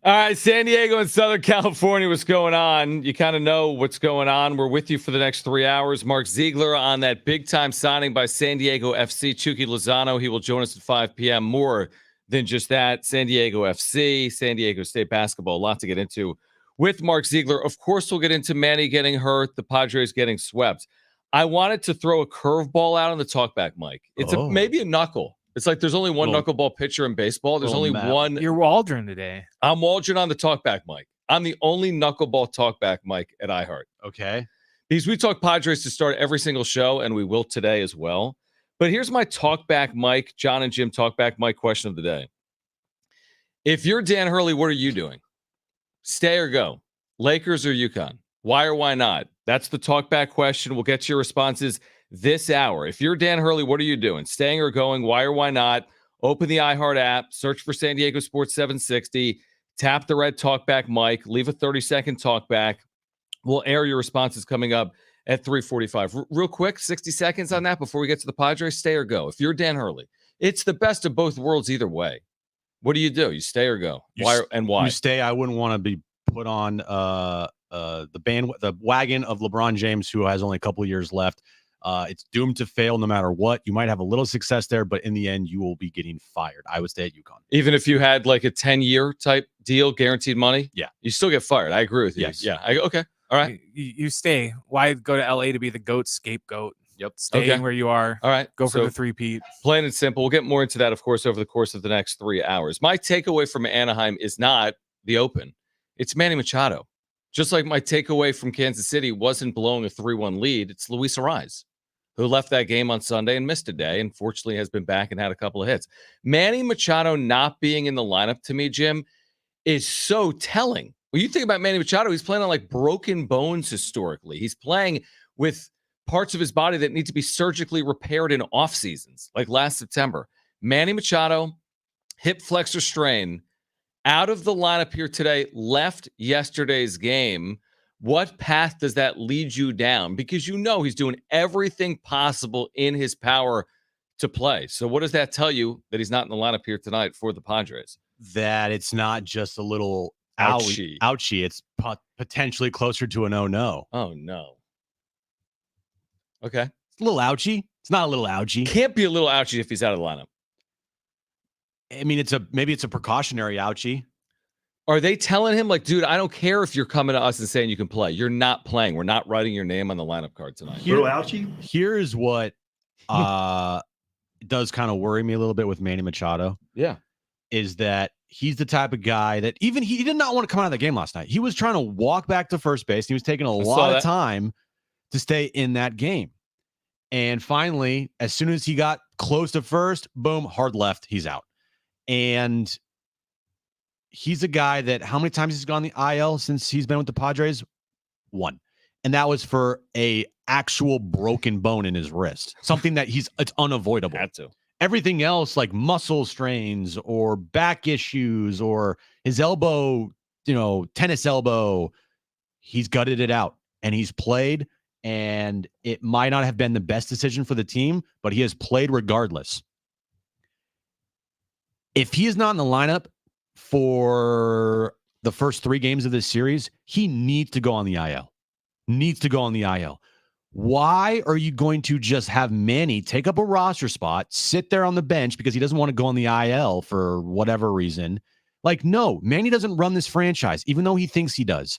All right, San Diego and Southern California, what's going on? You kind of know what's going on. We're with you for the next 3 hours. Mark Zegler on that big-time signing by San Diego FC, Chucky Lozano. He will join us at 5 p.m. More than just that, San Diego FC, San Diego State basketball, a lot to get into with Mark Zegler. Of course, we'll get into Manny getting hurt, the Padres getting swept. I wanted to throw a curveball out on the talkback mic. It's maybe a knuckle. It's like there's only one knuckleball pitcher in baseball. There's only one. You're Waldron today. I'm Waldron on the talkback mic. I'm the only knuckleball talkback mic at iHeart. Okay. Because we talk Padres to start every single show, and we will today as well. But here's my talkback mic, Jon and Jim talkback mic question of the day. If you're Dan Hurley, what are you doing? Stay or go? Lakers or UConn? Why or why not? That's the talkback question. We'll get your responses this hour. If you're Dan Hurley, what are you doing? Staying or going? Why or why not? Open the iHeart app, search for San Diego Sports 760, tap the red talkback mic, leave a 30-second talkback. We'll air your responses coming up at 3:45. Real quick, 60 seconds on that before we get to the Padres. Stay or go? If you're Dan Hurley, it's the best of both worlds either way. What do? You stay or go? Why and why? You stay. I wouldn't want to be put on the wagon of LeBron James, who has only a couple of years left. It's doomed to fail no matter what. You might have a little success there, but in the end, you will be getting fired. I would stay at UConn. Even if you had like a 10-year type deal, guaranteed money? Yeah. You still get fired. I agree with you. Yes. Yeah. Okay. All right. You stay. Why go to LA to be the GOAT scapegoat? Yep. Stay where you are. All right. Go for the three-peat. Plain and simple. We'll get more into that, of course, over the course of the next 3 hours. My takeaway from Anaheim is not the Open. It's Manny Machado. Just like my takeaway from Kansas City wasn't blowing a 3-1 lead, it's Luis Arraez, who left that game on Sunday and missed a day, and fortunately has been back and had a couple of hits. Manny Machado not being in the lineup, to me, Jim, is so telling. When you think about Manny Machado, he's playing on like broken bones historically. He's playing with parts of his body that need to be surgically repaired in off seasons, like last September. Manny Machado, hip flexor strain, out of the lineup here today, left yesterday's game. What path does that lead you down? Because you know he's doing everything possible in his power to play. So what does that tell you that he's not in the lineup here tonight for the Padres? That it's not just a little ouchie. It's potentially closer to an oh-no. Oh, no. Okay. It's a little ouchie. It's not a little ouchie. Can't be a little ouchie if he's out of the lineup. I mean, maybe it's a precautionary ouchie. Are they telling him, like, dude, I don't care if you're coming to us and saying you can play. You're not playing. We're not writing your name on the lineup card tonight. Little ouchie? Here's what does kind of worry me a little bit with Manny Machado. Yeah. Is that he's the type of guy that even he did not want to come out of the game last night. He was trying to walk back to first base. He was taking a lot of time to stay in that game. And finally, as soon as he got close to first, boom, hard left, he's out. And he's a guy that how many times he's gone the IL since he's been with the Padres? 1. And that was for a actual broken bone in his wrist. Something that it's unavoidable. Had to. Everything else like muscle strains or back issues or his elbow, tennis elbow, he's gutted it out and he's played, and it might not have been the best decision for the team, but he has played regardless. If he is not in the lineup for the first 3 games of this series, he needs to go on the IL. Why are you going to just have Manny take up a roster spot, sit there on the bench because he doesn't want to go on the IL for whatever reason? Like, no, Manny doesn't run this franchise, even though he thinks he does.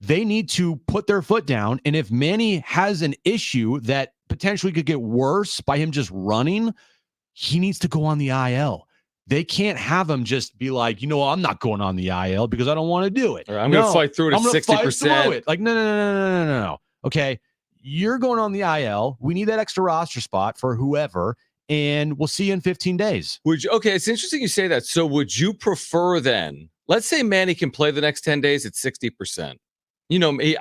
They need to put their foot down. And if Manny has an issue that potentially could get worse by him just running, he needs to go on the IL. They can't have him just be like, I'm not going on the IL because I don't want to do it. I'm going to fight through it at 60%. Like, no. Okay, you're going on the IL. We need that extra roster spot for whoever, and we'll see you in 15 days. Okay, it's interesting you say that. So would you prefer then, let's say Manny can play the next 10 days at 60%.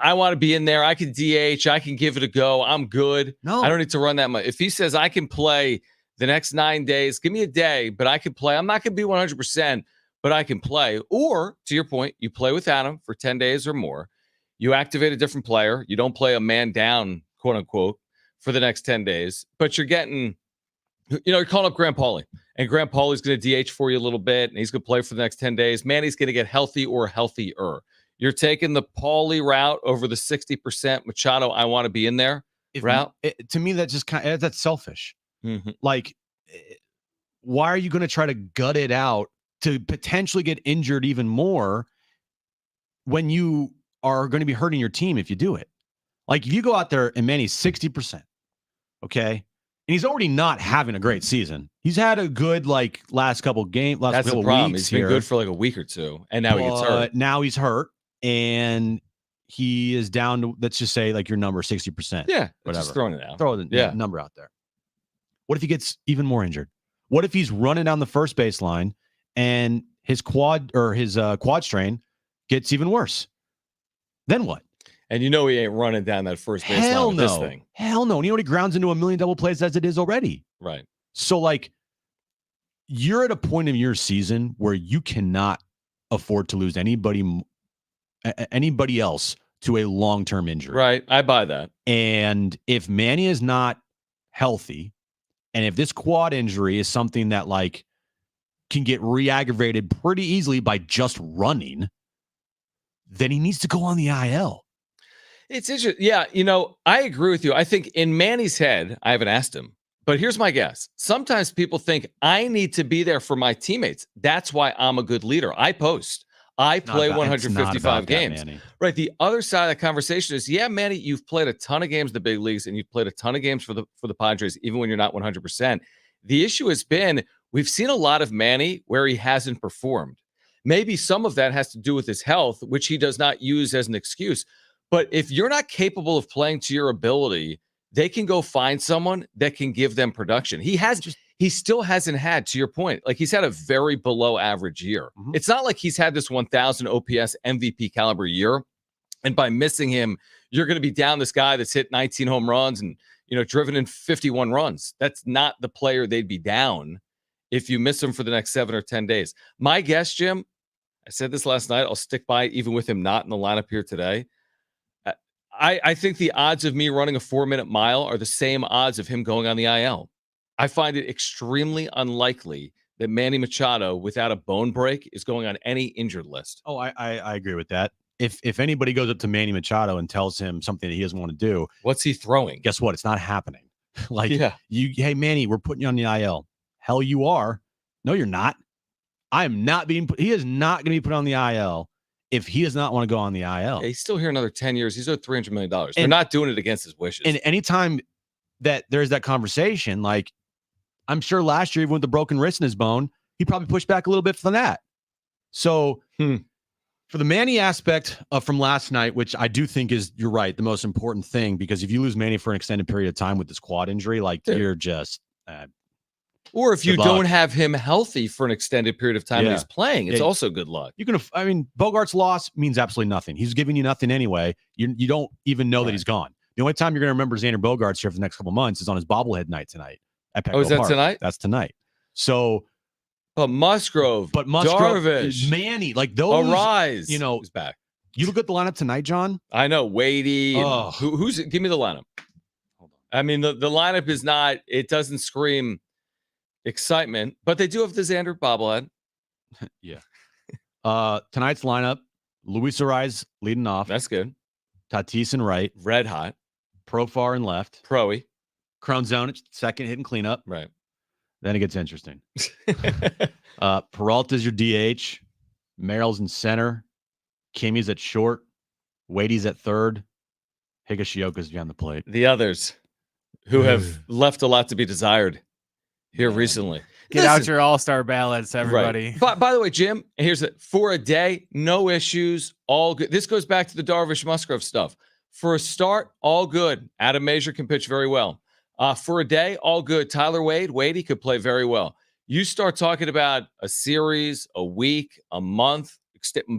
I want to be in there. I can DH. I can give it a go. I'm good. No, I don't need to run that much. If he says I can play the next 9 days, give me a day, but I can play. I'm not going to be 100%, but I can play. Or, to your point, you play with Adam for 10 days or more. You activate a different player. You don't play a man down, quote unquote, for the next 10 days, but you're getting, you're calling up Grant Pauly And Grant Pauley's going to DH for you a little bit, and he's going to play for the next 10 days. Manny's going to get healthy or healthier. You're taking the Pauley route over the 60% Machado, I want to be in there route. To me, that's just that's selfish. Mm-hmm. Like, why are you going to try to gut it out to potentially get injured even more when you are going to be hurting your team if you do it? Like, if you go out there and Manny's 60%, okay, and he's already not having a great season. He's had a good last couple games. That's the problem. He's been good for like a week or two, and now he gets hurt. Now he's hurt, and he is down to, let's just say, like your number 60%. Yeah, whatever. Just throwing it out. Throw the number out there. What if he gets even more injured? What if he's running down the first baseline and his quad strain gets even worse? Then what? And you know he ain't running down that first baseline. Hell no. This thing. Hell no. And you know he grounds into a million double plays as it is already. Right. So, like, you're at a point in your season where you cannot afford to lose anybody else to a long-term injury. Right. I buy that. And if Manny is not healthy, and if this quad injury is something that can get re-aggravated pretty easily by just running, then he needs to go on the IL. It's interesting. Yeah, I agree with you. I think in Manny's head, I haven't asked him, but here's my guess. Sometimes people think I need to be there for my teammates. That's why I'm a good leader. I post. I play 155 games. Right. The other side of the conversation is, yeah, Manny, you've played a ton of games in the big leagues and you've played a ton of games for the Padres, even when you're not 100%. The issue has been we've seen a lot of Manny where he hasn't performed. Maybe some of that has to do with his health, which he does not use as an excuse. But if you're not capable of playing to your ability, they can go find someone that can give them production. He still hasn't had, to your point, he's had a very below average year. Mm-hmm. It's not like he's had this 1,000 OPS MVP caliber year. And by missing him, you're going to be down this guy that's hit 19 home runs and, driven in 51 runs. That's not the player they'd be down if you miss him for the next 7 or 10 days. My guess, Jim, I said this last night, I'll stick by it even with him not in the lineup here today. I think the odds of me running a 4-minute mile are the same odds of him going on the IL. I find it extremely unlikely that Manny Machado, without a bone break, is going on any injured list. Oh, I agree with that. If anybody goes up to Manny Machado and tells him something that he doesn't want to do, what's he throwing? Guess what? It's not happening. Hey, Manny, we're putting you on the IL. Hell, you are. No, you're not. I am not being put. He is not going to be put on the IL if he does not want to go on the IL. Yeah, he's still here another 10 years. He's owed $300 million. They're not doing it against his wishes. And anytime that there's that conversation, I'm sure last year, even with the broken wrist in his bone, he probably pushed back a little bit from that. So for the Manny aspect from last night, which I do think is, you're right, the most important thing, because if you lose Manny for an extended period of time with this quad injury, you're just... or if you don't have him healthy for an extended period of time and he's playing, it's also good luck. Bogart's loss means absolutely nothing. He's giving you nothing anyway. You don't even know that he's gone. The only time you're going to remember Xander Bogaerts here for the next couple months is on his bobblehead night tonight. Is that tonight? That's tonight. So, but Musgrove, Darvish, Manny, those Arise, he's back. You look at the lineup tonight, John. I know, Wadey. Oh. Who's give me the lineup? Hold on. I mean, the lineup is not. It doesn't scream excitement, but they do have the Xander bobblehead. Yeah. Tonight's lineup: Luis Arise leading off. That's good. Tatis in right, red hot. Profar in left. Proey. Cronzone at second, hitting cleanup. Right. Then it gets interesting. Peralta's your DH. Merrill's in center. Kimmy's at short. Wadey's at third. Higashioka's behind the plate. The others who have left a lot to be desired here recently. Get out your all-star ballots, everybody. Right. By the way, Jim, here's it. For a day, no issues, all good. This goes back to the Darvish Musgrove stuff. For a start, all good. Adam Major can pitch very well. For a day, all good. Tyler Wade, he could play very well. You start talking about a series, a week, a month,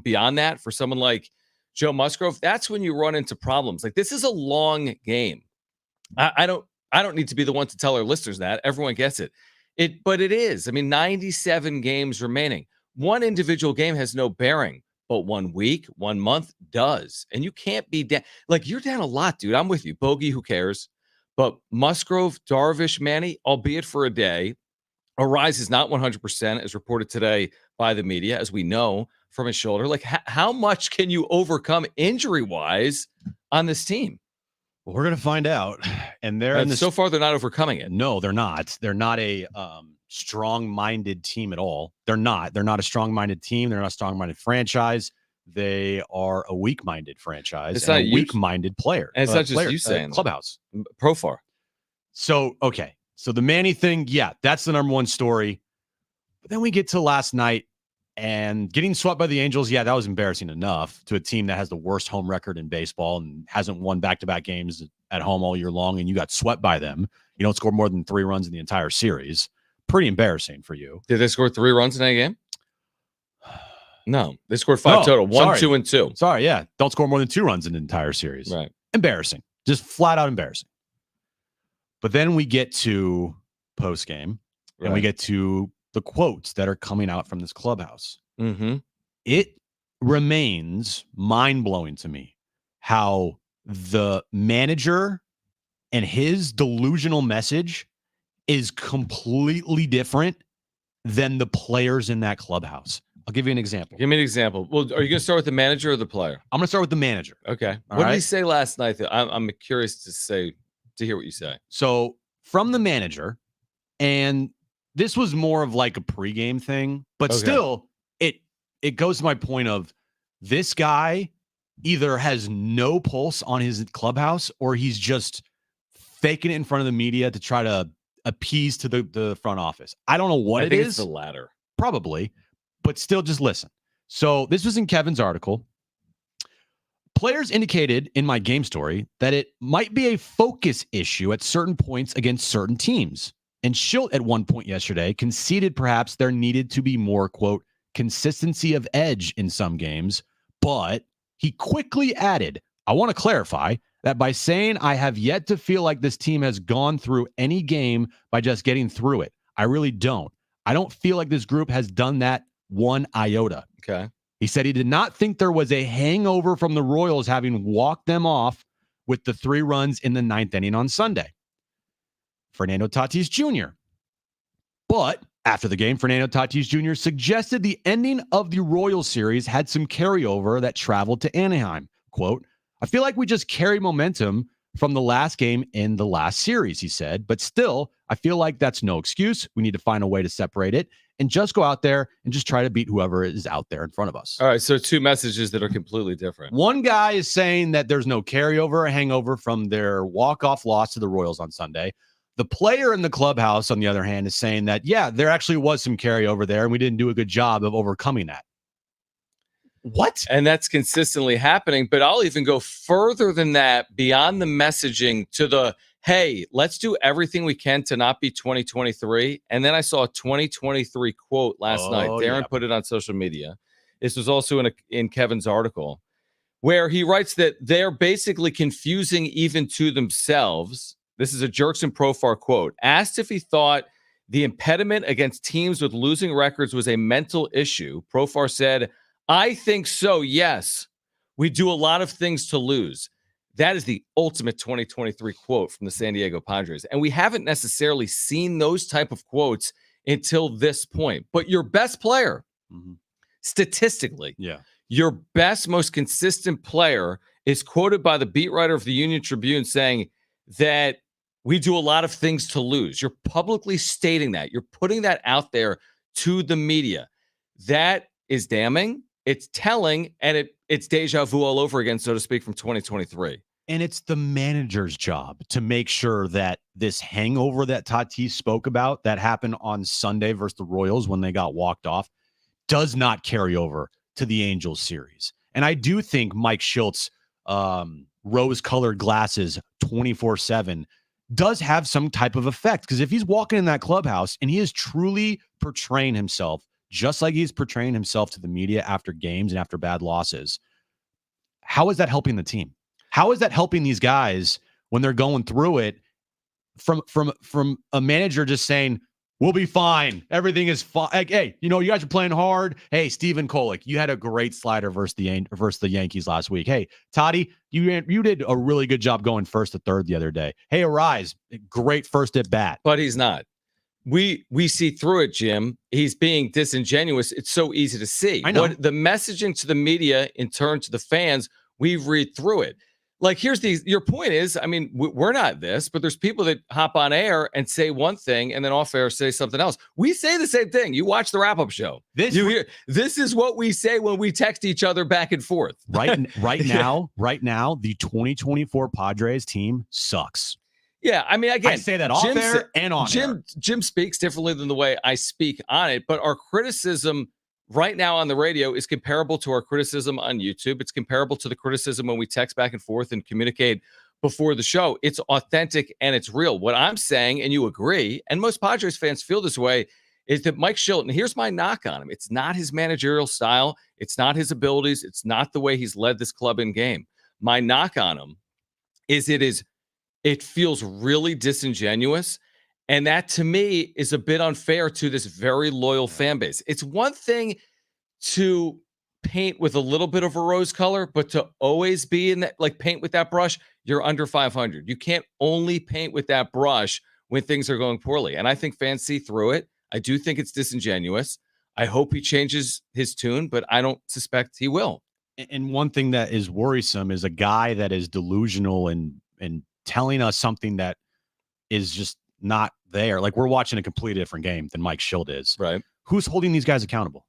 beyond that for someone like Joe Musgrove, that's when you run into problems. This is a long game. I don't need to be the one to tell our listeners that. Everyone gets it. But it is. 97 games remaining. One individual game has no bearing, but 1 week, 1 month does. And you can't be down. You're down a lot, dude. I'm with you. Bogey, who cares? But Musgrove, Darvish, Manny, albeit for a day, Arise is not 100%, as reported today by the media, as we know from his shoulder. Like, how much can you overcome injury-wise on this team? Well, we're going to find out. And they're in this. So far, they're not overcoming it. No, they're not. They're not a strong-minded team at all. They're not. They're not a strong-minded team. They're not a strong-minded franchise. They are a weak-minded franchise. It's and not a weak-minded player. And it's not just you saying clubhouse. Profar. So, okay. So the Manny thing, yeah, that's the number one story. But then we get to last night and getting swept by the Angels. Yeah, that was embarrassing enough to a team that has the worst home record in baseball and hasn't won back-to-back games at home all year long, and you got swept by them. You don't score more than 3 runs in the entire series. Pretty embarrassing for you. Did they score 3 runs in that game? No, they scored 5 total. 1, 2, and 2. Sorry, yeah. Don't score more than 2 runs in the entire series. Right. Embarrassing. Just flat out embarrassing. But then we get to post-game, and we get to the quotes that are coming out from this clubhouse. Mm-hmm. It remains mind-blowing to me how the manager and his delusional message is completely different than the players in that clubhouse. I'll give you an example. Give me an example. Well, are you going to start with the manager or the player? I'm going to start with the manager. Okay. All What right? did he say last night? I'm curious to hear what you say. So from the manager, and this was more of like a pregame thing, but still, it goes to my point of this guy either has no pulse on his clubhouse or he's just faking it in front of the media to try to appease to the front office. I don't know what I it think is. It's the latter. Probably, but still just listen. So this was in Kevin's article. Players indicated in my game story that it might be a focus issue at certain points against certain teams. And Schilt at one point yesterday conceded perhaps there needed to be more, quote, consistency of edge in some games. But he quickly added, I want to clarify that by saying I have yet to feel like this team has gone through any game by just getting through it. I really don't. I don't feel like this group has done that one iota. Okay. He said he did not think there was a hangover from the Royals having walked them off with the 3 runs in the 9th inning on Sunday. Fernando Tatis Jr. But after the game, Fernando Tatis Jr. suggested the ending of the Royals series had some carryover that traveled to Anaheim. Quote, I feel like we just carried momentum from the last game in the last series, he said. But still, I feel like that's no excuse. We need to find a way to separate it and just go out there and just try to beat whoever is out there in front of us. All right, so 2 messages that are completely different. One guy is saying that there's no carryover or hangover from their walk-off loss to the Royals on Sunday. The player in the clubhouse, on the other hand, is saying that, yeah, there actually was some carryover there, and we didn't do a good job of overcoming that. What? And that's consistently happening. But I'll even go further than that, beyond the messaging to the, hey, let's do everything we can to not be 2023. And then I saw a 2023 quote last night. Darren put it on social media. This was also in Kevin's article, where he writes that they're basically confusing even to themselves. This is a Jerkson Profar quote. Asked if he thought the impediment against teams with losing records was a mental issue, Profar said, I think so, yes. We do a lot of things to lose. That is the ultimate 2023 quote from the San Diego Padres. And we haven't necessarily seen those type of quotes until this point. But your best player, statistically, your best, most consistent player is quoted by the beat writer of the Union Tribune saying that we do a lot of things to lose. You're publicly stating that. You're putting that out there to the media. That is damning. It's telling, and it's deja vu all over again, so to speak, from 2023. And it's the manager's job to make sure that this hangover that Tatis spoke about that happened on Sunday versus the Royals when they got walked off does not carry over to the Angels series. And I do think Mike Schilt's rose-colored glasses 24/7 does have some type of effect, because if he's walking in that clubhouse and he is truly portraying himself just like he's portraying himself to the media after games and after bad losses, how is that helping the team? How is that helping these guys when they're going through it from a manager just saying, we'll be fine, everything is fine. Like, hey, you guys are playing hard. Hey, Stephen Kolek, you had a great slider versus the Yankees last week. Hey, Toddy, you did a really good job going first to third the other day. Hey, Arise, great first at bat. But he's not. we see through it, Jim. He's being disingenuous. It's so easy to see. I know. What the messaging to the media, in turn to the fans, we read through it. Like, your point is, I mean, we're not this, but there's people that hop on air and say one thing and then off air say something else. We say the same thing. You watch the wrap-up show. This is what we say when we text each other back and forth. Right now, the 2024 Padres team sucks. Yeah, I mean, again, I say that off air and on air. Jim speaks differently than the way I speak on it, but our criticism right now on the radio is comparable to our criticism on YouTube. It's comparable to the criticism when we text back and forth and communicate before the show. It's authentic and it's real. What I'm saying, and you agree, and most Padres fans feel this way, is that Mike Shilton, here's my knock on him. It's not his managerial style. It's not his abilities. It's not the way he's led this club in game. My knock on him is it feels really disingenuous. And that, to me, is a bit unfair to this very loyal fan base. It's one thing to paint with a little bit of a rose color, but to always be in that, like, paint with that brush, you're under 500. You can't only paint with that brush when things are going poorly. And I think fans see through it. I do think it's disingenuous. I hope he changes his tune, but I don't suspect he will. And one thing that is worrisome is a guy that is delusional and telling us something that is just not there. Like, we're watching a completely different game than Mike Schilt is. Right. Who's holding these guys accountable?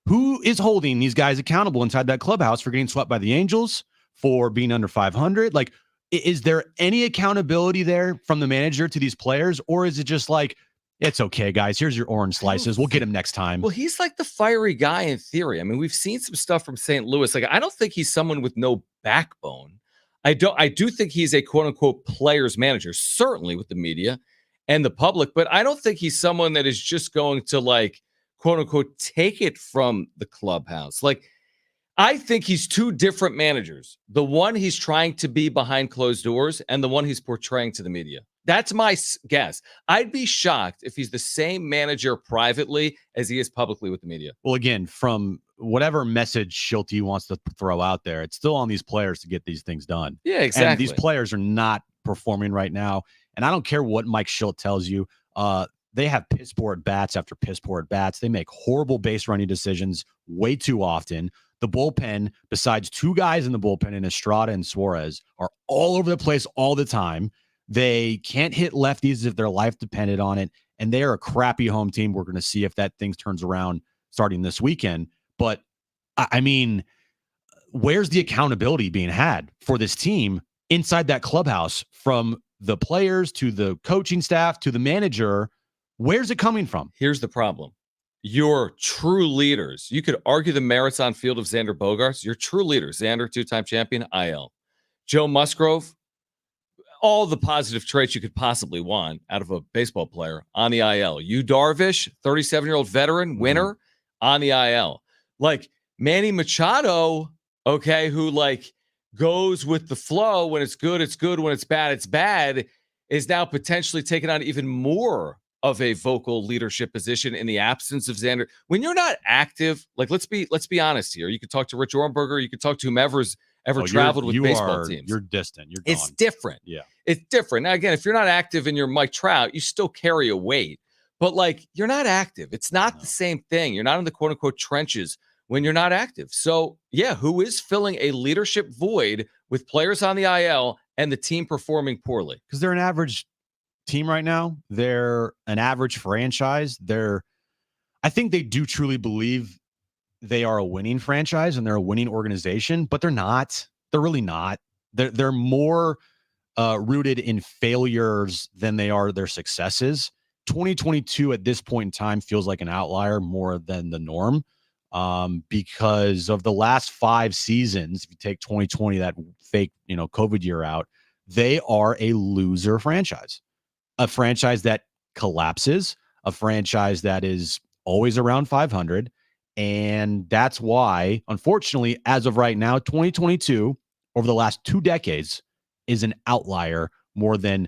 Who is holding these guys accountable inside that clubhouse for getting swept by the Angels, for being under 500? Like, is there any accountability there from the manager to these players? Or is it just like, it's okay, guys, here's your orange slices, we'll get him next time? Well, he's like the fiery guy in theory. I mean, we've seen some stuff from St. Louis. Like, I don't think he's someone with no backbone. I do think he's a quote unquote players manager, certainly with the media and the public, but I don't think he's someone that is just going to, like, quote unquote, take it from the clubhouse. Like, I think he's two different managers. The one he's trying to be behind closed doors and the one he's portraying to the media. That's my guess. I'd be shocked if he's the same manager privately as he is publicly with the media. Well, again, from whatever message Schulte wants to throw out there, it's still on these players to get these things done. Yeah, exactly. And these players are not performing right now. And I don't care what Mike Schilt tells you. They have piss poor at bats after piss poor at bats. They make horrible base running decisions way too often. The bullpen, besides two guys in the bullpen in Estrada and Suarez, are all over the place all the time. They can't hit lefties if their life depended on it. And they are a crappy home team. We're going to see if that thing turns around starting this weekend. But I mean, where's the accountability being had for this team inside that clubhouse, from the players to the coaching staff to the manager? Where's it coming from? Here's the problem. Your true leaders, you could argue the merits on field of Xander Bogaerts. Your true leaders, Xander, two-time champion, IL. Joe Musgrove, all the positive traits you could possibly want out of a baseball player, on the IL. Yu Darvish, 37-year-old veteran, winner, on the IL. Like, Manny Machado, okay, who, like, goes with the flow. When it's good, it's good. When it's bad, it's bad, is now potentially taking on even more of a vocal leadership position in the absence of Xander. When you're not active, like, let's be honest here. You could talk to Rich Ornberger. You could talk to whomever's ever traveled with baseball teams. You're distant. You're gone. It's different. Yeah. It's different. Now, again, if you're not active and you're Mike Trout, you still carry a weight. But, like, you're not active. It's not the same thing. You're not in the quote-unquote trenches when you're not active. So, yeah, who is filling a leadership void with players on the IL and the team performing poorly? Because they're an average team right now. They're an average franchise. I think they do truly believe they are a winning franchise and they're a winning organization, but they're not. They're really not. They're more rooted in failures than they are their successes. 2022 at this point in time feels like an outlier more than the norm, because of the last 5 seasons. If you take 2020, that fake, COVID year out, they are a loser franchise, a franchise that collapses, a franchise that is always around 500. And that's why, unfortunately, as of right now, 2022, over the last 2 decades, is an outlier more than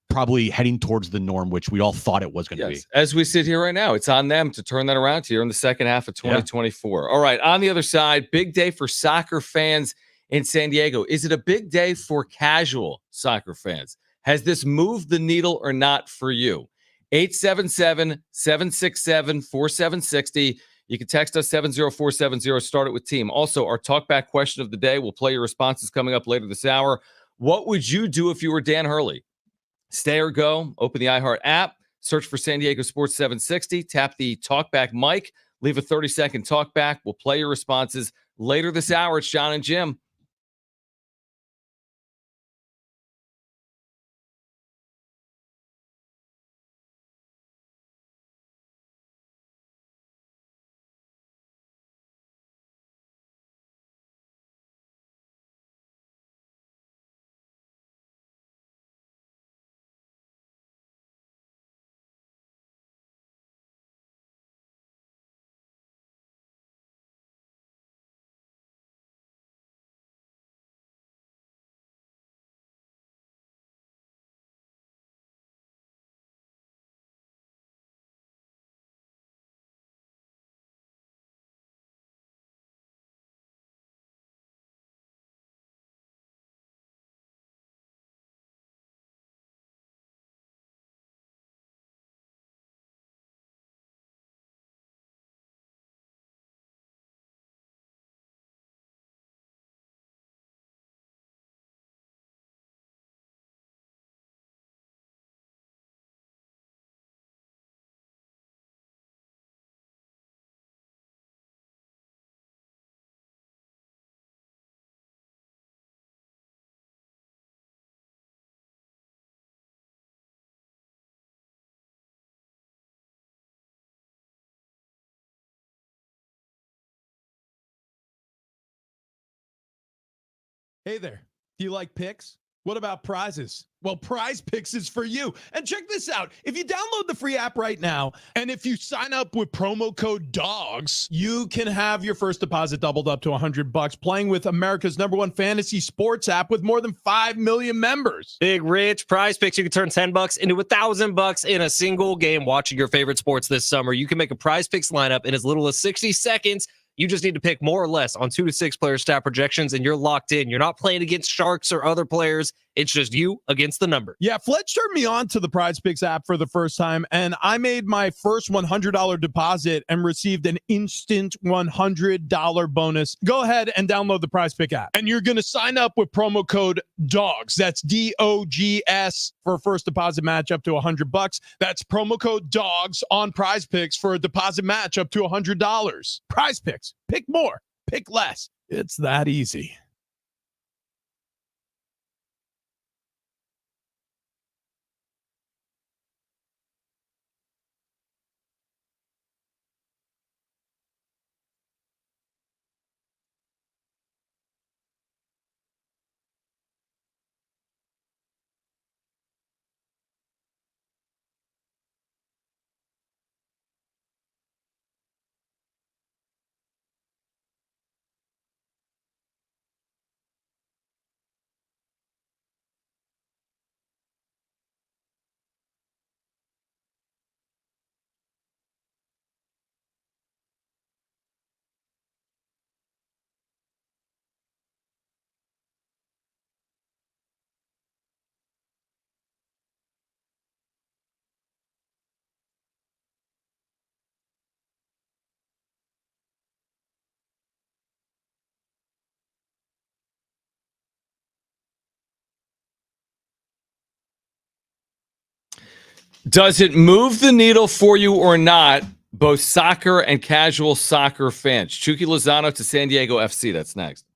probably heading towards the norm, which we all thought it was going to be. As we sit here right now, it's on them to turn that around here in the second half of 2024. All right, on the other side, big day for soccer fans in San Diego. Is it a big day for casual soccer fans? Has this moved the needle or not for you? 877-767-4760. You can text us 70470. Start it with team. Also, our talkback question of the day. We'll play your responses coming up later this hour. What would you do if you were Dan Hurley? Stay or go? Open the iHeart app. Search for San Diego Sports 760. Tap the talkback mic. Leave a 30-second talkback. We'll play your responses later this hour. It's Jon and Jim. Hey there. Do you like picks? What about prizes? Well, Prize Picks is for you. And check this out. If you download the free app right now, and if you sign up with promo code DOGS, you can have your first deposit doubled up to $100 playing with America's #1 fantasy sports app with more than 5 million members. Big Rich, Prize Picks, you can turn $10 into $1,000 in a single game watching your favorite sports this summer. You can make a Prize Picks lineup in as little as 60 seconds. You just need to pick more or less on 2 to 6 player stat projections, and you're locked in. You're not playing against sharks or other players. It's just you against the number. Yeah, Fletch turned me on to the Prize Picks app for the first time, and I made my first $100 deposit and received an instant $100 bonus. Go ahead and download the Prize Pick app, and you're going to sign up with promo code DOGS. That's DOGS for a first deposit match up to $100. That's promo code DOGS on Prize Picks for a deposit match up to $100. Prize Picks. Pick more. Pick less. It's that easy. Does it move the needle for you or not, both soccer and casual soccer fans? Chucky Lozano to San Diego FC. That's next.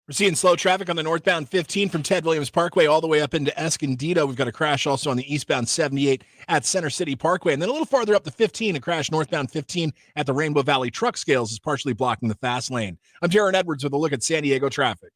We're seeing slow traffic on the northbound 15 from Ted Williams Parkway all the way up into Escondido. We've got a crash also on the eastbound 78 at Center City Parkway. And then a little farther up the 15, a crash northbound 15 at the Rainbow Valley Truck Scales is partially blocking the fast lane. I'm Jaron Edwards with a look at San Diego traffic.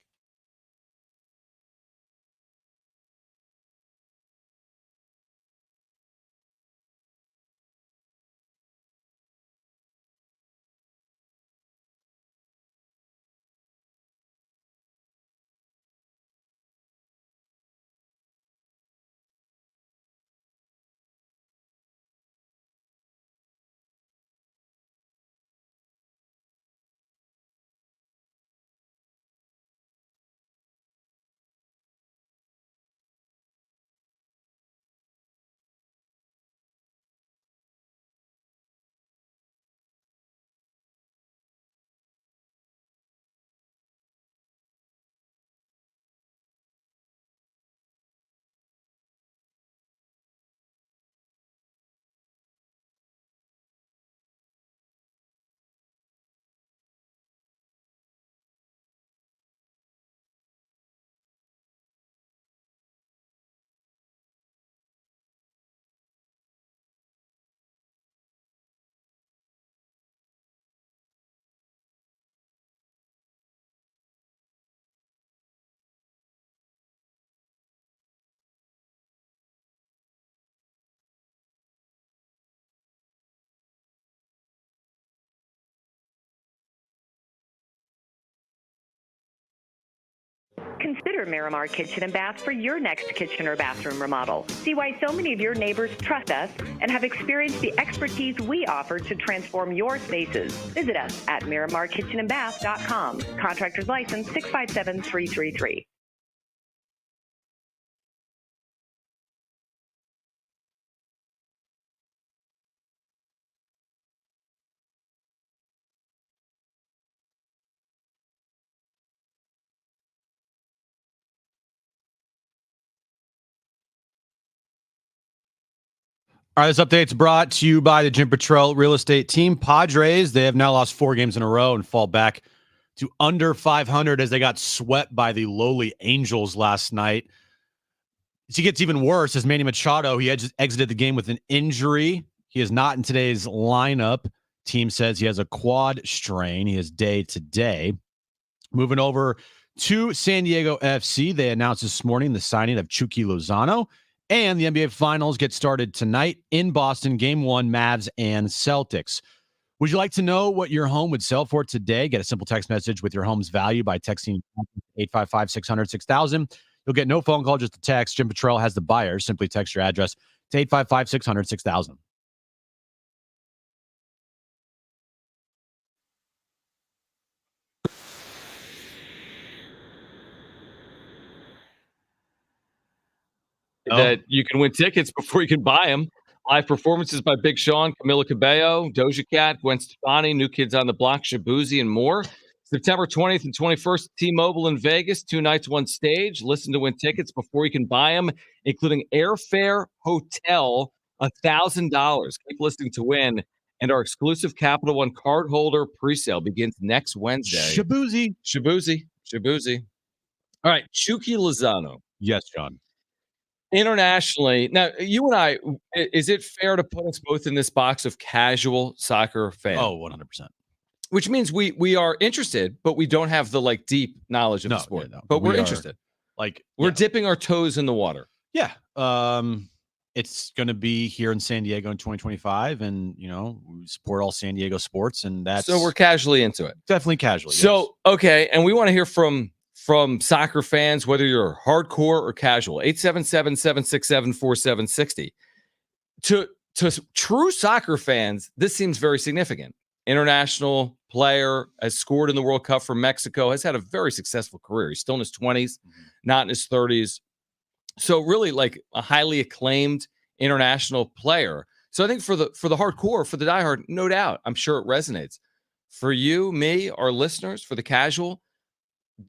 Consider Miramar Kitchen and Bath for your next kitchen or bathroom remodel. See why so many of your neighbors trust us and have experienced the expertise we offer to transform your spaces. Visit us at miramarkitchenandbath.com. Contractors license 657333. All right, this update's brought to you by the Jim Petrell real estate team. Padres, they have now lost 4 games in a row and fall back to under 500 as they got swept by the lowly Angels last night. It gets even worse as Manny Machado, he exited the game with an injury. He is not in today's lineup. Team says he has a quad strain. He is day to day. Moving over to San Diego FC, they announced this morning the signing of Chucky Lozano. And the NBA Finals get started tonight in Boston, Game 1, Mavs and Celtics. Would you like to know what your home would sell for today? Get a simple text message with your home's value by texting 855-600-6000. You'll get no phone call, just a text. Jim Petrell has the buyer. Simply text your address to 855-600-6000. That you can win tickets before you can buy them. Live performances by Big Sean, Camila Cabello, Doja Cat, Gwen Stefani, New Kids on the Block, Shabuzi, and more. September 20th and 21st, T-Mobile in Vegas, 2 nights, 1 stage. Listen to win tickets before you can buy them, including airfare, hotel, $1,000. Keep listening to win. And our exclusive Capital One cardholder presale begins next Wednesday. Shabuzi. All right, Chucky Lozano. Yes, John. Internationally, now you and I, is it fair to put us both in this box of casual soccer fans? Oh, 100%. Which means we are interested, but we don't have the like deep knowledge of the sport. Yeah, no. But we're interested. We're dipping our toes in the water. Yeah. It's going to be here in San Diego in 2025, and we support all San Diego sports, and that's so we're casually into it. Definitely casually. So okay, and we want to hear from soccer fans, whether you're hardcore or casual. 877-767-4760. To true soccer fans, this seems very significant. International player, has scored in the World Cup for Mexico, has had a very successful career. He's still in his 20s, not in his 30s. So really like a highly acclaimed international player. So I think for the hardcore, for the diehard, no doubt, I'm sure it resonates. For you, me, our listeners, for the casual,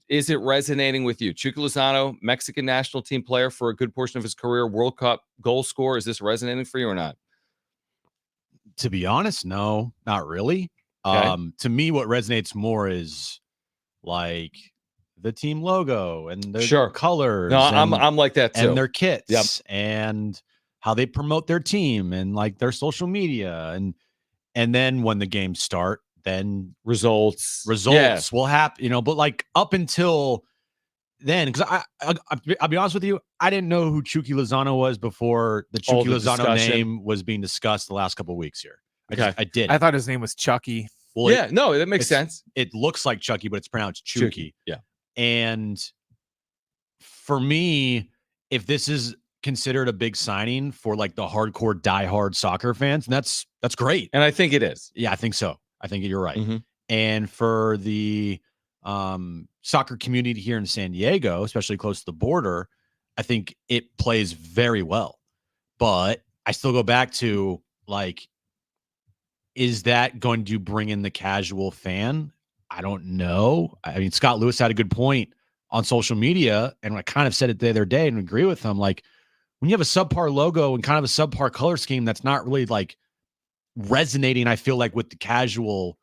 is it resonating with you? Chucky Lozano, Mexican national team player for a good portion of his career, World Cup goal scorer. Is this resonating for you or not? To be honest, no, not really. Okay. To me, what resonates more is like the team logo and their colors. No, I'm like that too. And their kits and how they promote their team and like their social media. And then when the games start, then results will happen, but like up until then, because I'll be honest with you, I didn't know who Chucky Lozano was before the Chucky Lozano name was being discussed the last couple of weeks here. I did. I thought his name was Chucky. Well, that makes sense. It looks like Chucky, but it's pronounced Chucky. Yeah. And for me, if this is considered a big signing for like the hardcore diehard soccer fans, that's great. And I think it is. Yeah, I think so. I think you're right. Mm-hmm. And for the soccer community here in San Diego, especially close to the border, I think it plays very well. But I still go back to like, is that going to bring in the casual fan? I don't know. I mean, Scott Lewis had a good point on social media, and I kind of said it the other day and agree with him. Like, when you have a subpar logo and kind of a subpar color scheme that's not really like resonating, I feel like with the casual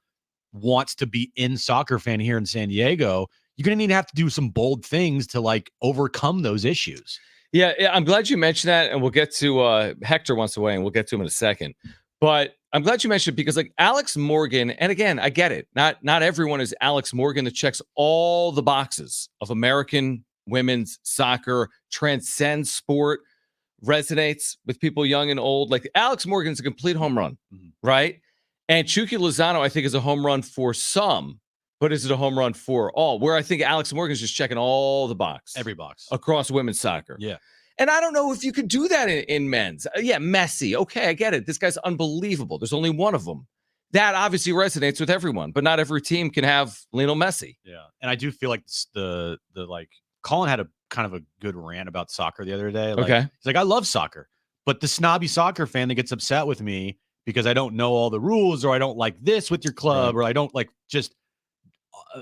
wants to be in soccer fan here in San Diego, you're going to have to do some bold things to like overcome those issues. Yeah, I'm glad you mentioned that, and we'll get to Hector wants to weigh in. We'll get to him in a second. But I'm glad you mentioned it because like Alex Morgan, and again, I get it. Not everyone is Alex Morgan that checks all the boxes of American women's soccer, transcends sport, resonates with people young and old. Like Alex Morgan's a complete home run, right? And Chucky Lozano, I think, is a home run for some, but is it a home run for all? Where I think Alex Morgan's just checking all the box. Every box. Across women's soccer. Yeah. And I don't know if you could do that in men's. Yeah, Messi. Okay, I get it. This guy's unbelievable. There's only one of them. That obviously resonates with everyone, but not every team can have Lionel Messi. Yeah. And I do feel like the like Colin had a kind of a good rant about soccer the other day. Like, Okay. He's like, I love soccer, but the snobby soccer fan that gets upset with me because I don't know all the rules, or I don't like this with your club, or I don't like just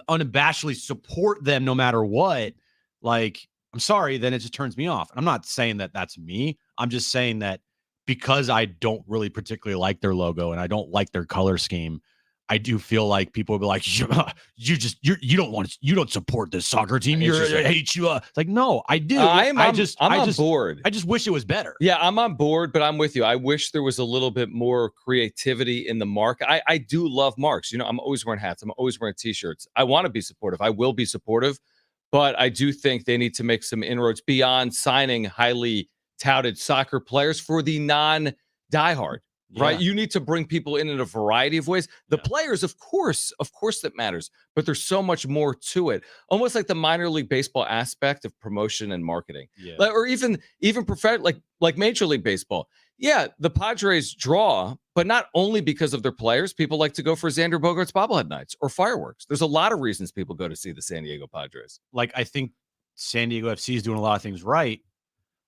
unabashedly support them no matter what. Like, I'm sorry, then it just turns me off. I'm not saying that that's me. I'm just saying that because I don't really particularly like their logo and I don't like their color scheme, I do feel like people will be like, you don't support this soccer team. I hate you. It's like, no, I do. I'm on board. I just wish it was better. Yeah, I'm on board, but I'm with you. I wish there was a little bit more creativity in the mark. I do love marks. You know, I'm always wearing hats. I'm always wearing t-shirts. I want to be supportive. I will be supportive, but I do think they need to make some inroads beyond signing highly touted soccer players for the non-diehard. Right. You need to bring people in a variety of ways. The players, of course, that matters, but there's so much more to it. Almost like the minor league baseball aspect of promotion and marketing, or even like Major League Baseball. Yeah, the Padres draw, but not only because of their players. People like to go for Xander Bogaerts bobblehead nights or fireworks. There's a lot of reasons people go to see the San Diego Padres. Like, I think San Diego FC is doing a lot of things right.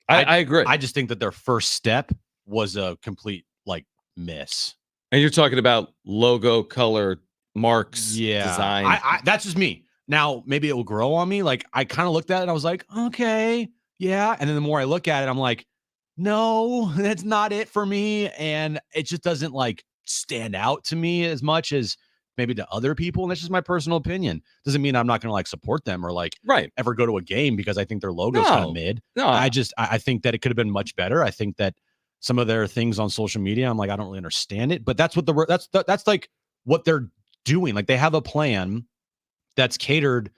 I agree. I just think that their first step was a complete miss. And you're talking about logo, color, marks, design. That's just me. Now, maybe it will grow on me. Like, I kind of looked at it and I was like, okay, yeah. And then the more I look at it, I'm like, no, that's not it for me. And it just doesn't stand out to me as much as maybe to other people. And that's just my personal opinion. Doesn't mean I'm not going to support them or ever go to a game because I think their logo's kind of mid. No, I think that it could have been much better. I think that some of their things on social media, I'm like, I don't really understand it, but that's what that's like what they're doing. Like, they have a plan that's catered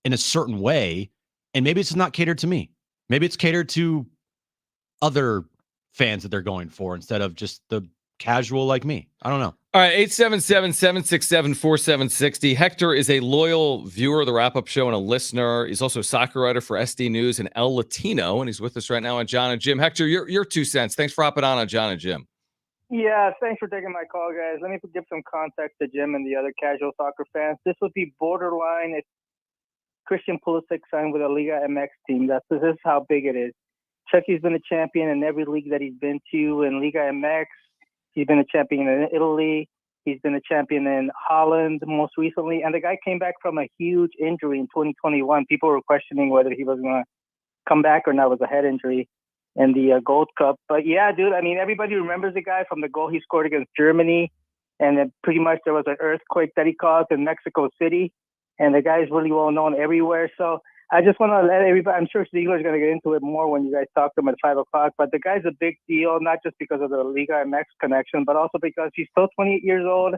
in a certain way, and maybe it's not catered to me. Maybe it's catered to other fans that they're going for instead of just the casual like me. I don't know. All right, 877-767-4760. Hector is a loyal viewer of the wrap-up show and a listener. He's also a soccer writer for SD News and El Latino, and he's with us right now on Jon and Jim. Hector, your 2 cents. Thanks for hopping on Jon and Jim. Yeah, thanks for taking my call, guys. Let me give some context to Jim and the other casual soccer fans. This would be borderline if Christian Pulisic signed with a Liga MX team. This is how big it is. Chucky's been a champion in every league that he's been to in Liga MX. He's been a champion in Italy. He's been a champion in Holland most recently. And the guy came back from a huge injury in 2021. People were questioning whether he was going to come back or not. It was a head injury in the Gold Cup. But yeah, dude, I mean, everybody remembers the guy from the goal he scored against Germany. And then pretty much there was an earthquake that he caused in Mexico City. And the guy is really well known everywhere. So I just want to let everybody, I'm sure Zegler is going to get into it more when you guys talk to him at 5 o'clock, but the guy's a big deal, not just because of the Liga MX connection, but also because he's still 28 years old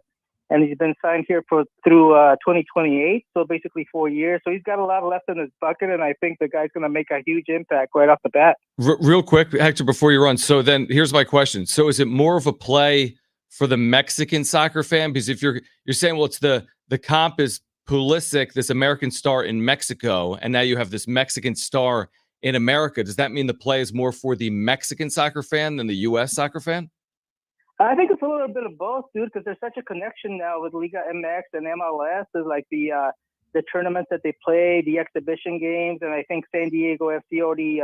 and he's been signed here through 2028, so basically 4 years. So he's got a lot left in his bucket, and I think the guy's going to make a huge impact right off the bat. Real quick, Hector, before you run. So then here's my question. So is it more of a play for the Mexican soccer fan? Because if you're saying, well, it's the comp is Pulisic, this American star in Mexico, and now you have this Mexican star in America. Does that mean the play is more for the Mexican soccer fan than the U.S. soccer fan? I think it's a little bit of both, dude, because there's such a connection now with Liga MX and MLS. There's like the tournaments that they play, the exhibition games, and I think San Diego FC already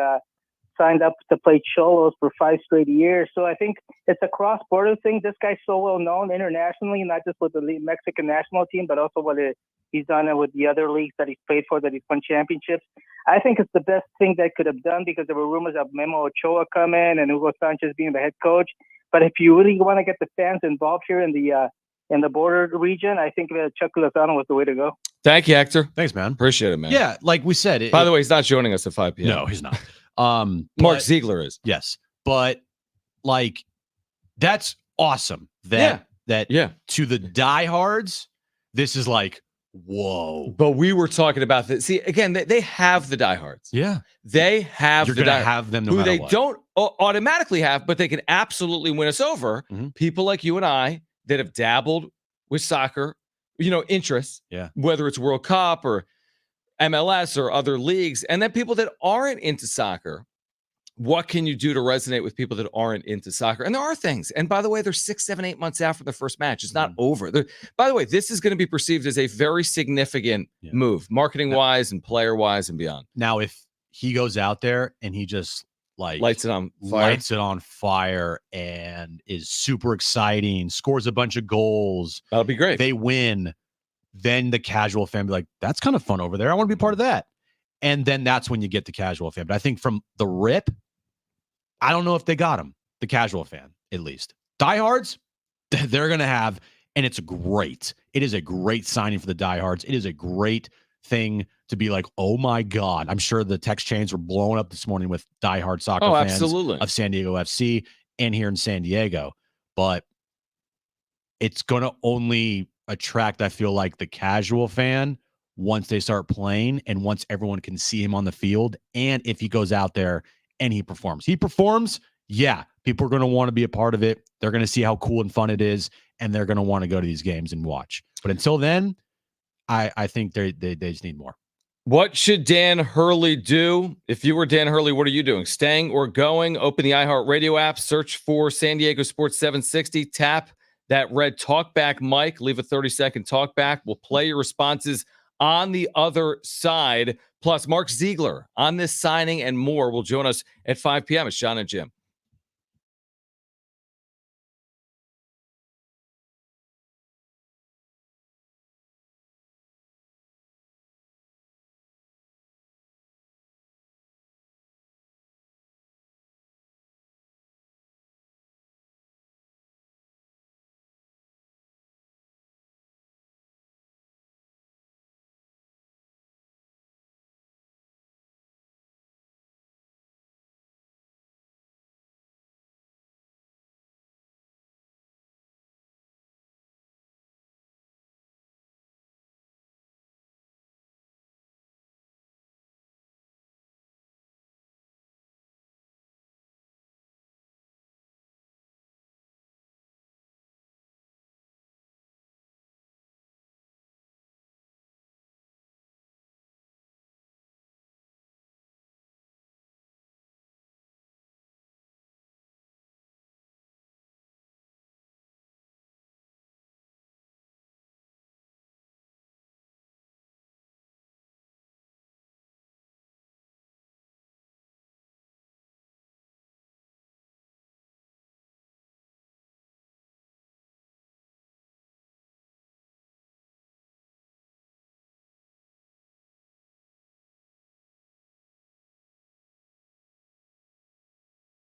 signed up to play Cholos for 5 straight years. So I think it's a cross-border thing. This guy's so well known internationally, not just with the Mexican national team, but also what he's done with the other leagues that he's played for, that he's won championships. I think it's the best thing they could have done because there were rumors of Memo Ochoa coming and Hugo Sanchez being the head coach. But if you really want to get the fans involved here in the border region, I think Chuck Lozano was the way to go. Thank you, Hector. Thanks, man. Appreciate it, man. Yeah, like we said. By the way, he's not joining us at 5 p.m. No, he's not. Mark Zegler is. Yes, but that's awesome. That to the diehards, this is like, whoa. But we were talking about this. See, again, they have the diehards. Yeah, they have. You're gonna have them, no matter they what. Don't automatically have, but they can absolutely win us over. Mm-hmm. People like you and I that have dabbled with soccer, interests. Yeah. Whether it's World Cup or MLS or other leagues, and then people that aren't into soccer. What can you do to resonate with people that aren't into soccer? And there are things. And by the way, they're 6, 7, 8 months after the first match. It's not over. By the way, this is going to be perceived as a very significant move, marketing-wise and player-wise and beyond. Now, if he goes out there and he just lights it on fire and is super exciting, scores a bunch of goals, that'll be great. They win, then the casual fan be like, that's kind of fun over there. I want to be part of that. And then that's when you get the casual fan. But I think from the rip, I don't know if they got him, the casual fan, at least. Diehards, they're going to have, and it's great. It is a great signing for the diehards. It is a great thing to be like, oh my God. I'm sure the text chains were blowing up this morning with diehard soccer fans absolutely. of San Diego FC and here in San Diego. But it's going to only attract, I feel like, the casual fan once they start playing and once everyone can see him on the field. And if he goes out there and he performs, yeah, people are going to want to be a part of it. They're going to see how cool and fun it is, and they're going to want to go to these games and watch. But until then, I think they just need more. What should Dan Hurley do? If you were Dan Hurley, what are you doing? Staying or going? Open the iHeartRadio app, search for San Diego Sports 760, tap that red talkback mic, leave a 30-second talkback. We'll play your responses on the other side. Plus, Mark Zegler on this signing and more will join us at 5 p.m. It's Jon and Jim.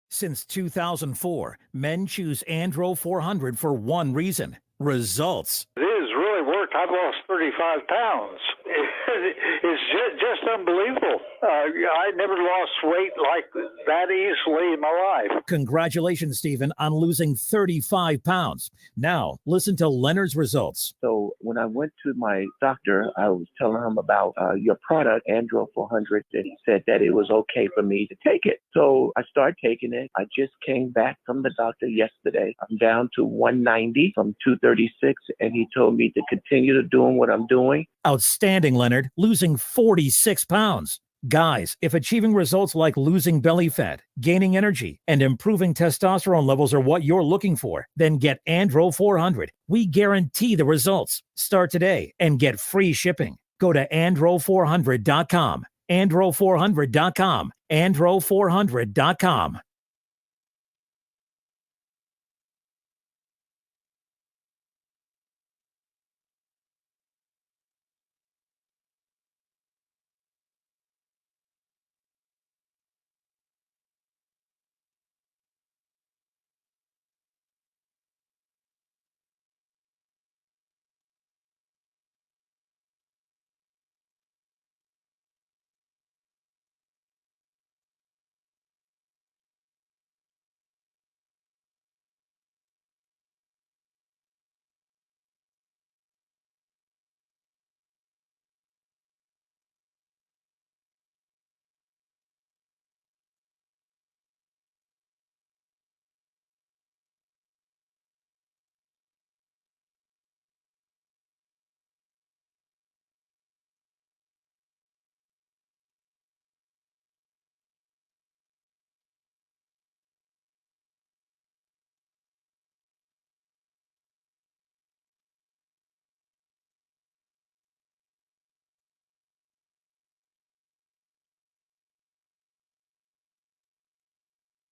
Since 2004, men choose Andro 400 for one reason: results. It has really worked. I've lost 35 pounds. It's just unbelievable. I never lost weight like that easily in my life. Congratulations, Stephen, on losing 35 pounds. Now, listen to Leonard's results. So when I went to my doctor, I was telling him about your product, Andro 400, and he said that it was okay for me to take it. So I started taking it. I just came back from the doctor yesterday. I'm down to 190 from 236, and he told me to continue to doing what I'm doing. Outstanding, Leonard, losing 46 pounds. Guys, if achieving results like losing belly fat, gaining energy, and improving testosterone levels are what you're looking for, then get Andro 400. We guarantee the results. Start today and get free shipping. Go to andro400.com. andro400.com. andro400.com.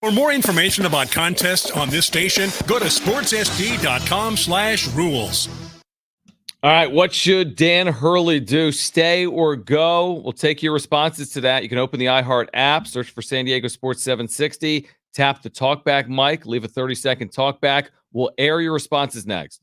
For more information about contests on this station, go to sportssd.com/rules. All right, what should Dan Hurley do? Stay or go? We'll take your responses to that. You can open the iHeart app, search for San Diego Sports 760, tap the talkback mic, leave a 30-second talkback. We'll air your responses next.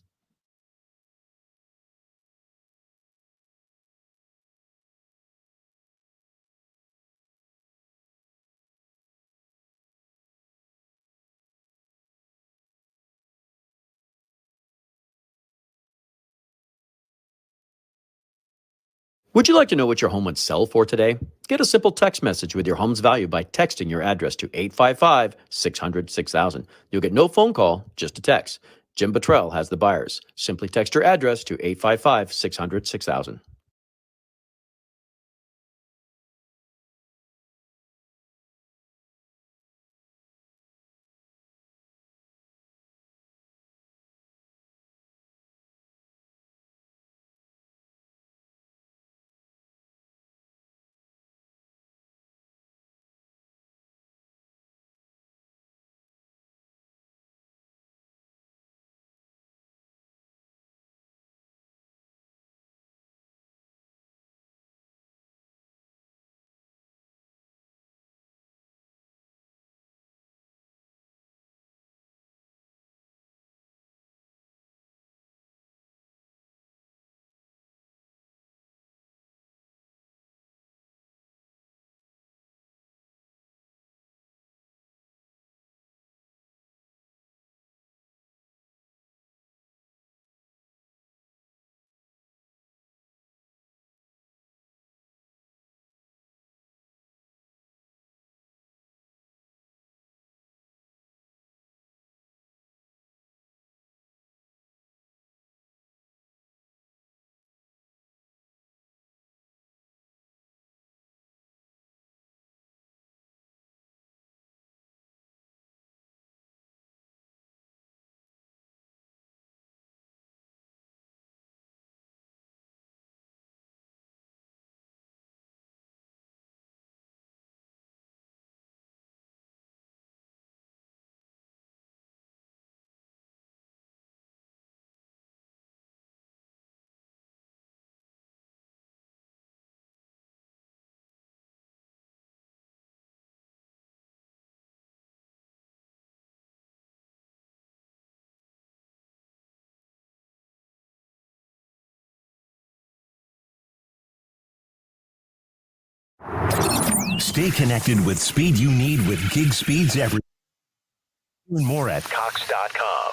Would you like to know what your home would sell for today? Get a simple text message with your home's value by texting your address to 855-600-6000. You'll get no phone call, just a text. Jim Buttrell has the buyers. Simply text your address to 855-600-6000. Stay connected with speed you need with gig speeds everywhere. Learn more at Cox.com.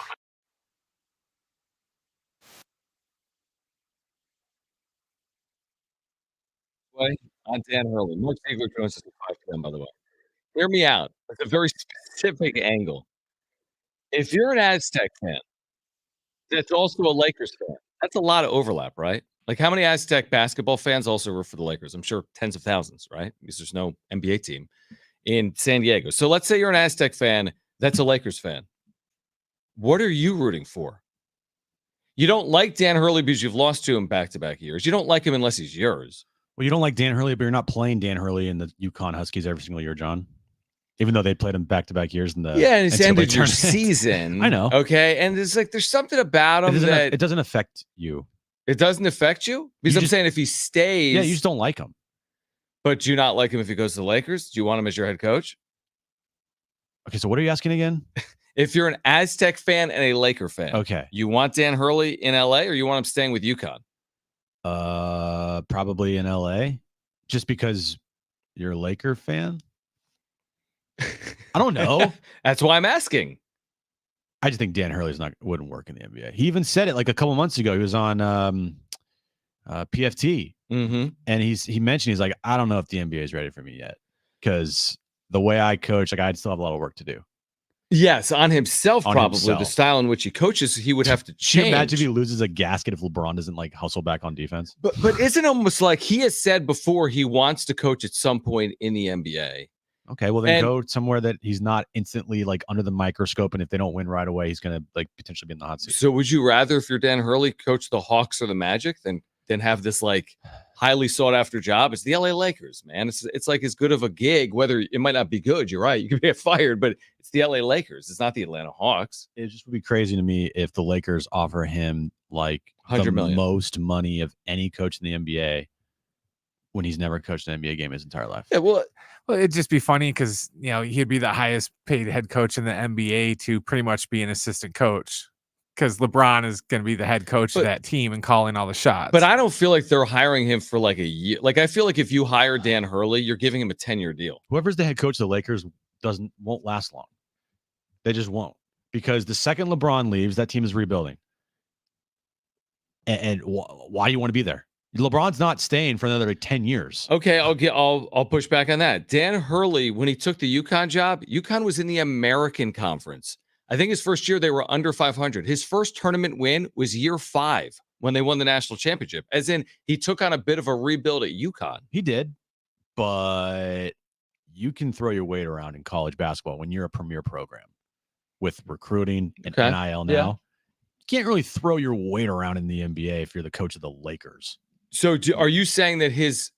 On Dan Hurley. Mark Zegler joins us at 5 p.m., by the way. Hear me out. It's a very specific angle. If you're an Aztec fan that's also a Lakers fan, that's a lot of overlap, right? Like, how many Aztec basketball fans also root for the Lakers? I'm sure tens of thousands, right? Because there's no NBA team in San Diego. So let's say you're an Aztec fan that's a Lakers fan. What are you rooting for? You don't like Dan Hurley because you've lost to him back-to-back years. You don't like him unless he's yours. Well, you don't like Dan Hurley, but you're not playing Dan Hurley in the UConn Huskies every single year, John. Even though they played him back-to-back years in the and it's ended your tournament. Season. I know. Okay, and it's like there's something about him that it doesn't affect you. It doesn't affect you? Because I'm saying if he stays... Yeah, you just don't like him. But do you not like him if he goes to the Lakers? Do you want him as your head coach? Okay, so what are you asking again? If you're an Aztec fan and a Laker fan, okay, you want Dan Hurley in LA or you want him staying with UConn? Probably in LA, just because you're a Laker fan. I don't know. That's why I'm asking. I just think Dan Hurley's wouldn't work in the NBA. He even said it like a couple months ago. He was on PFT, and he mentioned he's like, I don't know if the NBA is ready for me yet because the way I coach, like I'd still have a lot of work to do. Yes, on himself, probably himself. The style in which he coaches, he would have to change. Can you imagine if he loses a gasket if LeBron doesn't like hustle back on defense? But isn't it almost like he has said before he wants to coach at some point in the NBA? Okay, well then go somewhere that he's not instantly like under the microscope, and if they don't win right away, he's gonna like potentially be in the hot seat. So would you rather, if you're Dan Hurley, coach the Hawks or the Magic than than have this like highly sought after job. It's the LA Lakers, man. It's like as good of a gig, whether it might not be good. You're right. You could get fired, but it's the LA Lakers. It's not the Atlanta Hawks. It just would be crazy to me if the Lakers offer him like the $100 million. most money of any coach in the NBA when he's never coached an NBA game his entire life. Yeah, well, it'd just be funny because he'd be the highest paid head coach in the NBA to pretty much be an assistant coach. Because LeBron is going to be the head coach of that team and calling all the shots. But I don't feel like they're hiring him for like a year. Like I feel like if you hire Dan Hurley, you're giving him a 10-year deal. Whoever's the head coach of the Lakers won't last long. They just won't, because the second LeBron leaves, that team is rebuilding. And why do you want to be there? LeBron's not staying for another 10 years. Okay, I'll push back on that. Dan Hurley, when he took the UConn job, UConn was in the American Conference. I think his first year they were under 500. His first tournament win was year 5 when they won the national championship. As in, he took on a bit of a rebuild at UConn. He did, but you can throw your weight around in college basketball when you're a premier program with recruiting and NIL now. Yeah. You can't really throw your weight around in the NBA if you're the coach of the Lakers. So are you saying that his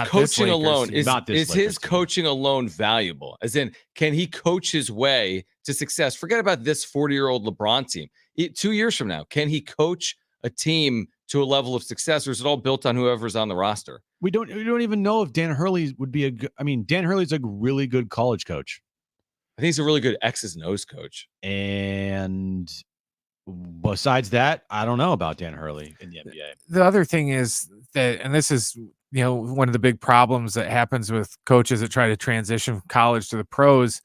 coaching alone is his coaching alone valuable? As in, can he coach his way to success? Forget about this 40-year-old LeBron team. 2 years from now, can he coach a team to a level of success, or is it all built on whoever's on the roster? We don't even know if Dan Hurley would be Dan Hurley's a really good college coach. I think he's a really good X's and O's coach. And besides that, I don't know about Dan Hurley in the NBA. The other thing is that, and this is one of the big problems that happens with coaches that try to transition from college to the pros.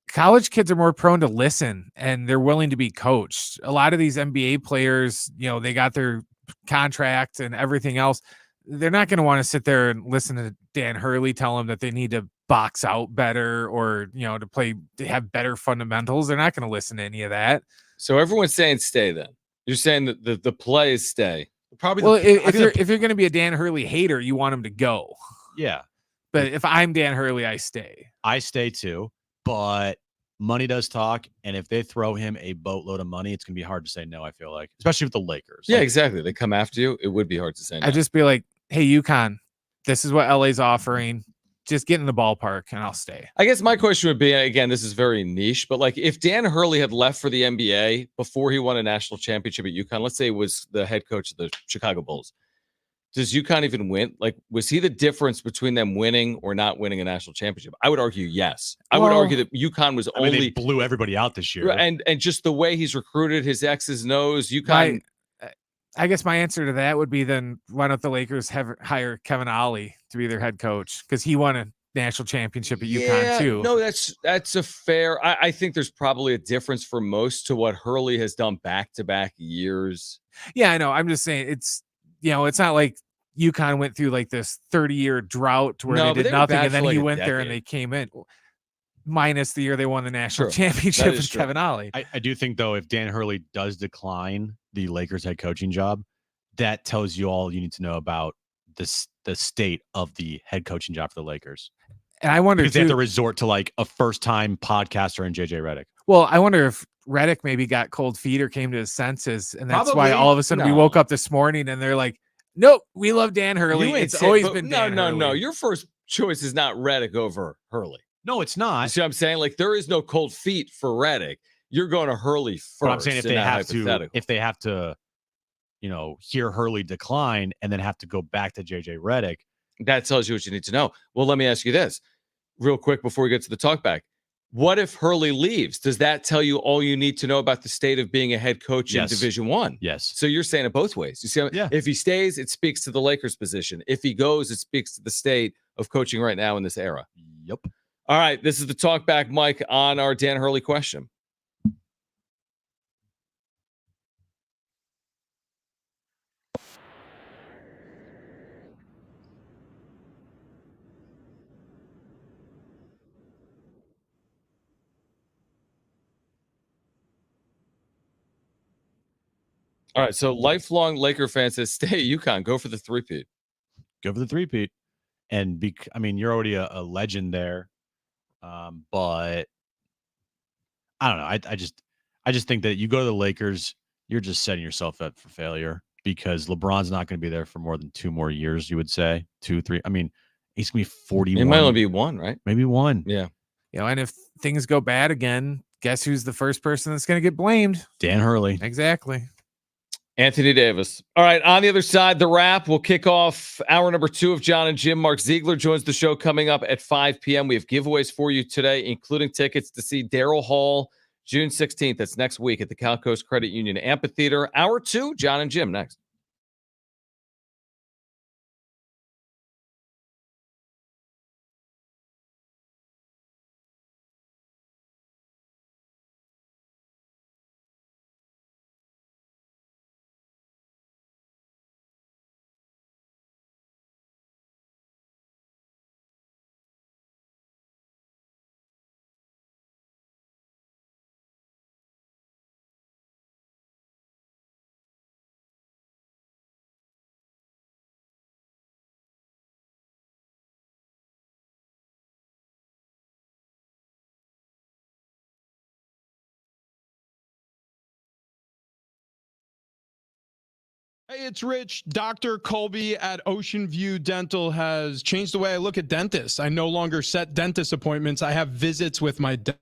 College kids are more prone to listen and they're willing to be coached. A lot of these NBA players, they got their contract and everything else. They're not going to want to sit there and listen to Dan Hurley tell them that they need to box out better or, to have better fundamentals. They're not going to listen to any of that. So everyone's saying stay then. You're saying that the play is stay. Probably if you're going to be a Dan Hurley hater, you want him to go. Yeah. But if I'm Dan Hurley, I stay. I stay too, but money does talk. And if they throw him a boatload of money, it's going to be hard to say no, I feel like, especially with the Lakers. Yeah, exactly. They come after you. It would be hard to say no. I'd just be like, hey, UConn, this is what LA's offering. Just get in the ballpark and I'll stay. I guess my question would be, again, this is very niche, but like if Dan Hurley had left for the NBA before he won a national championship at UConn, let's say he was the head coach of the Chicago Bulls, does UConn even win? Like, was he the difference between them winning or not winning a national championship? I would argue yes. I would argue that UConn was only they blew everybody out this year. And just the way he's recruited, his X's and O's, UConn. I guess my answer to that would be then why don't the Lakers hire Kevin Ollie to be their head coach? Because he won a national championship at UConn too. No, that's a fair. I think there's probably a difference for most to what Hurley has done back-to-back years. Yeah, I know. I'm just saying it's not like UConn went through like this 30-year drought where they did nothing, and then he went there and they came in. Minus the year they won the national championship with Kevin Ollie. I do think though, if Dan Hurley does decline the Lakers head coaching job, that tells you all you need to know about the state of the head coaching job for the Lakers. And I wonder if they have to resort to like a first-time podcaster in JJ Redick. Well, I wonder if Redick maybe got cold feet or came to his senses, and that's why all of a sudden we woke up this morning and they're like, "Nope, we love Dan Hurley. It's always been Dan Hurley." No. Your first choice is not Redick over Hurley. No, it's not. You see what I'm saying? Like there is no cold feet for Redick. You're going to Hurley first. But I'm saying if they have to, hear Hurley decline and then have to go back to JJ Redick. That tells you what you need to know. Well, let me ask you this real quick before we get to the talkback. What if Hurley leaves? Does that tell you all you need to know about the state of being a head coach in Division I? Yes. So you're saying it both ways. You see, if he stays, it speaks to the Lakers position. If he goes, it speaks to the state of coaching right now in this era. Yep. All right. This is the talkback, Mike, on our Dan Hurley question. All right, so lifelong Laker fan says, stay at UConn, go for the three-peat. Go for the three-peat. And you're already a legend there. But I don't know. I just think that you go to the Lakers, you're just setting yourself up for failure. because LeBron's not going to be there for more than 2 more years, you would say. 2, 3. I mean, he's going to be 41. It might only be one, right? Maybe 1. Yeah. And if things go bad again, guess who's the first person that's going to get blamed? Dan Hurley. Exactly. Anthony Davis. All right, on the other side, the wrap. We'll kick off hour number 2 of Jon and Jim. Mark Zegler joins the show coming up at 5 p.m. We have giveaways for you today, including tickets to see Daryl Hall June 16th. That's next week at the Cal Coast Credit Union Amphitheater. Hour 2, Jon and Jim next. Hey, it's Rich. Dr. Colby at Ocean View Dental has changed the way I look at dentists. I no longer set dentist appointments. I have visits with my dentist.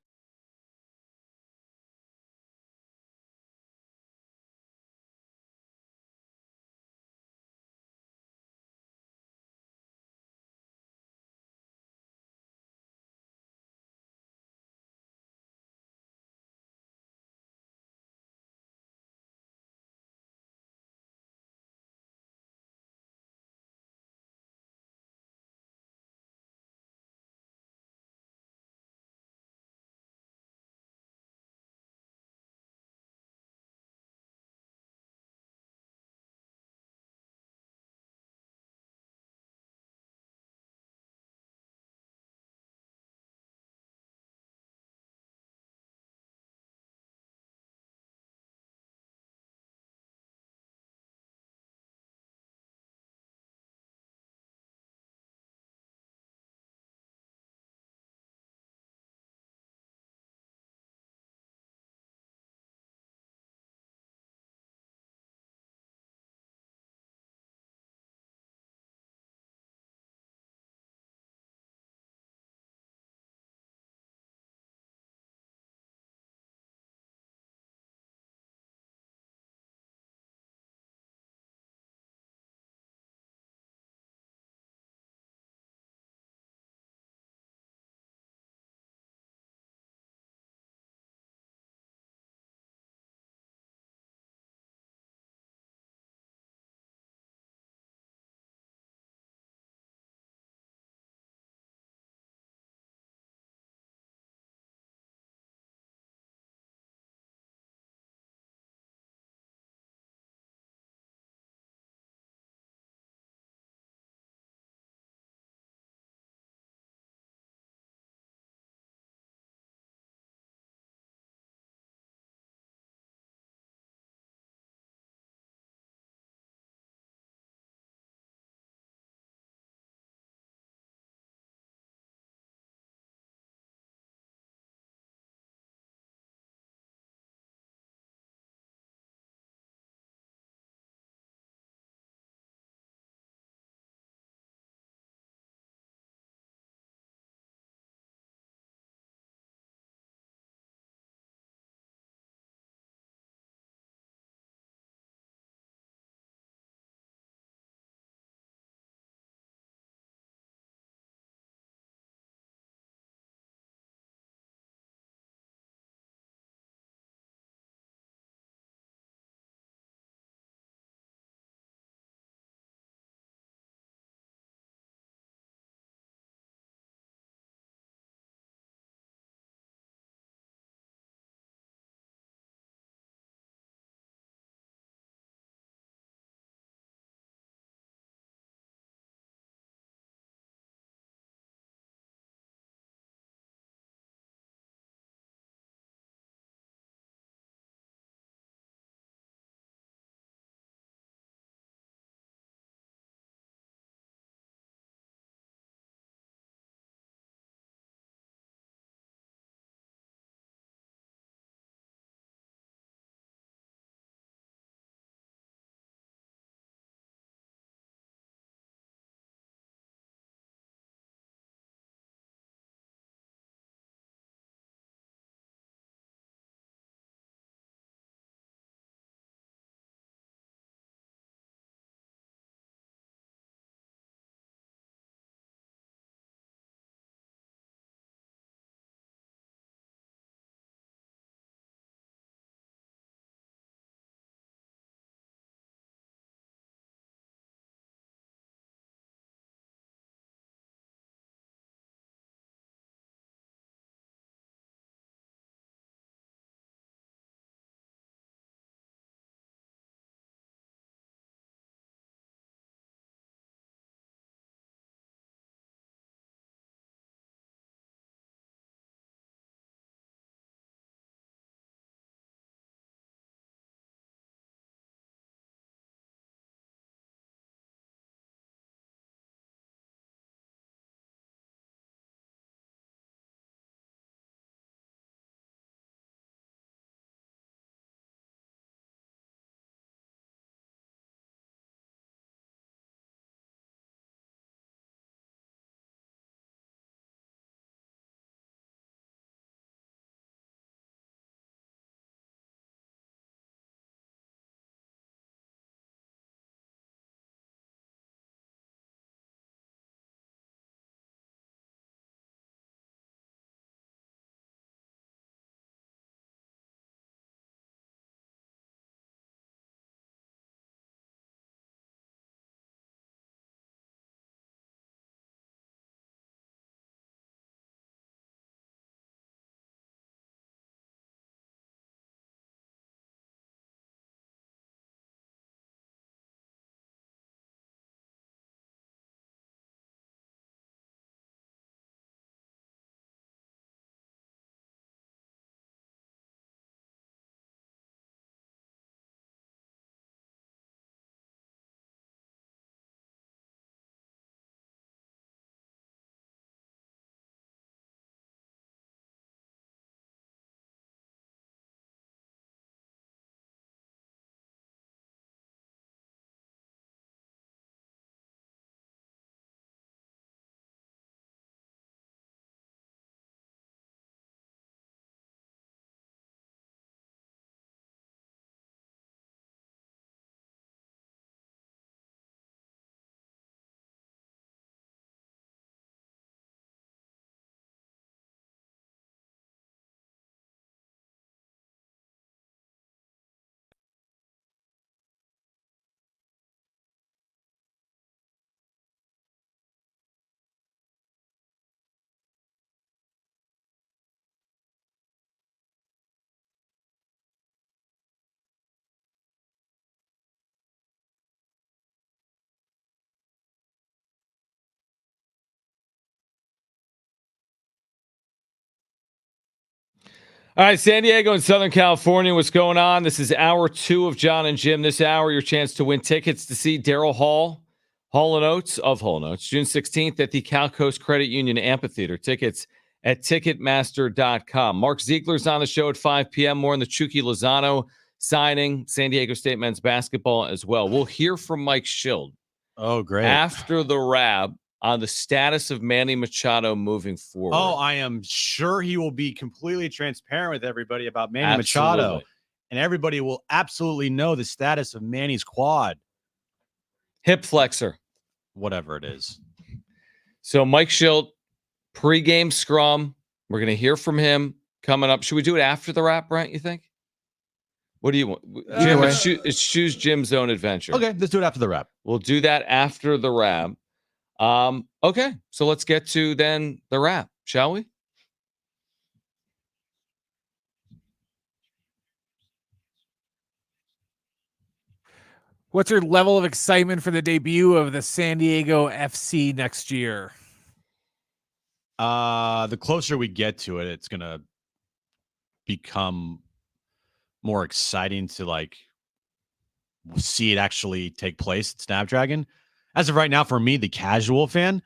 All right, San Diego and Southern California, what's going on? This is hour 2 of Jon and Jim. This hour, your chance to win tickets to see Daryl Hall, Hall & Oates, June 16th at the Cal Coast Credit Union Amphitheater. Tickets at Ticketmaster.com. Mark Ziegler's on the show at 5 p.m. More on the Chucky Lozano signing, San Diego State men's basketball as well. We'll hear from Mike Schild. Oh, great. After the wrap on the status of Manny Machado moving forward. Oh, I am sure he will be completely transparent with everybody about Manny Machado. And everybody will absolutely know the status of Manny's quad. Hip flexor. Whatever it is. So Mike Schild, pregame scrum. We're going to hear from him coming up. Should we do it after the wrap, Brent, you think? What do you want? Jim, it's choose Jim's own adventure. Okay, let's do it after the wrap. We'll do that after the wrap. Okay, so let's get to then the wrap, shall we? What's your level of excitement for the debut of the San Diego FC next year? The closer we get to it, it's gonna become more exciting to like see it actually take place at Snapdragon. As of right now, for me, the casual fan,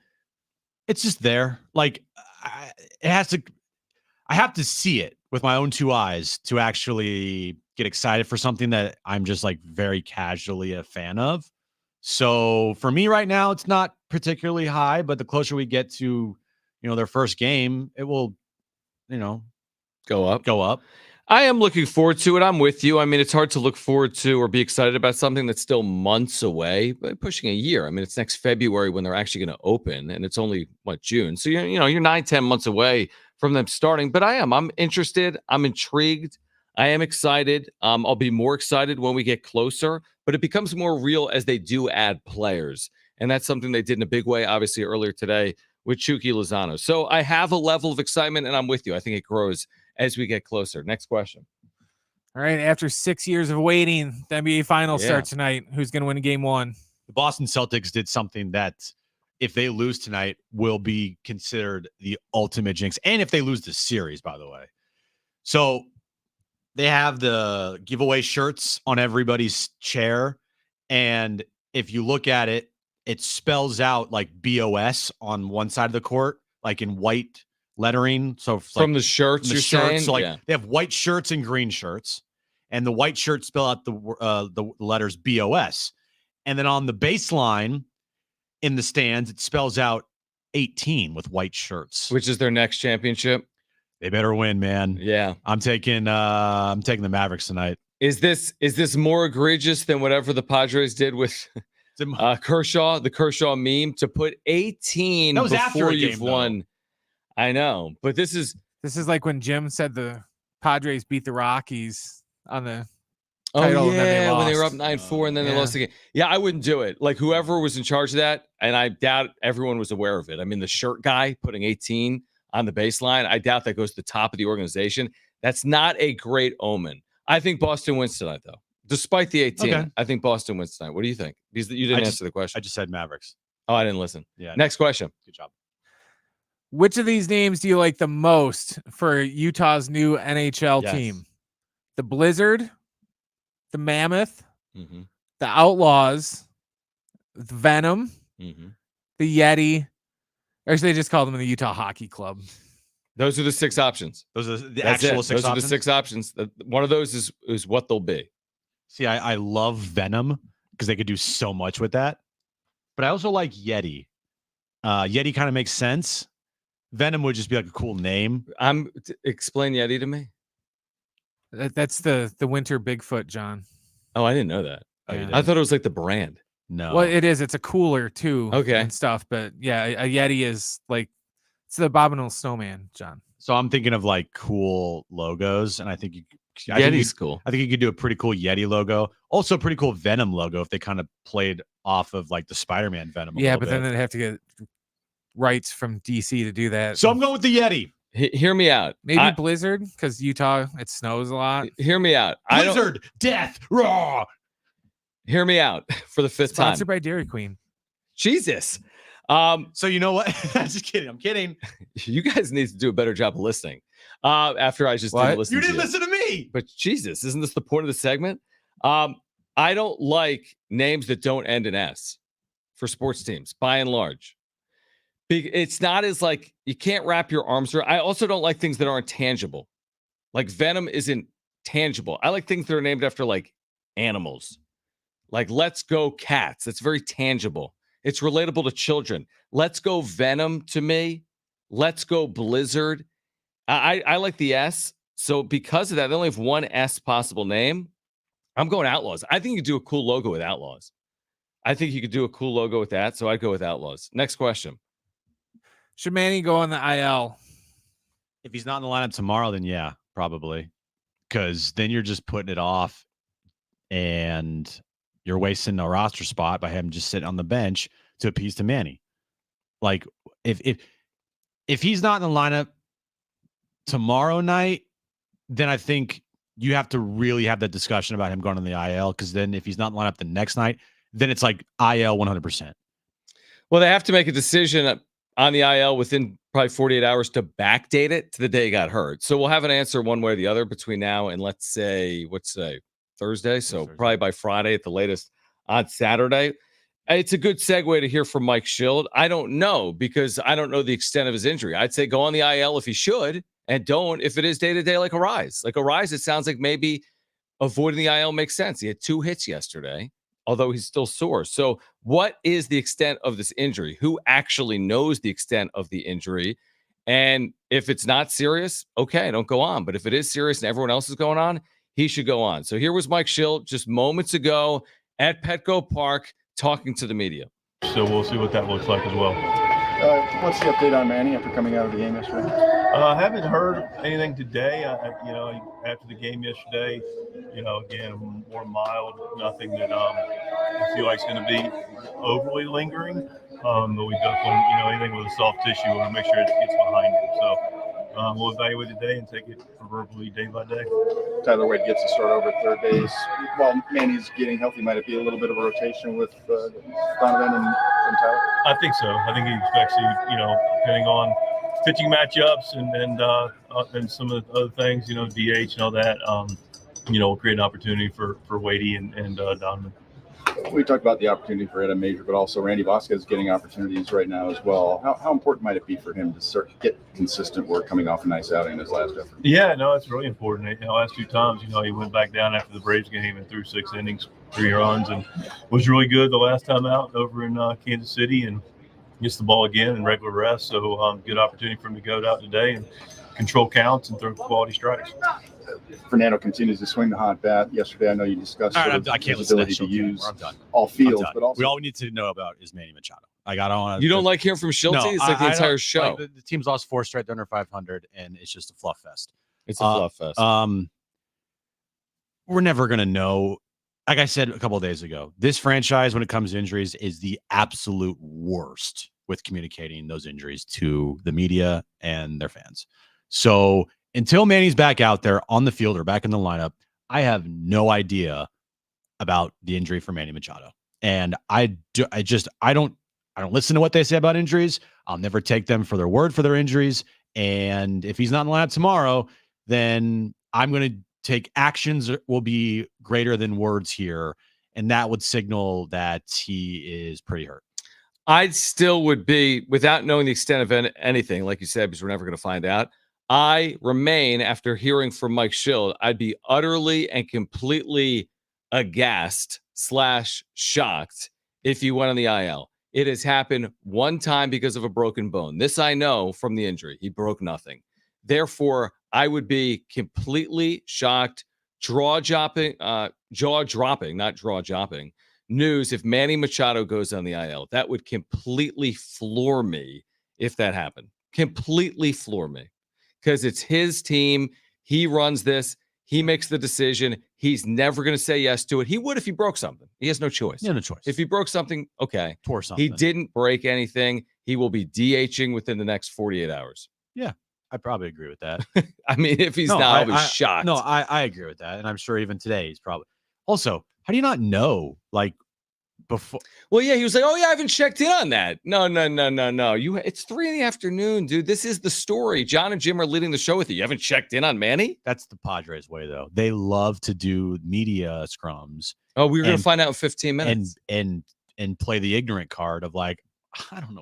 it's just there. Like I have to see it with my own 2 eyes to actually get excited for something that I'm just like very casually a fan of. So for me right now, it's not particularly high, but the closer we get to, their first game, it will, go up. I am looking forward to it. I'm with you. I mean, it's hard to look forward to or be excited about something that's still months away, but pushing a year. I mean, it's next February when they're actually going to open, and it's only June. So you're 9-10 months away from them starting. But I'm interested. I'm intrigued. I am excited. I'll be more excited when we get closer, but it becomes more real as they do add players, and that's something they did in a big way, obviously earlier today with Chucky Lozano. So I have a level of excitement, and I'm with you. I think it grows as we get closer. Next question. All right. After 6 years of waiting, the NBA Finals start tonight. Who's going to win game 1? The Boston Celtics did something that, if they lose tonight, will be considered the ultimate jinx. And if they lose the series, by the way. So they have the giveaway shirts on everybody's chair. And if you look at it, it spells out like BOS on one side of the court, like in white lettering. So from the shirts, you're saying? So they have white shirts and green shirts, and the white shirts spell out the letters BOS. And then on the baseline in the stands, it spells out 18 with white shirts, which is their next championship. They better win, man. Yeah. I'm taking the Mavericks tonight. Is this more egregious than whatever the Padres did with Kershaw, the Kershaw meme, to put 18 that was before after you've won? Though. I know, but this is like when Jim said the Padres beat the Rockies on the title. And then they lost. When they were up 9-4 and then they lost the game. Yeah, I wouldn't do it. Like whoever was in charge of that, and I doubt everyone was aware of it. I mean, the shirt guy putting 18 on the baseline, I doubt that goes to the top of the organization. That's not a great omen. I think Boston wins tonight, though. Despite the 18, okay. I think Boston wins tonight. What do you think? Because you didn't answer the question. I just said Mavericks. Oh, I didn't listen. Yeah. Next question. Good job. Which of these names do you like the most for Utah's new NHL team? The Blizzard, the Mammoth, the Outlaws, the Venom, the Yeti, or should they just call them the Utah Hockey Club? Those are the 6 options. Those are the actual 6 options? Those are the 6 options. One of those is what they'll be. See, I love Venom because they could do so much with that. But I also like Yeti. Yeti kind of makes sense. Venom would just be like a cool name. Explain Yeti to me. That's the winter Bigfoot, John. Oh, I didn't know that. Yeah. I thought it was like the brand. No. Well, it is. It's a cooler too. Okay. And stuff. But yeah, a Yeti is like, it's the Abominable Snowman, John. So I'm thinking of like cool logos, and I think Yeti's cool. I think you could do a pretty cool Yeti logo. Also, a pretty cool Venom logo if they kind of played off of like the Spider-Man Venom. Yeah, but then they'd have to get rights from DC to do that. So I'm going with the Yeti. Hear me out. Maybe Blizzard, because Utah, it snows a lot. Hear me out. Blizzard, death, raw. Hear me out for the 5th time. Sponsored by Dairy Queen. Jesus. So you know what? I'm just kidding. I'm kidding. You guys need to do a better job of listening. After I just didn't listen You to didn't listen to me. But Jesus, isn't this the point of the segment? I don't like names that don't end in S for sports teams, by and large. It's not as like you can't wrap your arms around. I also don't like things that aren't tangible. Like Venom isn't tangible. I like things that are named after like animals. Like Let's Go Cats. It's very tangible. It's relatable to children. Let's Go Venom to me. Let's Go Blizzard. I like the S. So because of that, they only have one S possible name. I'm going Outlaws. I think you could do a cool logo with Outlaws. I think you could do a cool logo with that. So I'd go with Outlaws. Next question. Should Manny go on the IL? If he's not in the lineup tomorrow, then yeah, probably. Because then you're just putting it off and you're wasting a roster spot by him just sitting on the bench to appease to Manny. Like if he's not in the lineup tomorrow night, then I think you have to really have that discussion about him going on the IL. Because then if he's not in the lineup the next night, then it's like IL 100%. Well, they have to make a decision on the IL within probably 48 hours to backdate it to the day he got hurt. So we'll have an answer one way or the other between now and let's say, Thursday. So probably by Friday at the latest on Saturday. It's a good segue to hear from Mike Schild. I don't know because I don't know the extent of his injury. I'd say go on the IL if he should and don't if it is day-to-day like Arise. Like Arise, it sounds like maybe avoiding the IL makes sense. He had 2 hits yesterday, although he's still sore. So what is the extent of this injury? Who actually knows the extent of the injury? And if it's not serious, okay, don't go on. But if it is serious and everyone else is going on, he should go on. So here was Mike Schild just moments ago at Petco Park talking to the media. So we'll see what that looks like as well. What's the update on Manny after coming out of the game yesterday? I haven't heard anything today. After the game yesterday, again, more mild, nothing that I feel like is going to be overly lingering. But we definitely, anything with a soft tissue, we want to make sure it gets behind him. So we'll evaluate today and take it verbally day by day. Tyler Wade gets to start over third base. While Manny's getting healthy, might it be a little bit of a rotation with Donovan and Tyler? I think so. I think he expects to, depending on pitching matchups and some of the other things, DH and all that, will create an opportunity for Wadey and Donovan. We talked about the opportunity for Adam Major, but also Randy Vasquez is getting opportunities right now as well. How important might it be for him to get consistent work coming off a nice outing in his last effort? Yeah, no, it's really important. Last 2 times, he went back down after the Braves game and threw 6 innings, 3 runs, and was really good the last time out over in Kansas City and gets the ball again in regular rest. So good opportunity for him to go out today and control counts and throw quality strikes. Fernando continues to swing the hot bat. Yesterday, I know you discussed I can't his ability to use all fields, but also all we need to know about is Manny Machado. I don't. You don't like hearing from Schild? No, it's like the entire show. Like the team's lost 4 straight under 500, and it's just a fluff fest. It's a fluff fest. We're never gonna know. Like I said a couple of days ago, this franchise, when it comes to injuries, is the absolute worst with communicating those injuries to the media and their fans. So until Manny's back out there on the field or back in the lineup, I have no idea about the injury for Manny Machado. And I don't listen to what they say about injuries. I'll never take them for their word for their injuries. And if he's not in the lineup tomorrow, then I'm going to take actions will be greater than words here. And that would signal that he is pretty hurt. I still would be, without knowing the extent of anything, like you said, because we're never going to find out. I remain, after hearing from Mike Schild, I'd be utterly and completely aghast / shocked if he went on the IL. It has happened one time because of a broken bone. This I know from the injury. He broke nothing. Therefore, I would be completely shocked, jaw-dropping, not draw-dropping news if Manny Machado goes on the IL. That would completely floor me if that happened. Completely floor me. Because it's his team. He runs this. He makes the decision. He's never going to say yes to it. He would if he broke something. He has no choice. Yeah, no choice. If he broke something, okay. Tore something. He didn't break anything. He will be DHing within the next 48 hours. Yeah, I probably agree with that. I mean, if he's not, I'll be shocked. No, I agree with that. And I'm sure even today he's probably. Also, how do you not know, like, before. Well, yeah, he was like, "Oh yeah, I haven't checked in on that." No. It's 3 p.m, dude. This is the story. Jon and Jim are leading the show with you. You haven't checked in on Manny? That's the Padres way, though. They love to do media scrums. Oh, we were going to find out in 15 minutes. And play the ignorant card of like, I don't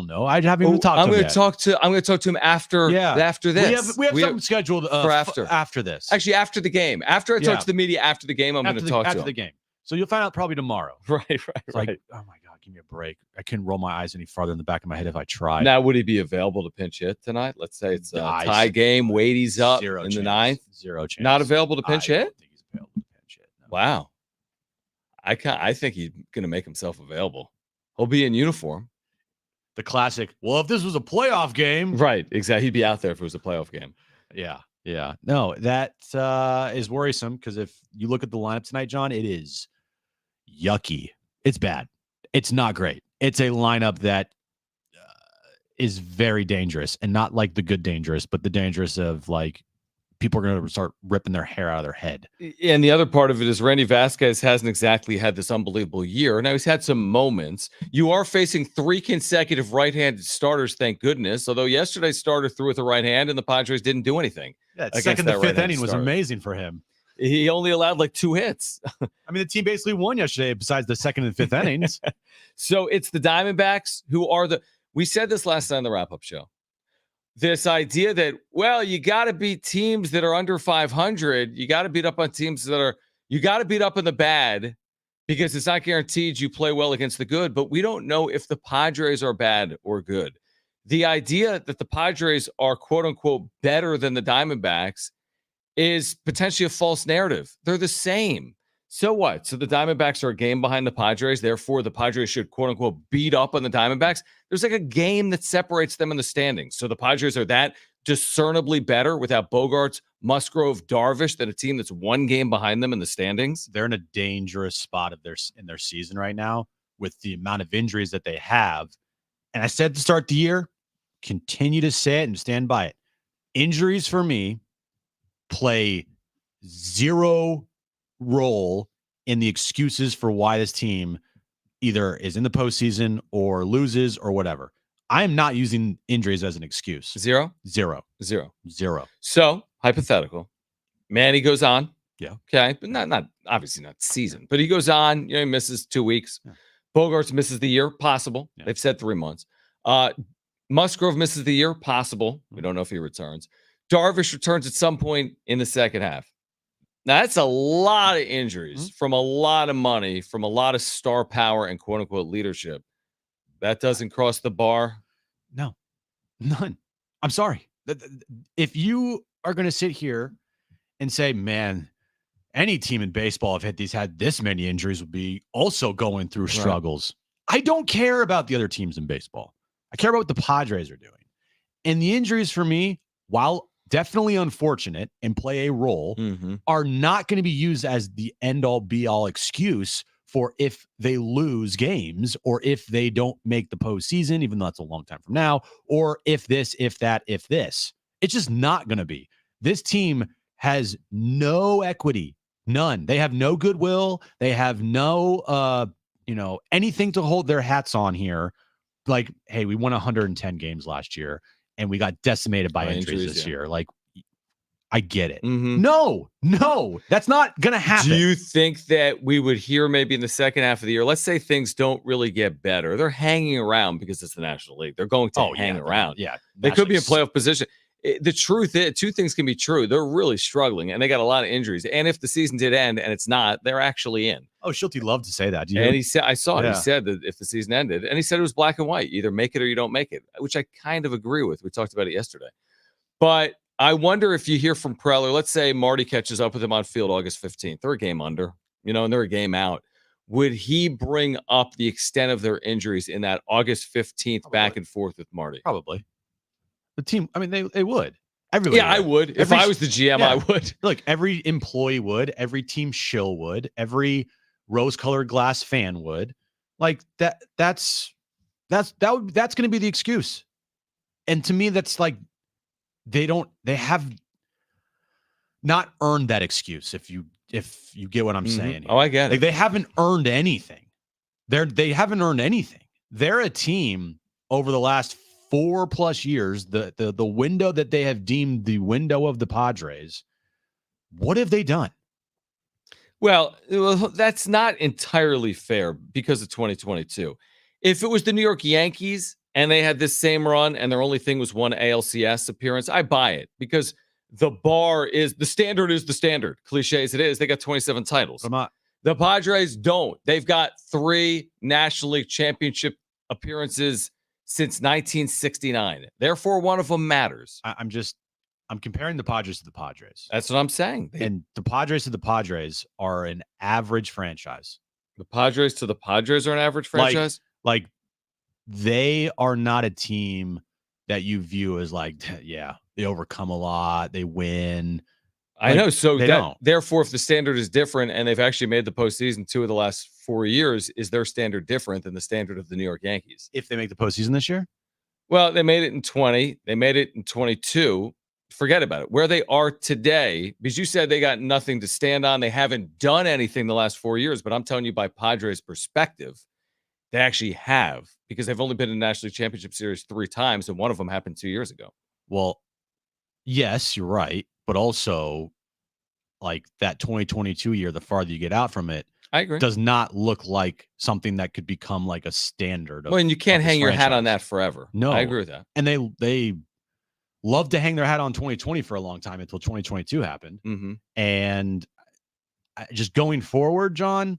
know. I haven't even talked to him yet. I'm going to talk to him after this. We have something scheduled for after this. Actually, after the game. After I talk to the media after the game, I'm going to talk to him. After the game. So you'll find out probably tomorrow. Right. Like, oh my God, give me a break. I couldn't roll my eyes any farther in the back of my head if I tried. Now, would he be available to pinch hit tonight? Let's say it's a tie game. Wade's up in the 9th. Zero chance. Not available to pinch hit? I don't think he's available to pinch hit. No. Wow. I think he's going to make himself available. He'll be in uniform. The classic, well, if this was a playoff game. Right, exactly. He'd be out there if it was a playoff game. Yeah. No, that is worrisome because if you look at the lineup tonight, John, it is yucky. It's bad. It's not great. It's a lineup that is very dangerous, and not like the good dangerous, but the dangerous of like people are going to start ripping their hair out of their head. And the other part of it is Randy Vasquez hasn't exactly had this unbelievable year. Now, he's had some moments. You are facing 3 consecutive right-handed starters, thank goodness, although yesterday's starter threw with the right hand and the Padres didn't do anything. Yeah, second to fifth inning was amazing for him. He only allowed like 2 hits. I mean, the team basically won yesterday besides the second and fifth innings. So it's the Diamondbacks who are we said this last night on the wrap-up show. This idea that, well, you got to beat teams that are under 500. You got to beat up on teams you got to beat up on the bad because it's not guaranteed you play well against the good. But we don't know if the Padres are bad or good. The idea that the Padres are, quote unquote, better than the Diamondbacks is potentially a false narrative. They're the same. So what? So the Diamondbacks are a game behind the Padres. Therefore, the Padres should, quote unquote, beat up on the Diamondbacks. There's like a game that separates them in the standings. So the Padres are that discernibly better without Bogarts, Musgrove, Darvish than a team that's 1 game behind them in the standings. They're in a dangerous spot in their season right now with the amount of injuries that they have. And I said to start the year, continue to say it and stand by it. Injuries for me play zero role in the excuses for why this team either is in the postseason or loses or whatever. I am not using injuries as an excuse. Zero. So, hypothetical. Manny goes on. Yeah. Okay. But not obviously not season, but he goes on. He misses 2 weeks. Yeah. Bogarts misses the year. Possible. Yeah. They've said 3 months. Musgrove misses the year. Possible. We don't know if he returns. Darvish returns at some point in the second half. Now, that's a lot of injuries from a lot of money, from a lot of star power and quote-unquote leadership. That doesn't cross the bar? No, none. I'm sorry. If you are going to sit here and say, man, any team in baseball, if had this many injuries, would be also going through struggles. Right. I don't care about the other teams in baseball. I care about what the Padres are doing. And the injuries for me, while definitely unfortunate and play a role, are not going to be used as the end-all be-all excuse for if they lose games or if they don't make the postseason, even though that's a long time from now, or if this, if that, if this. It's just not going to be. This team has no equity, none. They have no goodwill. They have no, anything to hold their hats on here. Like, hey, we won 110 games last year and we got decimated by injuries this year. Like, I get it. No, that's not going to happen. Do you think that we would hear maybe in the second half of the year, let's say things don't really get better. They're hanging around because it's the National League. They're going to hang around. Yeah. They could be in playoff position. The truth is, 2 things can be true. They're really struggling and they got a lot of injuries. And if the season did end and it's not, they're actually in. Oh, Schulte loved to say that. And he said, I saw it. He said that if the season ended, and he said it was black and white, either make it or you don't make it, which I kind of agree with. We talked about it yesterday. But I wonder if you hear from Preller, let's say Marty catches up with him on field August 15th. They're a game under, and they're a game out. Would he bring up the extent of their injuries in that August 15th back and forth with Marty? Probably. The team, I mean, they would. Everybody I would. If I was the GM, I would. Look, every employee would. Every team shill would. Every rose-colored glass fan would. Like that's going to be the excuse. And to me, that's like they have not earned that excuse. If you get what I'm saying here. Oh, I get it. Like they haven't earned anything. They haven't earned anything. They're a team over the last 4+ years, the window that they have deemed the window of the Padres. What have they done? Well, that's not entirely fair because of 2022. If it was the New York Yankees and they had this same run and their only thing was one ALCS appearance, I buy it because the standard is the standard. Cliche as it is, they got 27 titles. The Padres don't. They've got 3 National League championship appearances since 1969. Therefore, one of them matters. I'm comparing the Padres to the Padres. That's what I'm saying. And the Padres to the Padres are an average franchise. The Padres to the Padres are an average franchise? Like they are not a team that you view as like, yeah, they overcome a lot, they win. I know. So don't. Therefore, if the standard is different and they've actually made the postseason 2 of the last 4 years, is their standard different than the standard of the New York Yankees? If they make the postseason this year? Well, they made it in 20. They made it in 22. Forget about it. Where they are today, because you said they got nothing to stand on. They haven't done anything the last 4 years, but I'm telling you by Padres perspective, they actually have, because they've only been in the National League Championship Series 3 times, and one of them happened 2 years ago. Well, yes, you're right. But also, like that 2022 year, the farther you get out from it, I agree, does not look like something that could become like a standard. Well, and you can't hang your hat on that forever. No, I agree with that. And they love to hang their hat on 2020 for a long time until 2022 happened. Mm-hmm. And just going forward, John,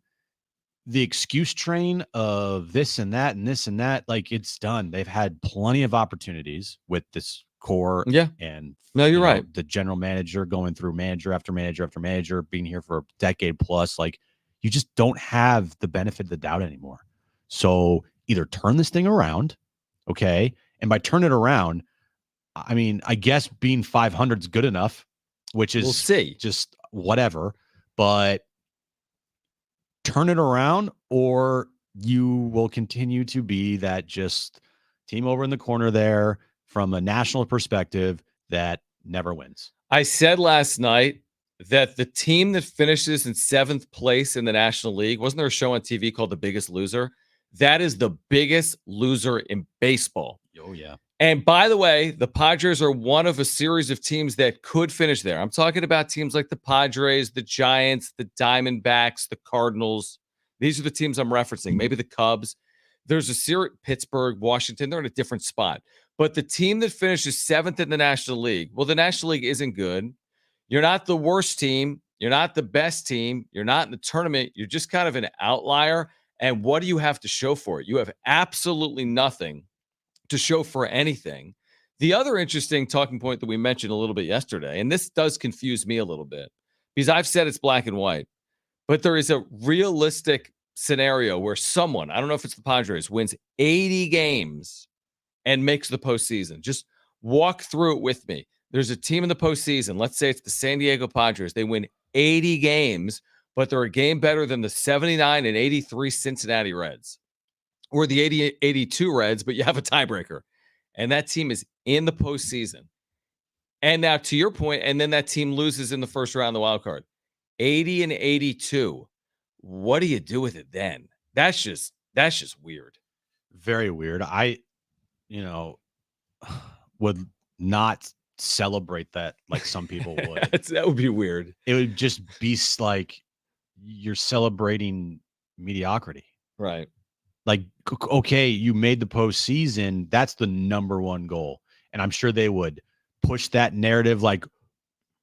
the excuse train of this and that and this and that, like it's done. They've had plenty of opportunities with this core. Yeah. And no, you're right. The general manager going through manager after manager after manager, being here for a decade plus, like you just don't have the benefit of the doubt anymore. So either turn this thing around. Okay. And by turn it around, I mean, I guess being 500 is good enough, which is we'll see. Just whatever, but turn it around or you will continue to be that just team over in the corner there from a national perspective that never wins. I said last night that the team that finishes in 7th place in the National League, wasn't there a show on TV called The Biggest Loser? That is the biggest loser in baseball. Oh, yeah. And by the way, the Padres are one of a series of teams that could finish there. I'm talking about teams like the Padres, the Giants, the Diamondbacks, the Cardinals. These are the teams I'm referencing. Maybe the Cubs. There's a series, Pittsburgh, Washington. They're in a different spot. But the team that finishes 7th in the National League, well, the National League isn't good. You're not the worst team. You're not the best team. You're not in the tournament. You're just kind of an outlier. And what do you have to show for it? You have absolutely nothing to show for anything. The other interesting talking point that we mentioned a little bit yesterday, and this does confuse me a little bit because I've said it's black and white, but there is a realistic scenario where someone, I don't know if it's the Padres, wins 80 games and makes the postseason. Just walk through it with me. There's a team in the postseason. Let's say it's the San Diego Padres. They win 80 games, but they're a game better than the 79 and 83 Cincinnati Reds or the 82 Reds, but you have a tiebreaker. And that team is in the postseason. And now to your point, and then that team loses in the first round of the wild card. 80 and 82. What do you do with it then? That's just weird. Very weird. I, would not celebrate that like some people would. That would be weird. It would just be like you're celebrating mediocrity. Right. Like, okay, you made the postseason. That's the number one goal. And I'm sure they would push that narrative like,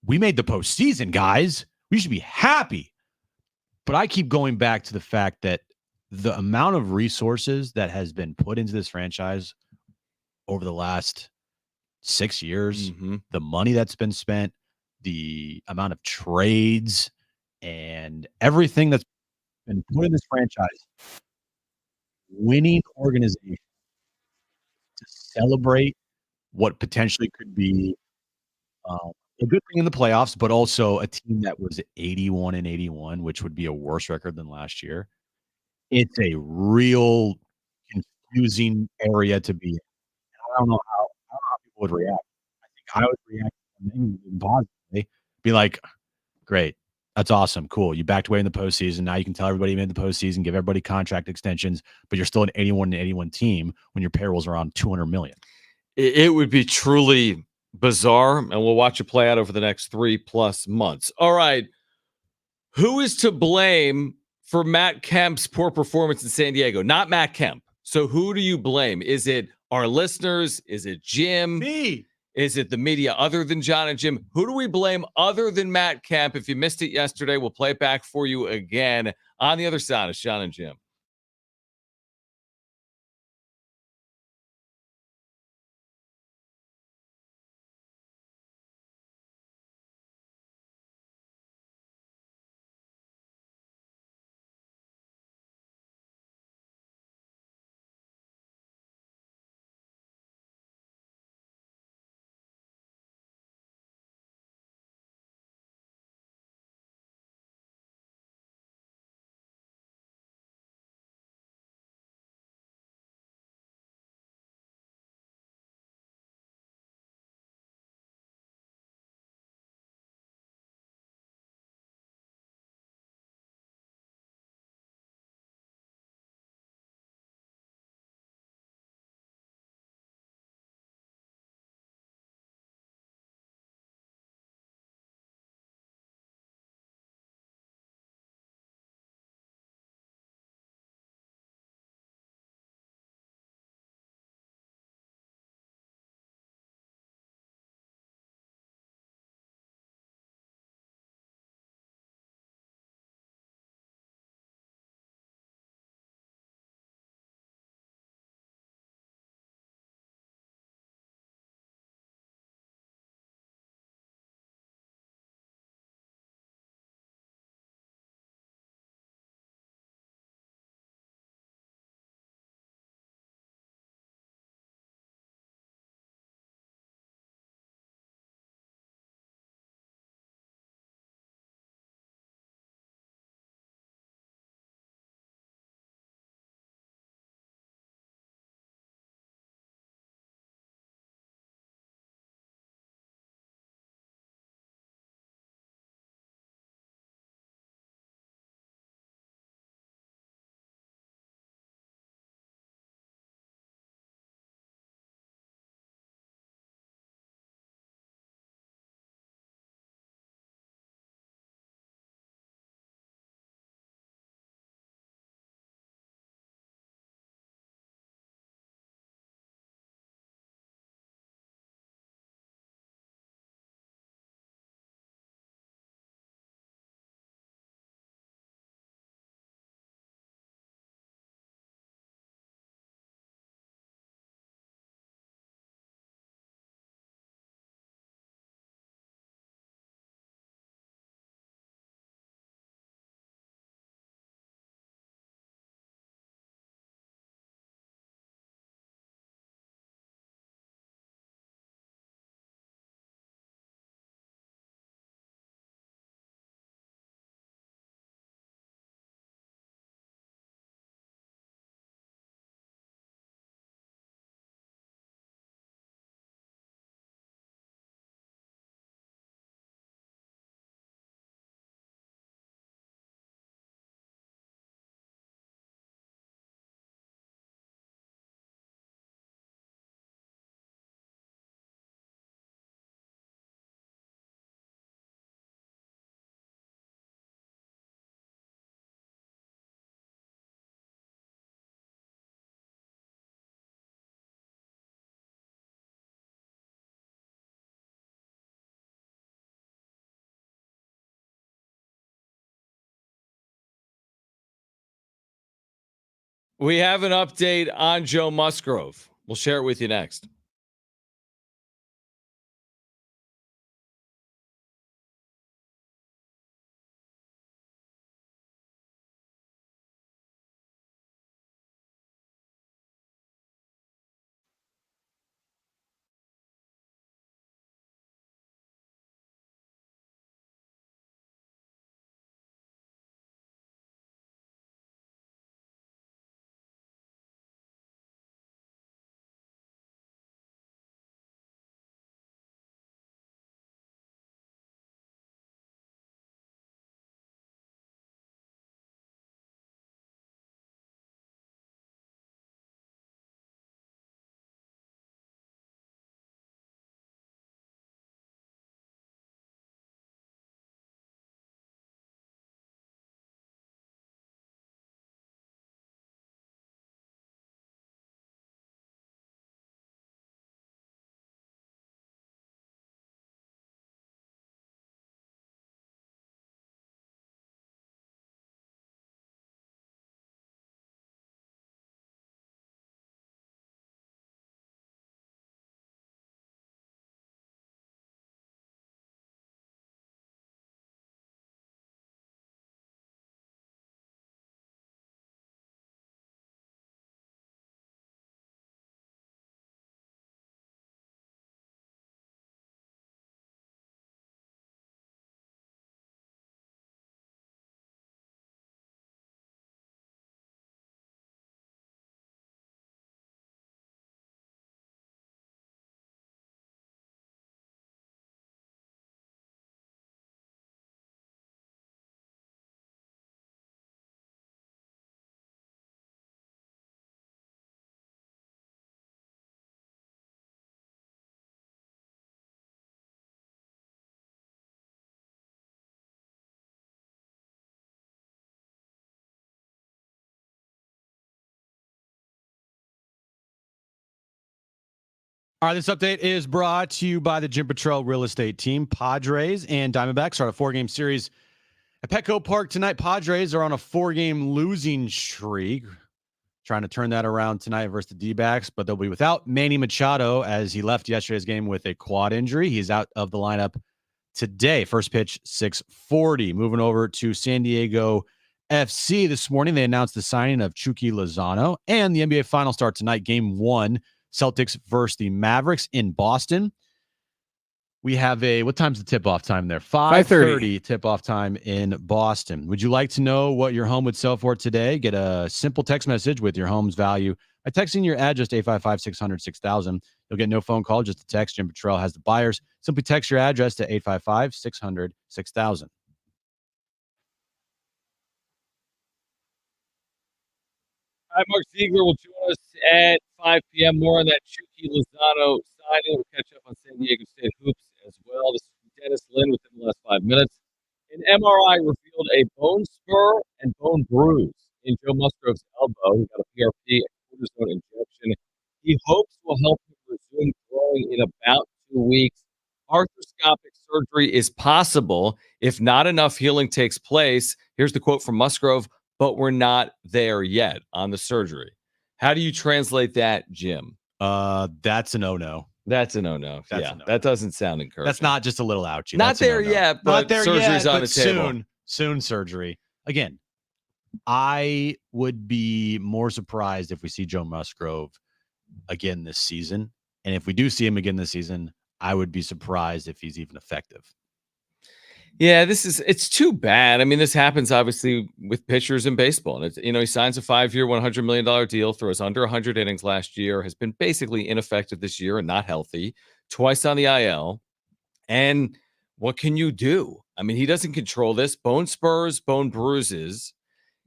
we made the postseason, guys. We should be happy. But I keep going back to the fact that the amount of resources that has been put into this franchise over the last 6 years, the money that's been spent, the amount of trades, and everything that's been put in this franchise, winning organization to celebrate what potentially could be a good thing in the playoffs, but also a team that was 81 and 81, which would be a worse record than last year. It's a real confusing area to be in. I don't know how people would react. I think I would react positively, be like, great. That's awesome. Cool. You backed away in the postseason. Now you can tell everybody you made the postseason, give everybody contract extensions, but you're still an 81 team when your payroll's around 200 million. It would be truly bizarre, and we'll watch it play out over the next 3+ months. All right. Who is to blame for Matt Kemp's poor performance in San Diego? Not Matt Kemp. So who do you blame? Is it our listeners? Is it Jim? Me. Is it the media other than Jon and Jim? Who do we blame other than Matt Kemp? If you missed it yesterday, we'll play it back for you again on the other side of Jon and Jim. We have an update on Joe Musgrove. We'll share it with you next. All right, this update is brought to you by the Jim Petrell Real Estate Team. Padres and Diamondbacks start a 4-game series at Petco Park tonight. Padres are on a 4-game losing streak, trying to turn that around tonight versus the D-backs, but they'll be without Manny Machado as he left yesterday's game with a quad injury. He's out of the lineup today. First pitch, 6:40. Moving over to San Diego FC this morning, they announced the signing of Chucky Lozano, and the NBA Finals start tonight. Game 1, Celtics versus the Mavericks in Boston. We have what time's the tip-off time there? 5:30 tip-off time in Boston. Would you like to know what your home would sell for today? Get a simple text message with your home's value by texting your address to 855-600-6000. You'll get no phone call, just a text. Jim Petrell has the buyers. Simply text your address to 855-600-6000. All right, Mark Zegler will join us at 5 p.m. More on that Chucky Lozano signing. We'll catch up on San Diego State hoops as well. This is Dennis Lynn within the last 5 minutes. An MRI revealed a bone spur and bone bruise in Joe Musgrove's elbow. He got a PRP and cortisone injection. He hopes will help him resume throwing in about 2 weeks. Arthroscopic surgery is possible if not enough healing takes place. Here's the quote from Musgrove, but we're not there yet on the surgery. How do you translate that, Jim? That's a no-no. That's a no-no. That's yeah, a no-no. That doesn't sound encouraging. That's not just a little ouchie. Not That's a there no-no. yet, but Not there surgery's yet, on but the table. Soon surgery. Again, I would be more surprised if we see Joe Musgrove again this season. And if we do see him again this season, I would be surprised if he's even effective. Yeah, it's too bad. I mean, this happens obviously with pitchers in baseball. And it's, he signs a 5-year, $100 million deal, throws under 100 innings last year, has been basically ineffective this year and not healthy, twice on the IL. And what can you do? I mean, he doesn't control this. Bone spurs, bone bruises.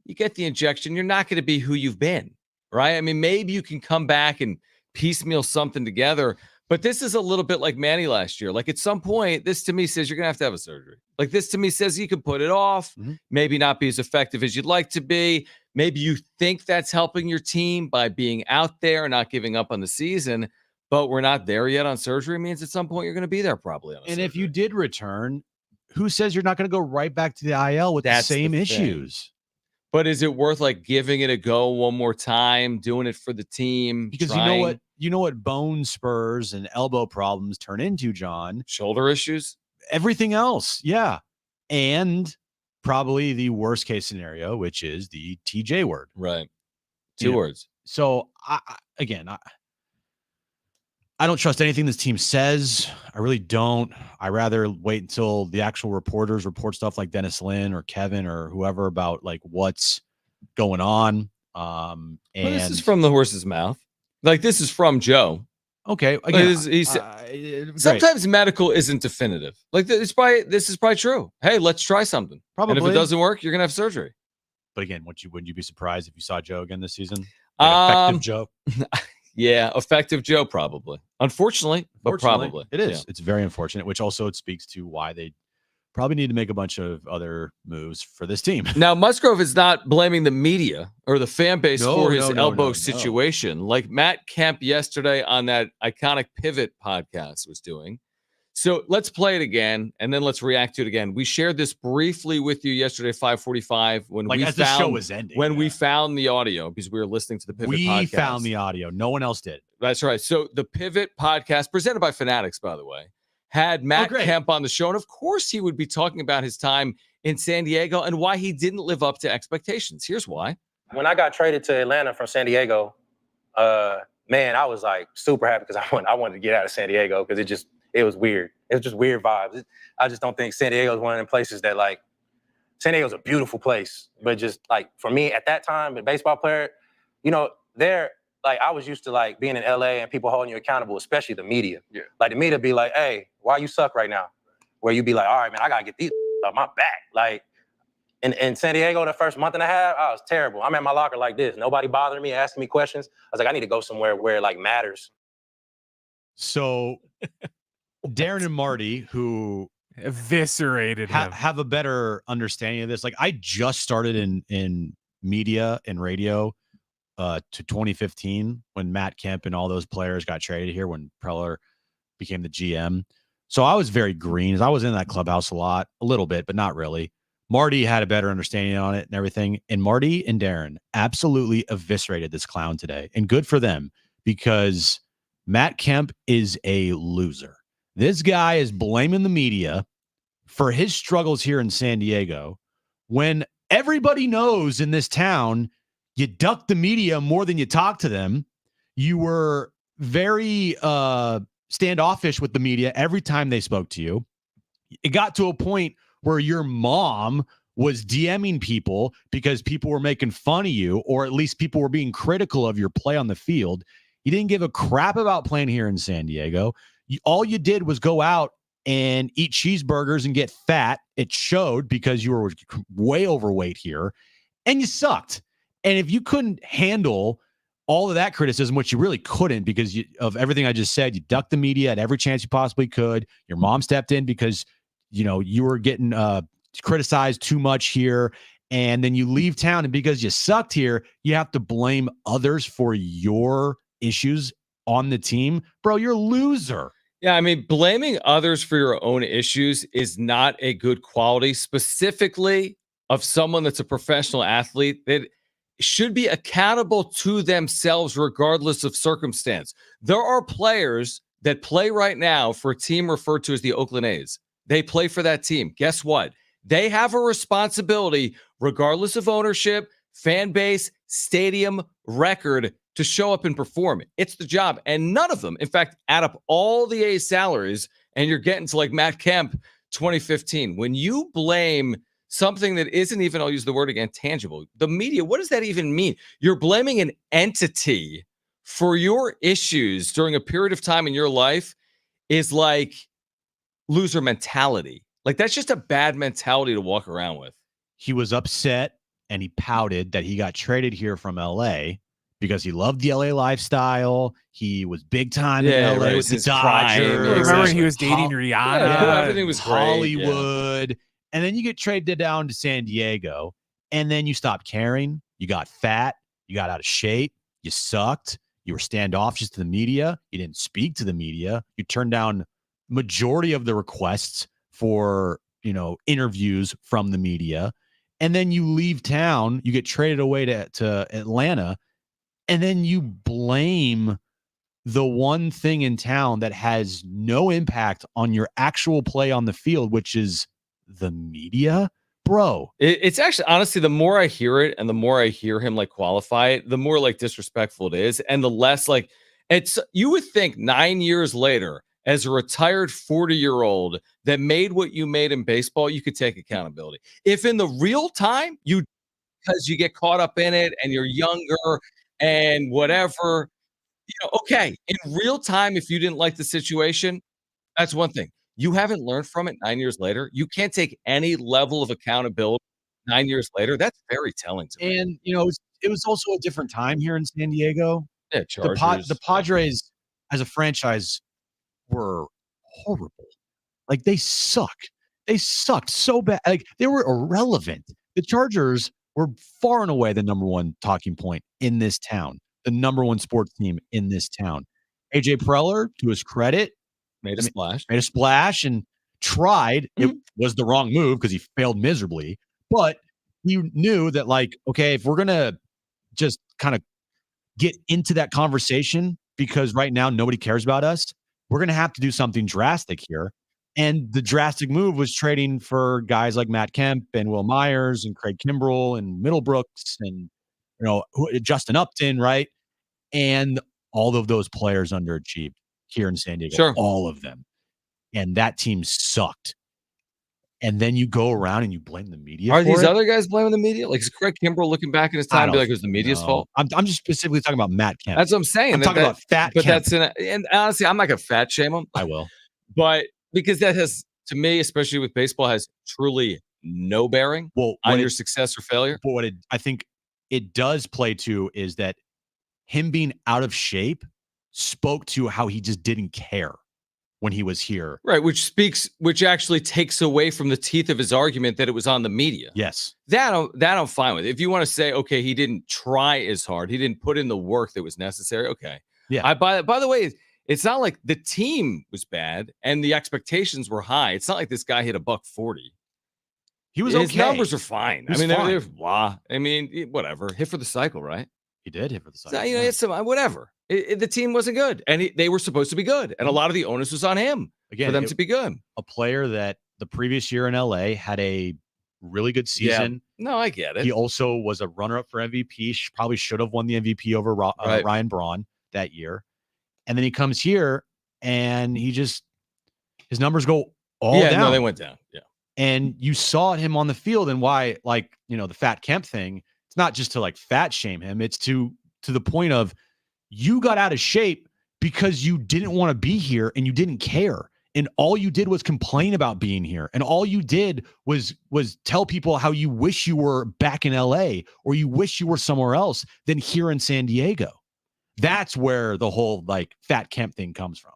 You get the injection, you're not going to be who you've been, right? I mean, maybe you can come back and piecemeal something together. But this is a little bit like Manny last year. Like at some point, this to me says you're going to have a surgery. Like this to me says you can put it off, maybe not be as effective as you'd like to be. Maybe you think that's helping your team by being out there and not giving up on the season, but we're not there yet on surgery. It means at some point you're going to be there probably on a surgery. If you did return, who says you're not going to go right back to the IL with the same issues? But is it worth like giving it a go one more time, doing it for the team? Because trying? you know what bone spurs and elbow problems turn into, John? Shoulder issues? Everything else. Yeah. And probably the worst case scenario, which is the TJ word. Right. Two words. So I don't trust anything this team says. I really don't. I rather wait until the actual reporters report stuff like Dennis Lynn or Kevin or whoever about like what's going on. And this is from the horse's mouth. Like this is from Joe. Okay. Again, sometimes medical isn't definitive. Like this is probably true. Hey, let's try something. Probably. And if it doesn't work, you're gonna have surgery. But again, wouldn't you be surprised if you saw Joe again this season? Like effective Joe. Yeah, effective Joe, probably. Unfortunately, but probably. It is. Yeah. It's very unfortunate, which also speaks to why they probably need to make a bunch of other moves for this team. Now, Musgrove is not blaming the media or the fan base for his elbow situation, like Matt Kemp yesterday on that iconic Pivot podcast was doing. So let's play it again, and then let's react to it again. We shared this briefly with you yesterday, 5:45, when the show was ending. We found the audio because we were listening to the Pivot podcast. We found the audio. No one else did. That's right. So the Pivot podcast, presented by Fanatics, by the way, had Matt Kemp on the show. And of course, he would be talking about his time in San Diego and why he didn't live up to expectations. Here's why. When I got traded to Atlanta from San Diego, man, I was like super happy because I wanted to get out of San Diego because it was weird. It was just weird vibes. I just don't think San Diego is one of them places that like, San Diego's a beautiful place, but just like for me at that time, a baseball player, there, like I was used to like being in LA and people holding you accountable, especially the media. Yeah. Like the media be like, hey, why you suck right now? Where you be like, all right, man, I gotta get these off my back. Like in San Diego, the first month and a half, I was terrible. I'm at my locker like this. Nobody bothering me, asking me questions. I was like, I need to go somewhere where it like matters. So Darren and Marty, who eviscerated him, have a better understanding of this. Like I just started in media and radio to 2015 when Matt Kemp and all those players got traded here when Preller became the GM. So I was very green. I was in that clubhouse a little bit, but not really. Marty had a better understanding on it and everything. And Marty and Darren absolutely eviscerated this clown today. And good for them, because Matt Kemp is a loser. This guy is blaming the media for his struggles here in San Diego when everybody knows in this town you duck the media more than you talk to them. You were very standoffish with the media every time they spoke to you. It got to a point where your mom was DMing people because people were making fun of you, or at least people were being critical of your play on the field. You didn't give a crap about playing here in San Diego. All you did was go out and eat cheeseburgers and get fat. It showed because you were way overweight here and you sucked. And if you couldn't handle all of that criticism, which you really couldn't because of everything I just said, you ducked the media at every chance you possibly could. Your mom stepped in because, you were getting criticized too much here. And then you leave town, and because you sucked here, you have to blame others for your issues on the team. Bro, you're a loser. Yeah, I mean, blaming others for your own issues is not a good quality, specifically of someone that's a professional athlete that should be accountable to themselves regardless of circumstance. There are players that play right now for a team referred to as the Oakland A's. They play for that team. Guess what? They have a responsibility, regardless of ownership, fan base, stadium, record, to show up and perform. It's the job. And none of them, in fact, add up all the A's salaries, and you're getting to like Matt Kemp 2015. When you blame something that isn't even, I'll use the word again, tangible, the media, what does that even mean? You're blaming an entity for your issues during a period of time in your life is like loser mentality. Like, that's just a bad mentality to walk around with. He was upset and he pouted that he got traded here from LA because he loved the LA lifestyle. He was big time in LA right, with the Dodgers. Remember when he was dating Rihanna? Everything was great, Hollywood. And then you get traded down to San Diego, and then you stopped caring. You got fat. You got out of shape. You sucked. You were standoffish to the media. You didn't speak to the media. You turned down majority of the requests for, interviews from the media. And then you leave town. You get traded away to Atlanta. And then you blame the one thing in town that has no impact on your actual play on the field, which is the media. Bro, it's actually, honestly, the more I hear it and the more I hear him like qualify it, the more like disrespectful it is. And the less like you would think 9 years later, as a retired 40-year-old that made what you made in baseball, you could take accountability. If in the real time, because you get caught up in it and you're younger and whatever, okay, in real time, if you didn't like the situation, that's one thing. You haven't learned from it 9 years later. You can't take any level of accountability 9 years later. That's very telling to me. And, it was also a different time here in San Diego. Yeah, Chargers. The Padres as a franchise were horrible. Like, they suck. They sucked so bad. Like, they were irrelevant. The Chargers were far and away the number one talking point in this town, the number one sports team in this town. AJ Preller, to his credit, made a splash and tried. It was the wrong move because he failed miserably, but he knew that, like, okay, if we're going to just kind of get into that conversation, because right now nobody cares about us, we're going to have to do something drastic here. And the drastic move was trading for guys like Matt Kemp and Will Myers and Craig Kimbrell and Middlebrooks and, Justin Upton, right? And all of those players underachieved here in San Diego. Sure. All of them. And that team sucked. And then you go around and you blame the media. Are for these it? other guys blaming the media? Like, is Craig Kimbrell looking back in his time and be like, it was the media's fault? I'm just specifically talking about Matt Kemp. That's what I'm saying. I'm talking about fat But Kemp. and honestly, I'm not going to fat shame him. I will. But because that has, to me, especially with baseball, has truly no bearing on your success or failure. But what I think it does play to is that him being out of shape spoke to how he just didn't care. when he was here. Right, which actually takes away from the teeth of his argument that it was on the media. Yes. That I'm fine with. If you want to say, okay, he didn't try as hard, he didn't put in the work that was necessary. Okay. Yeah. By the way, it's not like the team was bad and the expectations were high. It's not like this guy hit $140. He was His okay. numbers are fine. He was they're fine. blah. I mean, whatever. Hit for the cycle, right? He did hit for the cycle. So, it's some whatever. The team wasn't good, and they were supposed to be good, and a lot of the onus was on him for them to be good. A player that the previous year in LA had a really good season. Yeah. No, I get it. He also was a runner-up for MVP. Probably should have won the MVP over Right. Ryan Braun that year. And then he comes here, and his numbers go all down. No, they went down. Yeah. And you saw him on the field, and why, the fat Kemp thing, it's not just to fat shame him. It's to the point of you got out of shape because you didn't want to be here and you didn't care. And all you did was complain about being here. And all you did was tell people how you wish you were back in LA or you wish you were somewhere else than here in San Diego. That's where the whole fat Kemp thing comes from.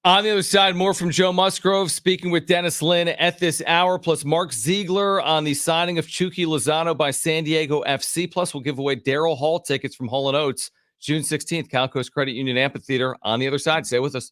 On the other side, more from Joe Musgrove speaking with Dennis Lin at this hour, plus Mark Zegler on the signing of Chucky Lozano by San Diego FC. Plus, we'll give away Daryl Hall tickets from Hall & Oates, June 16th, Cal Coast Credit Union Amphitheater. On the other side, stay with us.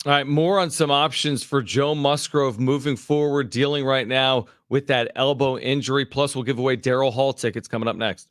All right, more on some options for Joe Musgrove moving forward, dealing right now with that elbow injury. Plus, we'll give away Daryl Hall tickets coming up next.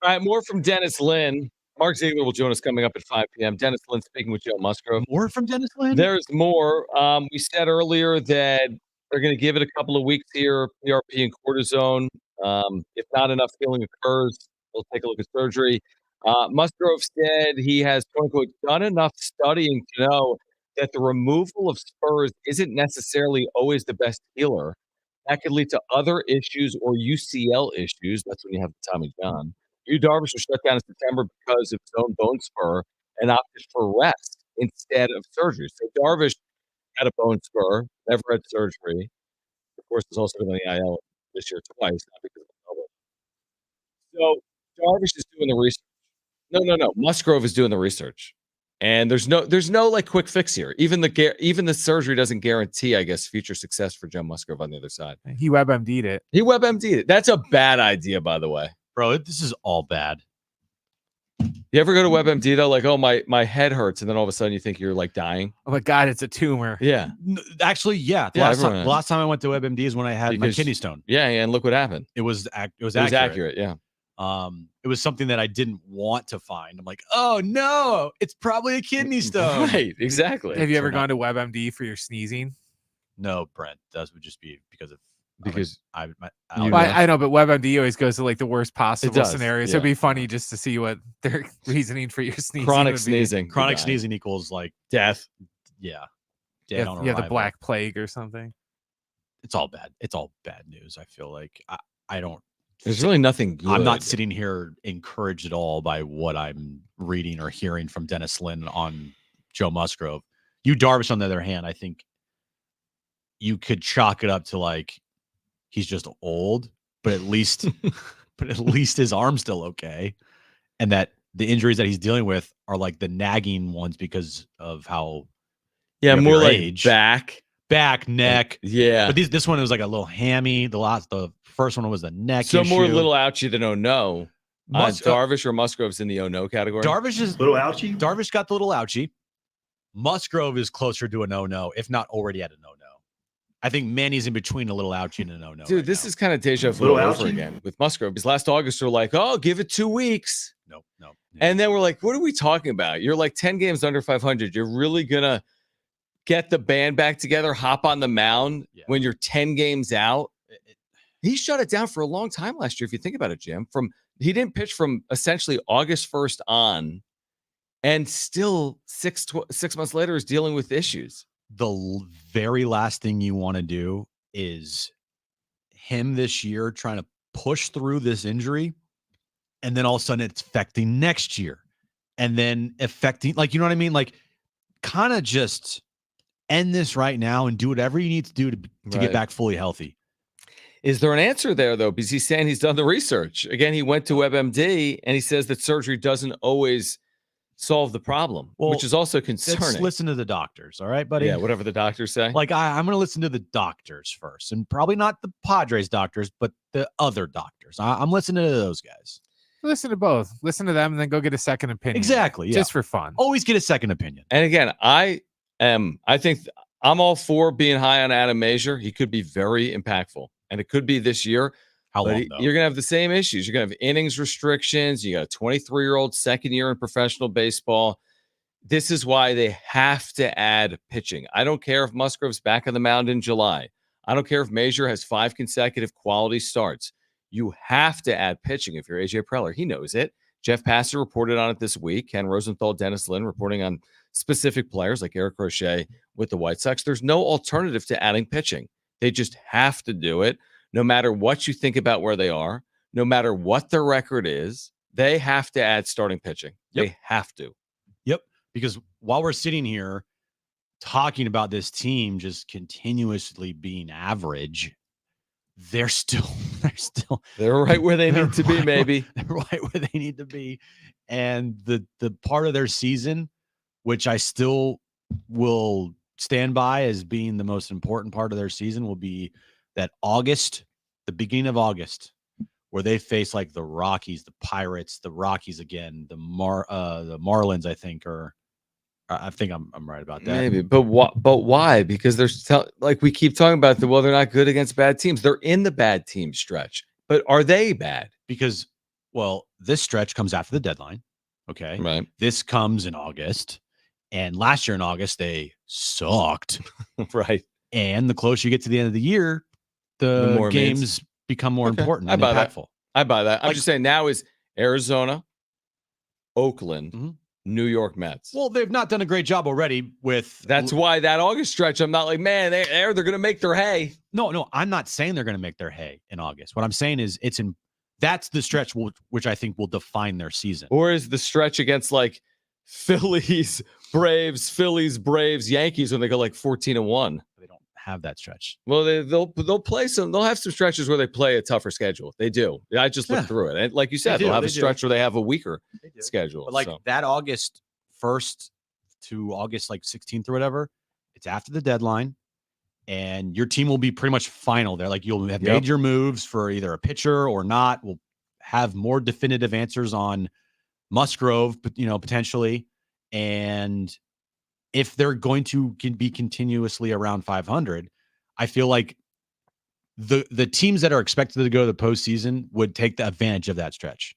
All right, more from Dennis Lynn. Mark Zegler will join us coming up at 5 p.m. Dennis Lynn speaking with Joe Musgrove. More from Dennis Lynn? There's more. We said earlier that they're going to give it a couple of weeks here, PRP and cortisone. If not enough healing occurs, they'll take a look at surgery. Musgrove said he has, quote unquote, done enough studying to know that the removal of spurs isn't necessarily always the best healer. That could lead to other issues or UCL issues. That's when you have the Tommy John. Darvish was shut down in September because of his own bone spur and opted for rest instead of surgery. So Darvish had a bone spur, never had surgery. Of course, is also going to the IL this year twice, not because of the elbow. So Darvish is doing the research. No. Musgrove is doing the research, and there's no like quick fix here. Even the surgery doesn't guarantee, I guess, future success for Joe Musgrove on the other side. He WebMD'd it. That's a bad idea, by the way. Bro, this is all bad. You ever go to WebMD though? Like, oh, my head hurts, and then all of a sudden you think you're like dying. Oh my God, it's a tumor. Yeah. Actually, yeah. The last time I went to WebMD is when I had my kidney stone. Yeah, and look what happened. It was accurate. Yeah. It was something that I didn't want to find. I'm like, oh no, it's probably a kidney stone. Right, exactly. Have you ever gone to WebMD for your sneezing? No, Brent. That would just be because I know, but WebMD always goes to like the worst possible scenario. So yeah. it'd be funny just to see what their reasoning for your sneezing. Chronic sneezing. Chronic sneezing equals like death. Yeah. Yeah, the Black Plague or something. It's all bad. It's all bad news. I feel like I don't. There's really nothing good. I'm not sitting here encouraged at all by what I'm reading or hearing from Dennis Lynn on Joe Musgrove. Darvish, on the other hand, I think you could chalk it up to like he's just old, but at least his arm's still okay, and that the injuries that he's dealing with are like the nagging ones because of how more like age. back, neck. Yeah. But this one was like a little hammy. The first one was a neck So issue. more little ouchie than oh no. Darvish or Musgrove's in the oh no category? Darvish is little ouchie. Darvish got the little ouchie. Musgrove is closer to a no-no, if not already at a no-no. I think Manny's in between a little ouchie and a no. Dude, this is kind of deja vu all over again with Musgrove. Because last August, we're like, oh, give it 2 weeks. Nope. And then we're like, what are we talking about? You're like 10 games under 500. You're really going to get the band back together, hop on the mound when you're 10 games out? He shut it down for a long time last year, if you think about it, Jim. He didn't pitch from essentially August 1st on, and still 6 months later is dealing with issues. The very last thing you want to do is him this year trying to push through this injury, and then all of a sudden it's affecting next year, and then affecting, like, you know what I mean? Like, kind of just end this right now and do whatever you need to do to get back fully healthy. Is there an answer there, though? Because he's saying he's done the research. Again, he went to WebMD, and he says that surgery doesn't always solve the problem, which is also concerning. Let's listen to the doctors, all right, buddy? Yeah, whatever the doctors say. Like, I'm going to listen to the doctors first, and probably not the Padres doctors, but the other doctors. I'm listening to those guys. Listen to both. Listen to them, and then go get a second opinion. Exactly, just for fun. Always get a second opinion. And again, I think I'm all for being high on Adam Major. He could be very impactful, and it could be this year. How long, though? You're going to have the same issues. You're going to have innings restrictions. You got a 23-year-old second year in professional baseball. This is why they have to add pitching. I don't care if Musgrove's back on the mound in July. I don't care if Major has 5 consecutive quality starts. You have to add pitching if you're AJ Preller. He knows it. Jeff Passer reported on it this week. Ken Rosenthal, Dennis Lynn reporting on specific players like Eric Roche with the White Sox. There's no alternative to adding pitching. They just have to do it. No matter what you think about where they are, no matter what their record is, they have to add starting pitching. They have to. Yep. Because while we're sitting here talking about this team just continuously being average, they're right where they need to be, maybe. They're right where they need to be. And the part of their season, which I still will stand by as being the most important part of their season, will be that August, the beginning of August, where they face like the Rockies, the Pirates, the Rockies again, the Marlins, I think, or I think I'm right about that. Maybe, but why? Because they're like we keep talking about they're not good against bad teams. They're in the bad team stretch, but are they bad? Because, well, this stretch comes after the deadline. Okay, right. This comes in August, and last year in August they sucked. Right. And the closer you get to the end of the year, the more games become more important and impactful. I buy that. I'm just saying now is Arizona, Oakland, New York Mets. Well, they've not done a great job already with. That's why that August stretch, I'm not like, man, they're going to make their hay. No, I'm not saying they're going to make their hay in August. What I'm saying is that's the stretch which I think will define their season. Or is the stretch against like Phillies, Braves, Yankees when they go like 14-1. They don't have that stretch. Well, they'll play some. They'll have some stretches where they play a tougher schedule. They do. I just looked through it, and like you said, they'll have a stretch where they have a weaker schedule. But like that August 1st to August like 16th or whatever, it's after the deadline, and your team will be pretty much final there. Like you'll have made your moves for either a pitcher or not. We'll have more definitive answers on Musgrove, but potentially, and if they're going to be continuously around 500, I feel like the teams that are expected to go to the postseason would take the advantage of that stretch.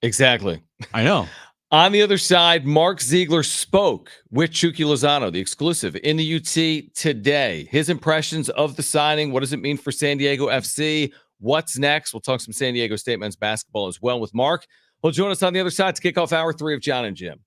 Exactly. I know. On the other side, Mark Zegler spoke with Chucky Lozano, the exclusive, in the UT today. His impressions of the signing. What does it mean for San Diego FC? What's next? We'll talk some San Diego State men's basketball as well with Mark. He'll join us on the other side to kick off hour 3 of Jon and Jim.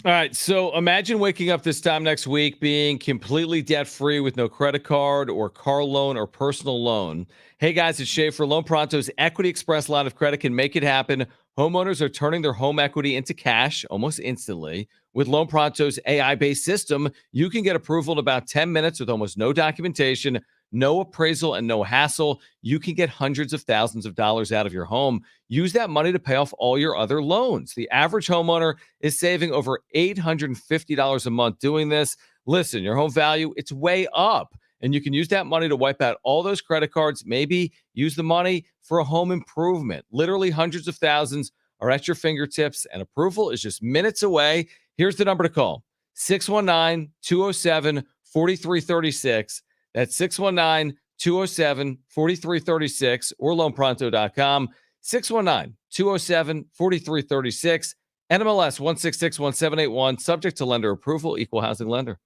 All right. So imagine waking up this time next week being completely debt free with no credit card or car loan or personal loan. Hey guys, it's Schaefer. Loan Pronto's Equity Express line of credit can make it happen. Homeowners are turning their home equity into cash almost instantly. With Loan Pronto's AI based system, you can get approval in about 10 minutes with almost no documentation, no appraisal, and no hassle. You can get hundreds of thousands of dollars out of your home. Use that money to pay off all your other loans. The average homeowner is saving over $850 a month doing this. Listen, your home value, it's way up. And you can use that money to wipe out all those credit cards. Maybe use the money for a home improvement. Literally hundreds of thousands are at your fingertips, and approval is just minutes away. Here's the number to call: 619-207-4336. That's 619-207-4336 or loanpronto.com. 619-207-4336. NMLS 1661781. Subject to lender approval. Equal housing lender.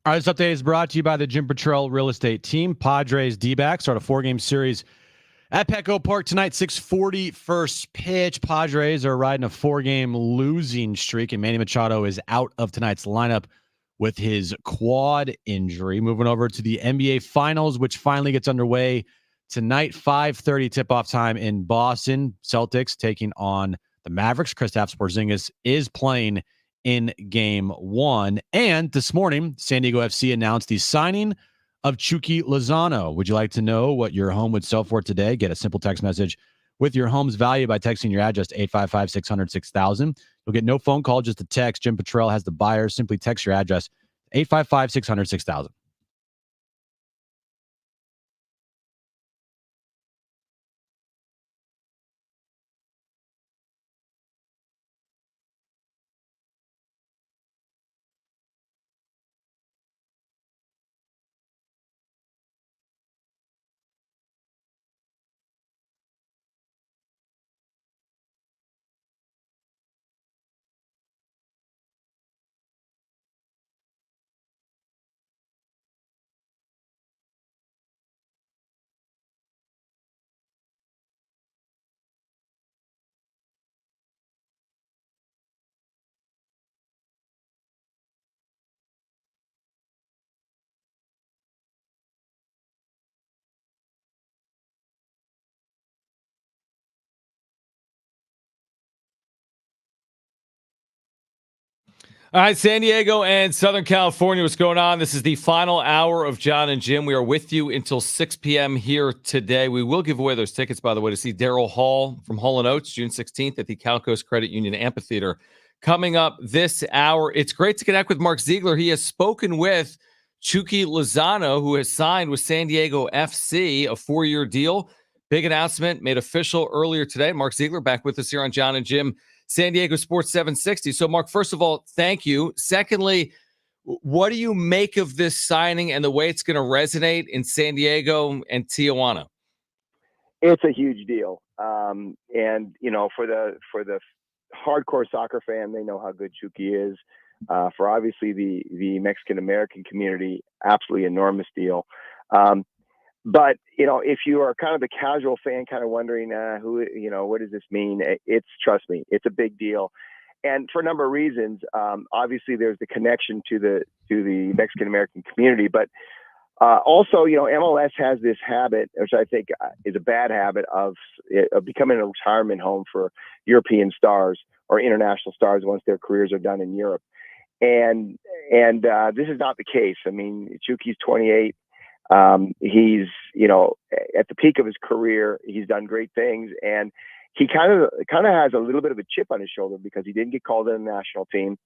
All right, this update is brought to you by the Jim Petrell Real Estate Team. Padres D-backs start a 4-game series at Petco Park tonight, 6:40 first pitch. Padres are riding a 4-game losing streak, and Manny Machado is out of tonight's lineup with his quad injury. Moving over to the NBA Finals, which finally gets underway tonight, 5:30 tip-off time in Boston. Celtics taking on the Mavericks. Kristaps Porzingis is playing in Game 1. And this morning, San Diego FC announced the signing of Chucky Lozano. Would you like to know what your home would sell for today? Get a simple text message with your home's value by texting your address to 855-600-6000. You'll get no phone call, just a text. Jim Petrell has the buyers. Simply text your address, 855-600-6000. All right, San Diego and Southern California, what's going on? This is the final hour of Jon and Jim. We are with you until 6 p.m. here today. We will give away those tickets, by the way, to see Daryl Hall from Hall & Oates, June 16th at the Calcoast Credit Union Amphitheater. Coming up this hour, it's great to connect with Mark Zegler. He has spoken with Chucky Lozano, who has signed with San Diego FC, a 4-year deal. Big announcement made official earlier today. Mark Zegler back with us here on Jon and Jim, San Diego Sports 760. So, Mark, first of all, thank you. Secondly, what do you make of this signing and the way it's going to resonate in San Diego and Tijuana? It's a huge deal. And, you know, for the hardcore soccer fan, they know how good Chucky is. For obviously the Mexican-American community, absolutely enormous deal. But, you know, if you are kind of the casual fan kind of wondering what does this mean? Trust me, it's a big deal. And for a number of reasons, obviously there's the connection to the Mexican-American community, but also, you know, MLS has this habit, which I think is a bad habit of becoming a retirement home for European stars or international stars once their careers are done in Europe. And this is not the case. I mean, Chucky's 28. He's, you know, at the peak of his career, he's done great things, and he kind of has a little bit of a chip on his shoulder because he didn't get called in the national team.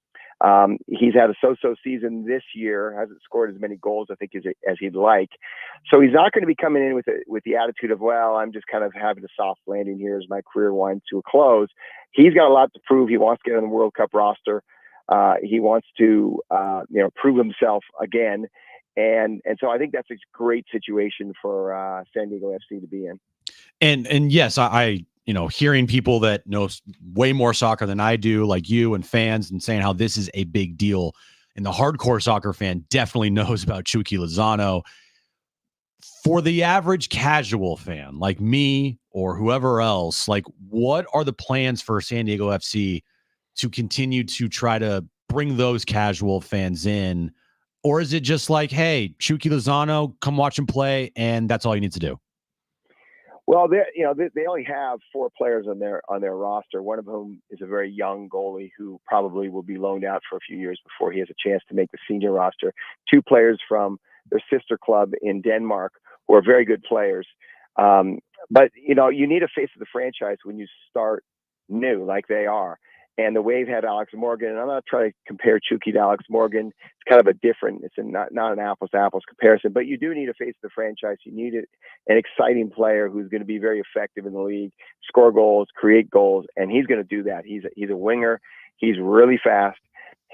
He's had a so-so season this year, hasn't scored as many goals, I think, as he'd like. So he's not going to be coming in with the attitude of, well, I'm just kind of having a soft landing here as my career winds to a close. He's got a lot to prove. He wants to get on the World Cup roster. He wants to, prove himself again. And so I think that's a great situation for San Diego FC to be in. And yes, I hearing people that know way more soccer than I do, like you and fans, and saying how this is a big deal. And the hardcore soccer fan definitely knows about Chucky Lozano. For the average casual fan like me or whoever else, like, what are the plans for San Diego FC to continue to try to bring those casual fans in? Or is it just like, hey, Chucky Lozano, come watch him play, and that's all you need to do? Well, they only have 4 players on their roster. One of whom is a very young goalie who probably will be loaned out for a few years before he has a chance to make the senior roster. 2 players from their sister club in Denmark who are very good players. But you need a face of the franchise when you start new, like they are. And the Wave had Alex Morgan, and I'm not trying to compare Chucky to Alex Morgan. It's kind of it's not an apples to apples comparison, but you do need a face of the franchise. You need an exciting player who's going to be very effective in the league, score goals, create goals, and he's going to do that. He's a winger. He's really fast.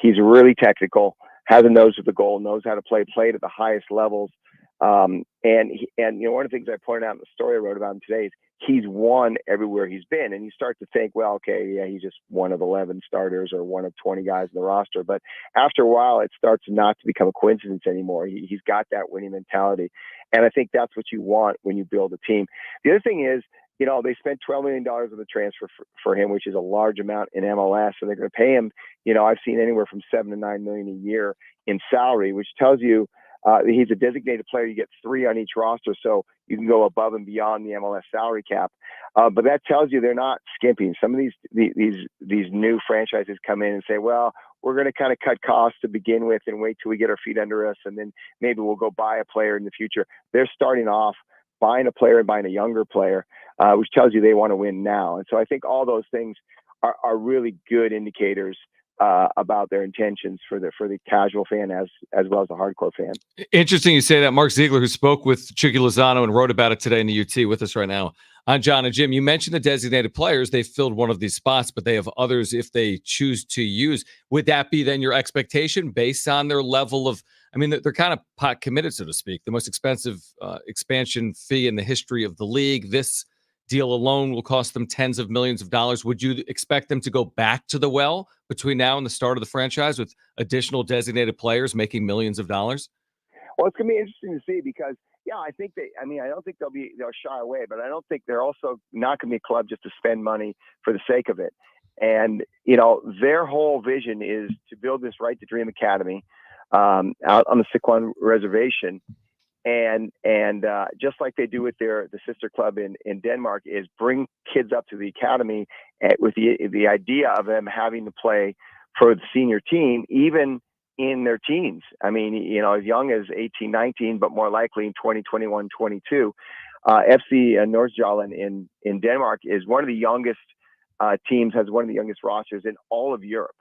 He's really technical, has a nose for the goal, knows how to play at the highest levels. And one of the things I pointed out in the story I wrote about him today is he's won everywhere he's been. And you start to think, well, okay, yeah, he's just one of 11 starters or one of 20 guys in the roster. But after a while, it starts not to become a coincidence anymore. He's got that winning mentality. And I think that's what you want when you build a team. The other thing is, they spent $12 million on the transfer for him, which is a large amount in MLS. So they're going to pay him, I've seen anywhere from $7 to $9 million a year in salary, which tells you he's a designated player. You get 3 on each roster, so you can go above and beyond the MLS salary cap. But that tells you they're not skimping. Some of these new franchises come in and say, well, we're going to kind of cut costs to begin with and wait till we get our feet under us, and then maybe we'll go buy a player in the future. They're starting off buying a player and buying a younger player, which tells you they want to win now. And so I think all those things are really good indicators about their intentions for the casual fan as well as the hardcore fan. Interesting you say that. Mark Zegler, who spoke with Chicky Lozano and wrote about it today in the UT with us right now on Jon and Jim. You mentioned the designated players. They filled one of these spots, but they have others if they choose to use. Would that be then your expectation based on their level of, they're kind of pot committed, so to speak, the most expensive expansion fee in the history of the league. This deal alone will cost them tens of millions of dollars. Would you expect them to go back to the well between now and the start of the franchise with additional designated players making millions of dollars? Well, it's going to be interesting to see because, I think I don't think they'll shy away, but I don't think they're also not going to be a club just to spend money for the sake of it. And, their whole vision is to build this Right to Dream Academy out on the Sycuan Reservation. And just like they do with the sister club in Denmark, is bring kids up to the academy with the idea of them having to play for the senior team, even in their teens. As young as 18, 19, but more likely in 20, 21, 22. FC Nordsjælland in Denmark is one of the youngest teams, has one of the youngest rosters in all of Europe.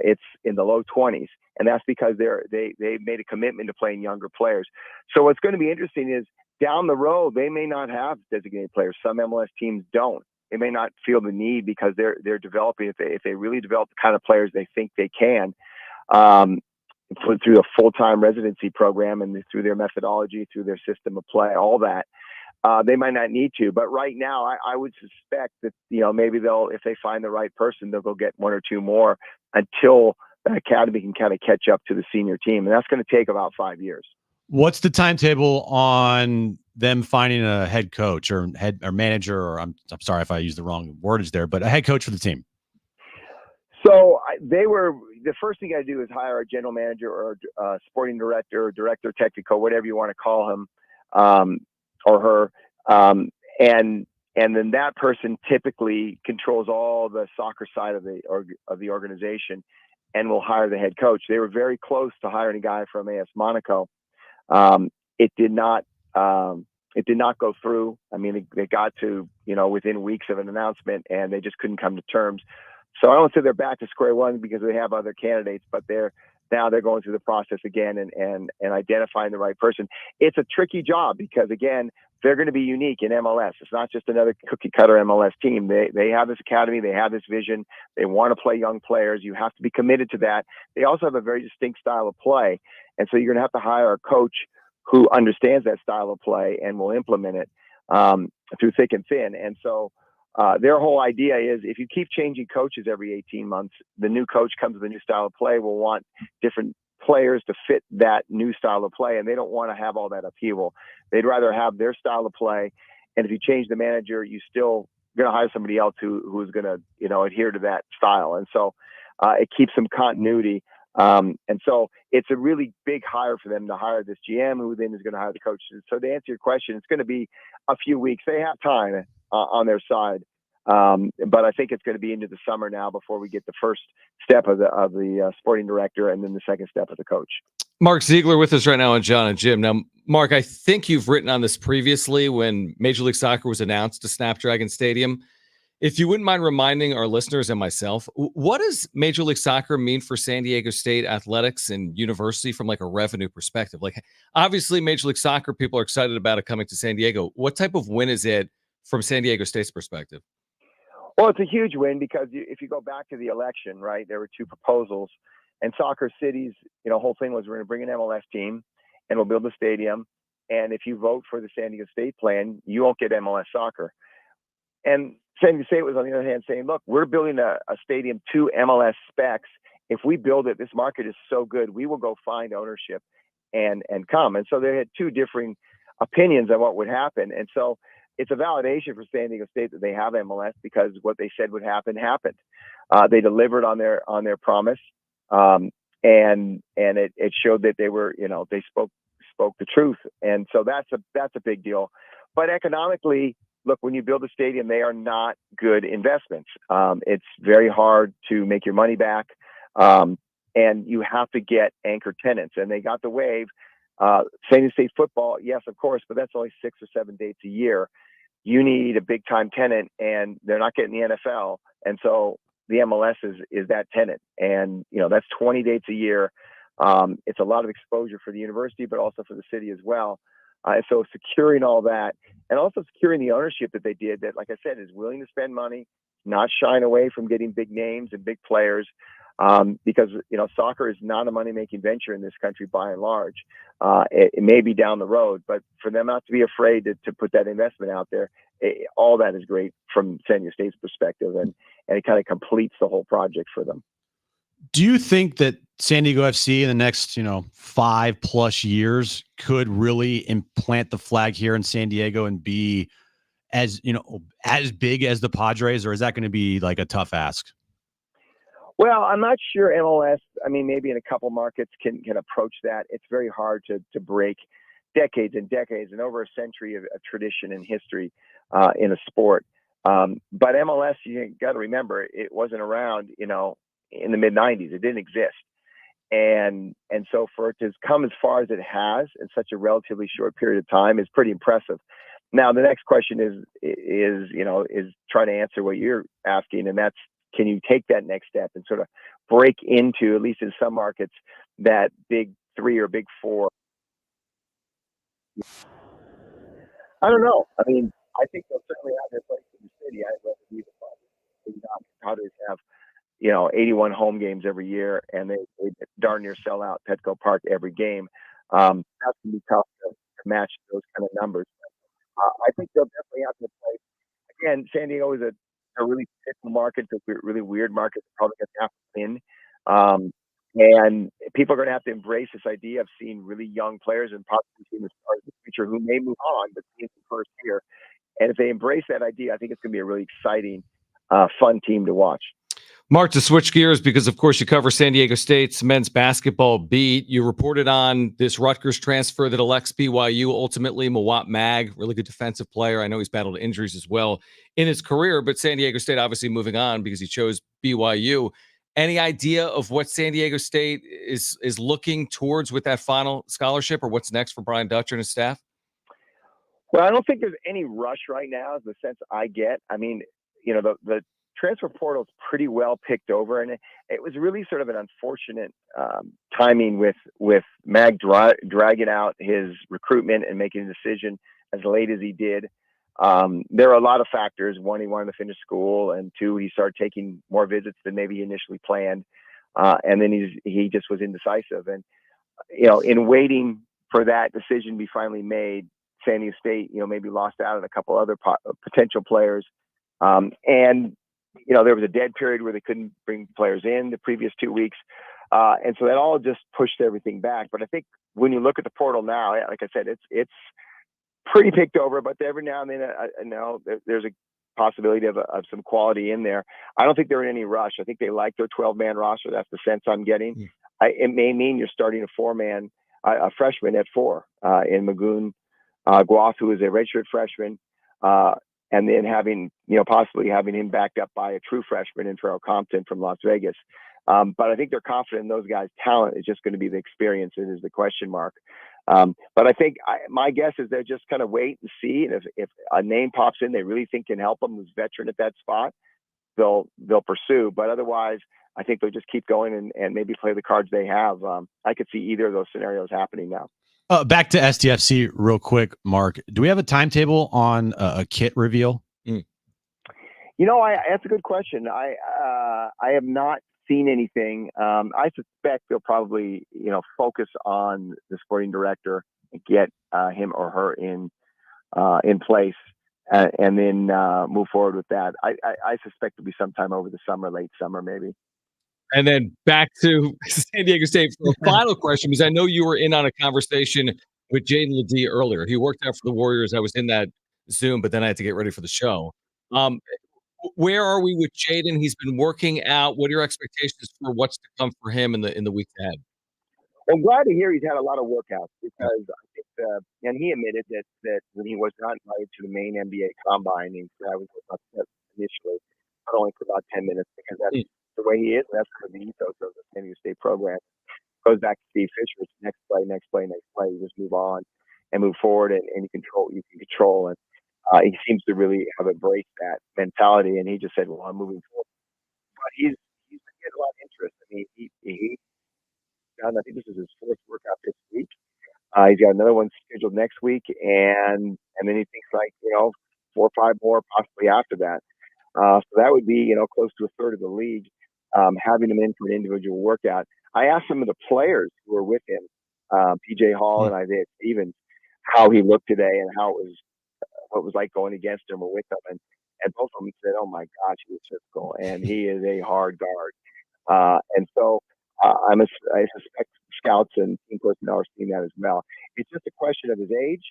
It's in the low 20s. And that's because they made a commitment to playing younger players. So what's going to be interesting is down the road, they may not have designated players. Some MLS teams don't. They may not feel the need because they're developing. If they really develop the kind of players they think they can, through a full-time residency program and through their methodology, through their system of play, all that, they might not need to. But right now, I would suspect that maybe if they find the right person, they'll go get 1 or 2 more until the academy can kind of catch up to the senior team, and that's going to take about 5 years. What's the timetable on them finding a head coach or manager, or I'm sorry if I used the wrong wordage there, but a head coach for the team? So the first thing I do is hire a general manager or sporting director or director technical, whatever you want to call him or her, and then that person typically controls all the soccer side of the organization, and will hire the head coach. They were very close to hiring a guy from AS Monaco. It did not go through. They got to, within weeks of an announcement, and they just couldn't come to terms. So I don't say they're back to square one because they have other candidates, but they're going through the process again and identifying the right person. It's a tricky job because, again, they're going to be unique in MLS. It's not just another cookie cutter MLS team. They have this academy. They have this vision. They want to play young players. You have to be committed to that. They also have a very distinct style of play. And so you're going to have to hire a coach who understands that style of play and will implement it through thick and thin. And so their whole idea is if you keep changing coaches every 18 months, the new coach comes with a new style of play, will want different players to fit that new style of play, and they don't want to have all that upheaval. They'd rather have their style of play, and if you change the manager, you still going to hire somebody else who's going to adhere to that style. And so it keeps some continuity. And so it's a really big hire for them to hire this GM, who then is going to hire the coach. So to answer your question, it's going to be a few weeks. They have time on their side. But I think it's going to be into the summer now before we get the first step of the sporting director and then the second step of the coach. Mark Zegler with us right now on Jon and Jim. Now, Mark, I think you've written on this previously when Major League Soccer was announced to Snapdragon Stadium. If you wouldn't mind reminding our listeners and myself, what does Major League Soccer mean for San Diego State athletics and university from like a revenue perspective? Like, obviously, Major League Soccer people are excited about it coming to San Diego. What type of win is it from San Diego State's perspective? Well, it's a huge win because if you go back to the election, right, there were two proposals. And Soccer City's, whole thing was we're going to bring an MLS team and we'll build a stadium And if you vote for the San Diego State plan, you won't get MLS soccer. And San Diego State was, on the other hand, saying, look, we're building a stadium to MLS specs. If we build it, this market is so good, we will go find ownership and come. And so they had two differing opinions on what would happen. And so it's a validation for San Diego State that they have MLS, because what they said would happen happened. They delivered on their promise, and it showed that they were, they spoke the truth. And so that's a big deal. But economically, look, when you build a stadium, they are not good investments. It's very hard to make your money back, and you have to get anchor tenants. And they got the wave. San Diego State football, yes, of course, but that's only 6 or 7 dates a year. You need a big time tenant, and they're not getting the NFL. And so the MLS is that tenant. And, that's 20 dates a year. It's a lot of exposure for the university, but also for the city as well. And so securing all that, and also securing the ownership that they did, that, like I said, is willing to spend money, not shying away from getting big names and big players, because, soccer is not a money-making venture in this country by and large. It may be down the road, but for them not to be afraid to put that investment out there, all that is great from San Diego State's perspective, and it kind of completes the whole project for them. Do you think that San Diego FC in the next, 5+ years could really implant the flag here in San Diego and be as big as the Padres, or is that going to be like a tough ask? Well, I'm not sure MLS, maybe in a couple markets can approach that. It's very hard to break decades and decades and over a century of tradition and history in a sport. But MLS, you got to remember, it wasn't around, in the mid-90s. It didn't exist. And so for it to come as far as it has in such a relatively short period of time is pretty impressive. Now, the next question is trying to answer what you're asking, and that's, can you take that next step and sort of break into, at least in some markets, that big 3 or big 4? I don't know. I think they'll certainly have their place in the city. I'd rather be the Padres have, 81 home games every year, and they darn near sell out Petco Park every game. That's going to be tough to match those kind of numbers. I think they'll definitely have to play. Again, San Diego is a really fickle market, a really weird market. Probably going to have to win. And people are going to have to embrace this idea of seeing really young players and possibly seeing the stars of the future who may move on, but seeing the first year. And if they embrace that idea, I think it's going to be a really exciting, fun team to watch. Mark, to switch gears, because of course you cover San Diego State's men's basketball beat. You reported on this Rutgers transfer that elects BYU, ultimately Mawat Mag, really good defensive player. I know he's battled injuries as well in his career, but San Diego State obviously moving on because he chose BYU. Any idea of what San Diego State is looking towards with that final scholarship, or what's next for Brian Dutcher and his staff? Well, I don't think there's any rush right now, is the sense I get. The transfer portal is pretty well picked over, and it was really sort of an unfortunate timing with Mag dragging out his recruitment and making a decision as late as he did. There are a lot of factors. One, he wanted to finish school, and 2, he started taking more visits than maybe he initially planned, and then he just was indecisive. And in waiting for that decision to be finally made, San Diego State maybe lost out on a couple other potential players, and there was a dead period where they couldn't bring players in the previous 2 weeks. And so that all just pushed everything back. But I think when you look at the portal now, like I said, it's pretty picked over, but every now and then, there's a possibility of some quality in there. I don't think they're in any rush. I think they like their 12-man roster. That's the sense I'm getting. It may mean you're starting a freshman at 4 in Magoon Guath, who is a redshirt freshman, and then possibly having him backed up by a true freshman in Farrell Compton from Las Vegas. But I think they're confident in those guys' talent. Is just going to be the experience that is the question mark. But I think my guess is they're just kind of wait and see. And if a name pops in they really think can help them, who's veteran at that spot, they'll pursue. But otherwise, I think they'll just keep going and maybe play the cards they have. I could see either of those scenarios happening now. Back to SDFC real quick, Mark. Do we have a timetable on a kit reveal? That's a good question. I have not seen anything. I suspect they'll probably, focus on the sporting director and get him or her in place, and then move forward with that. I suspect it'll be sometime over the summer, late summer, maybe. And then back to San Diego State for a final question, because I know you were in on a conversation with Jaden LeDee earlier. He worked out for the Warriors. I was in that Zoom, but then I had to get ready for the show. Where are we with Jaden? He's been working out. What are your expectations for what's to come for him in the weeks ahead? I'm glad to hear he's had a lot of workouts, because I think, and he admitted that when he was not invited to the main NBA combine, I was upset initially, but only for about 10 minutes, because that's the way he is. That's kind of the ethos of the San Diego State program. Goes back to Steve Fisher. It's next play, next play, next play. You just move on and move forward, and you can control. And he seems to really have embraced that mentality. And he just said, "Well, I'm moving forward." But he's been getting a lot of interest. I mean, he I think this is his fourth workout this week. He's got another one scheduled next week, and then he thinks 4 or 5 more possibly after that. So that would be close to a third of the league having him in for an individual workout. I asked some of the players who were with him, PJ Hall and Isaiah Stevens, how he looked today and what it was like going against him or with him, and both of them said, "Oh my gosh, he was physical, and he is a hard guard." And so I suspect scouts and team personnel are seeing that as well. It's just a question of his age.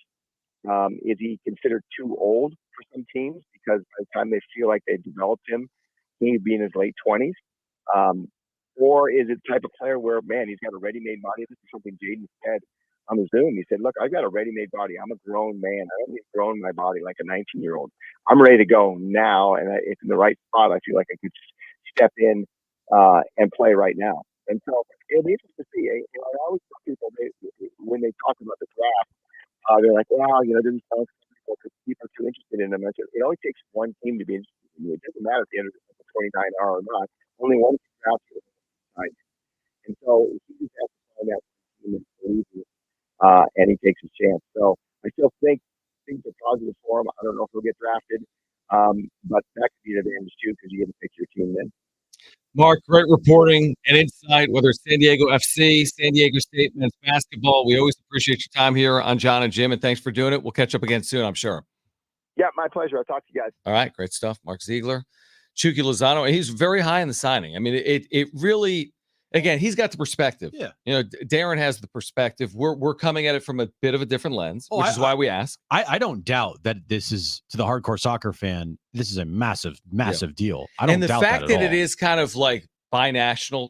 Is he considered too old for some teams, because by the time they feel like they've developed him, he'd be in his late 20s? Or is it the type of player where, man, he's got a ready-made body? This is something Jaden said on the Zoom. He said, "Look, I've got a ready-made body. I'm a grown man. I don't need to grow in my body like a 19-year-old. I'm ready to go now, and if in the right spot, I feel like I could step in and play right now." And so it'll be interesting to see. I always tell people, when they talk about the draft, they're like, "Well, there's some people because people are too interested in them." I said, it only takes one team to be interested in you. It doesn't matter if the end of the 29 hour or not. Only one team draft you. Right? And so he just has to find that team that believes in it, and he takes his chance. So I still think things are positive for him. I don't know if he'll get drafted, but that could be an advantage too, because you get to pick your team then. Mark, great reporting and insight, whether it's San Diego FC, San Diego State men's basketball. We always appreciate your time here on Jon and Jim, and thanks for doing it. We'll catch up again soon, I'm sure. Yeah, my pleasure. I'll talk to you guys. All right, great stuff. Mark Zegler, Chucky Lozano. He's very high in the signing. I mean, it really, again, he's got the perspective. Yeah. Darren has the perspective. We're coming at it from a bit of a different lens, which is why we ask. I don't doubt that this is, to the hardcore soccer fan, this is a massive deal. I don't and the doubt fact that it is kind of like binational,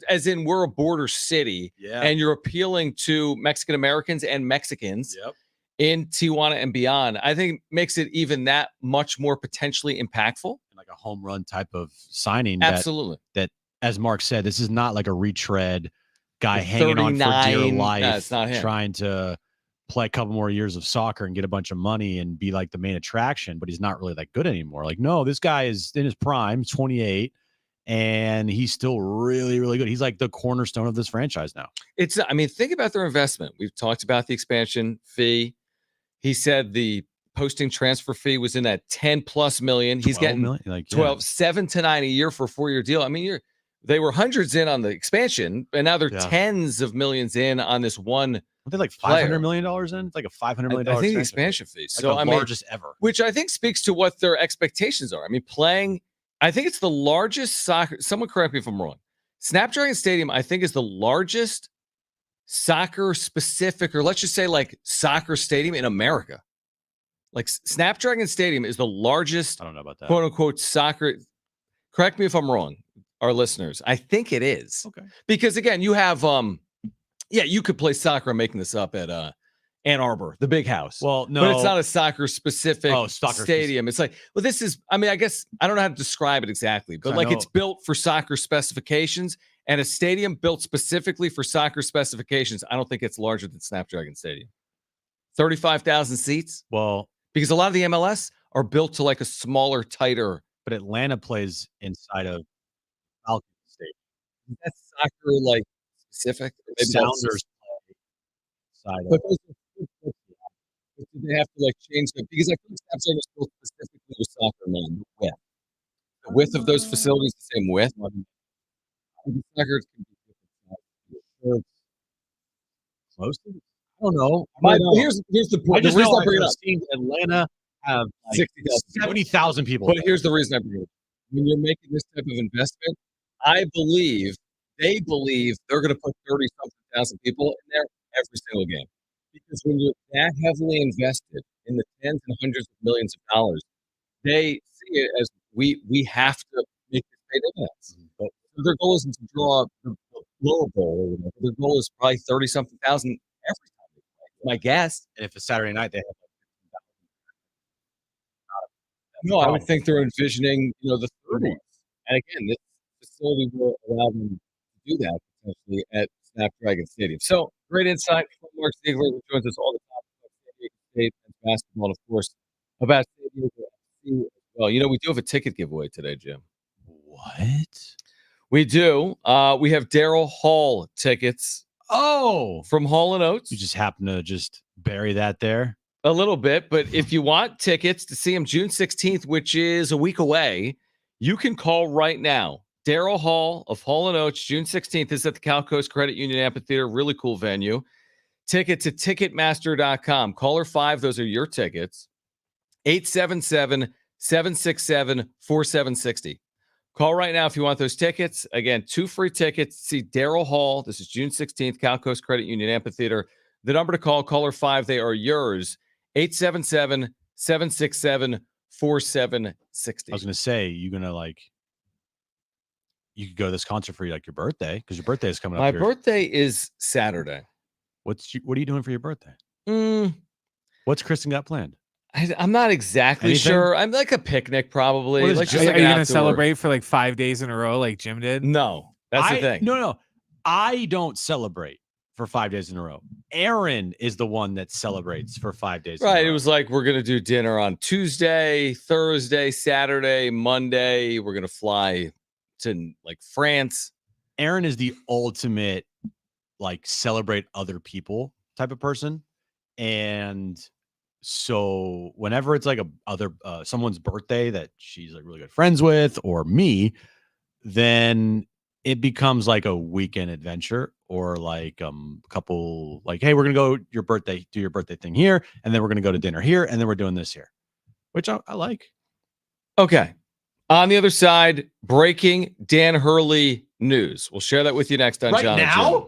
as in we're a border city, and you're appealing to Mexican Americans and Mexicans in Tijuana and beyond, I think makes it even that much more potentially impactful. Like a home run type of signing. Absolutely. That, as Mark said, this is not like a retread guy hanging on for dear life, no, it's not him. Trying to play a couple more years of soccer and get a bunch of money and be like the main attraction, but he's not really that good anymore. Like, no, this guy is in his prime, 28, and he's still really, really good. He's like the cornerstone of this franchise now. Think about their investment. We've talked about the expansion fee. He said the posting transfer fee was in that 10+ million. He's getting million? 7 to 9 a year for a 4-year deal. I mean, they were hundreds in on the expansion, and now they're tens of millions in on this one. Are they like $500 million in? It's like a $500 million. I think the expansion fee. So like the largest ever. Which I think speaks to what their expectations are. I mean, I think it's the largest soccer. Someone correct me if I'm wrong. Snapdragon Stadium, I think, is the largest soccer specific, or let's just say like soccer stadium in America. Like Snapdragon Stadium is the largest, I don't know about that, quote unquote soccer. Correct me if I'm wrong, our listeners. I think it is. Okay. Because again, you have you could play soccer. I'm making this up at Ann Arbor, the big house. Well, no, but it's not a soccer specific soccer stadium. It's like, well, this is, I guess I don't know how to describe it exactly, but like it's built for soccer specifications, and a stadium built specifically for soccer specifications, I don't think it's larger than Snapdragon Stadium. 35,000 seats. Well, because a lot of the MLS are built to like a smaller, tighter. But Atlanta plays inside of Falcon Stadium. That's soccer like specific. Maybe Sounders play inside but of. they have to like change them, because I think Snapdragon is built specifically with soccer, man. The width of those facilities, the same width. The suckers can be different sizes. Close to, I don't know. Here's the I point. The just reason know I bring it I've up. seen Atlanta have like 60,000 70,000 people. But here's the reason I bring it up. When you're making this type of investment, they believe they're going to put 30 something thousand people in there every single game. Because when you're that heavily invested in the tens and hundreds of millions of dollars, they see it as we have to make this pay dividends. But their goal isn't to draw the lower bowl or whatever. Their goal is probably 30 something thousand every time they play. My guess. And if it's Saturday night, they have No, I would think they're envisioning, the 30s. And again, this facility will allow them to do that potentially at Snapdragon Stadium. So great insight from Mark Zegler, who joins us all the time about San Diego State and basketball, and of course, about San Diego FC as well. We do have a ticket giveaway today, Jim. What? We do. We have Daryl Hall tickets. Oh, from Hall and Oates. You just happen to just bury that there. A little bit, but if you want tickets to see him June 16th, which is a week away, you can call right now. Daryl Hall of Hall and Oates, June 16th is at the Cal Coast Credit Union Amphitheater. Really cool venue. Tickets at Ticketmaster.com. Caller 5, those are your tickets. 877-767-4760. Call right now if you want those tickets. Again, 2 free tickets. See Daryl Hall. This is June 16th, Cal Coast Credit Union Amphitheater. The number to call, caller 5, they are yours. 877-767-4760. I was going to say, you're going to you could go to this concert for your birthday, because your birthday is coming up. My birthday is Saturday. What are you doing for your birthday? Mm, What's Kristen got planned? I'm not exactly sure. I'm like a picnic, probably. Are you going to celebrate outdoor. for 5 days in a row like Jim did? No, that's the thing. No. I don't celebrate for 5 days in a row. Aaron is the one that celebrates for 5 days. Right. It was like, we're going to do dinner on Tuesday, Thursday, Saturday, Monday. We're going to fly to France. Aaron is the ultimate celebrate other people type of person. And so whenever it's someone's birthday that she's really good friends with, or me, then it becomes like a weekend adventure, or a couple hey, we're gonna go do your birthday thing here, and then we're gonna go to dinner here, and then we're doing this here, which I like. Okay. On the other side, breaking Dan Hurley news. We'll share that with you next on Jon and Jim.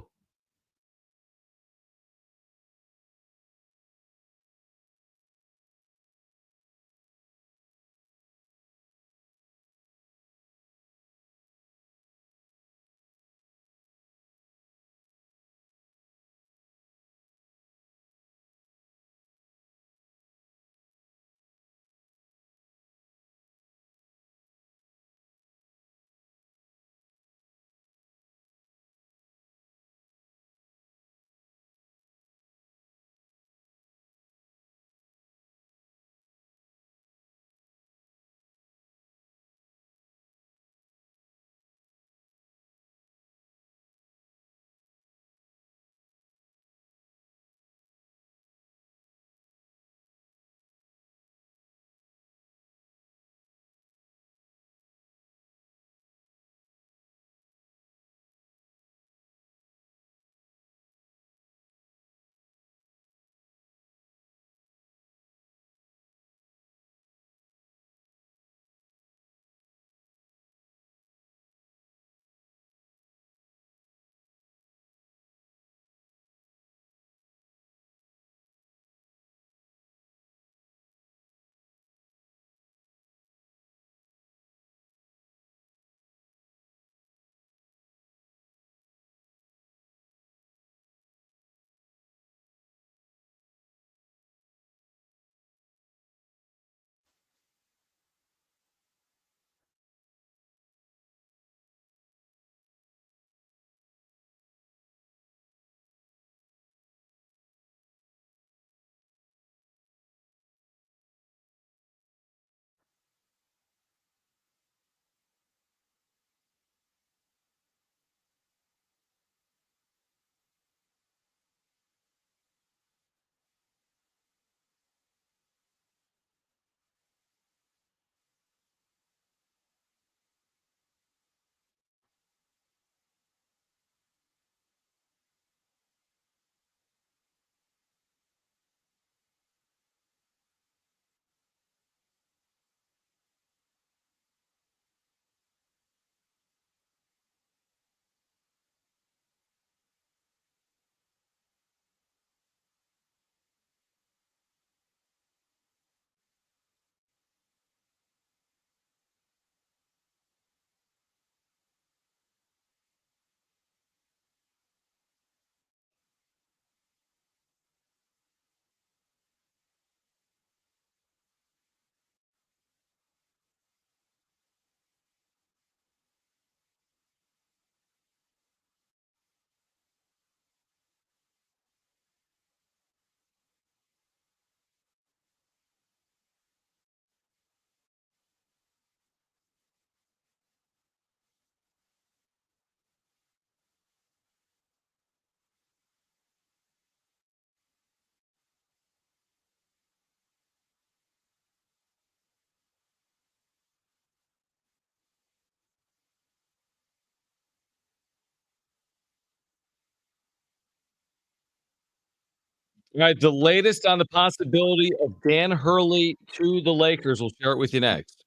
All right, the latest on the possibility of Dan Hurley to the Lakers. We'll share it with you next.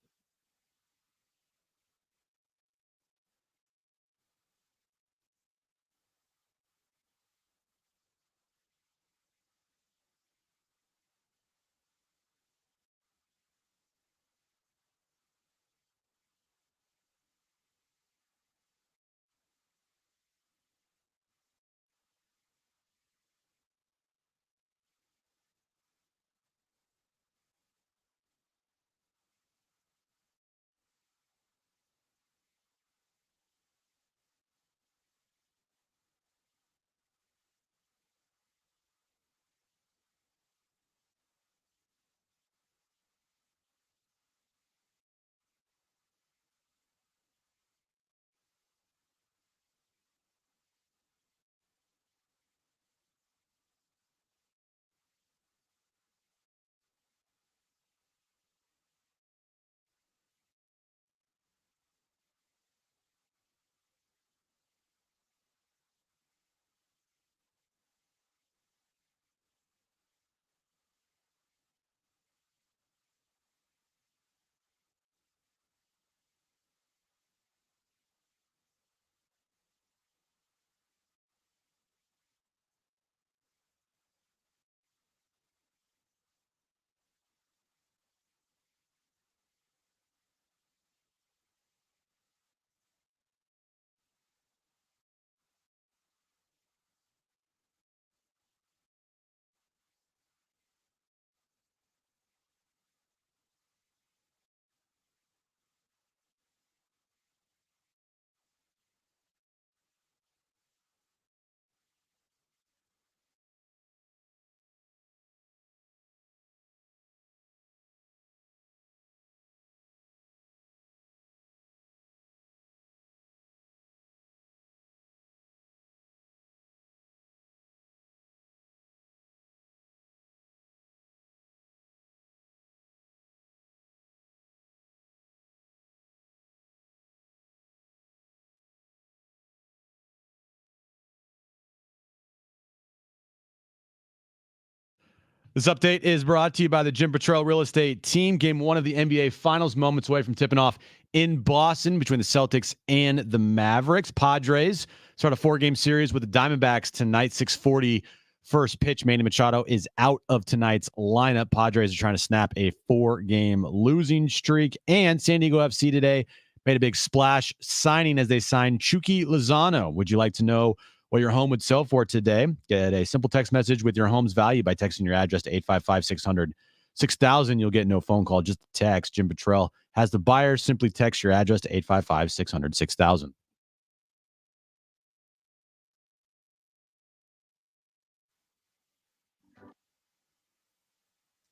This update is brought to you by the Jim Petrell Real Estate Team. Game 1 of the NBA Finals, moments away from tipping off in Boston between the Celtics and the Mavericks. Padres start a 4-game series with the Diamondbacks tonight, 6:40 first pitch. Manny Machado is out of tonight's lineup. Padres are trying to snap a 4-game losing streak. And San Diego FC today made a big splash signing as they signed Chucky Lozano. Would you like to know what your home would sell for today? Get a simple text message with your home's value by texting your address to 855-600-6000. You'll get no phone call, just a text. Jim Petrell has the buyer. Simply text your address to 855-600-6000.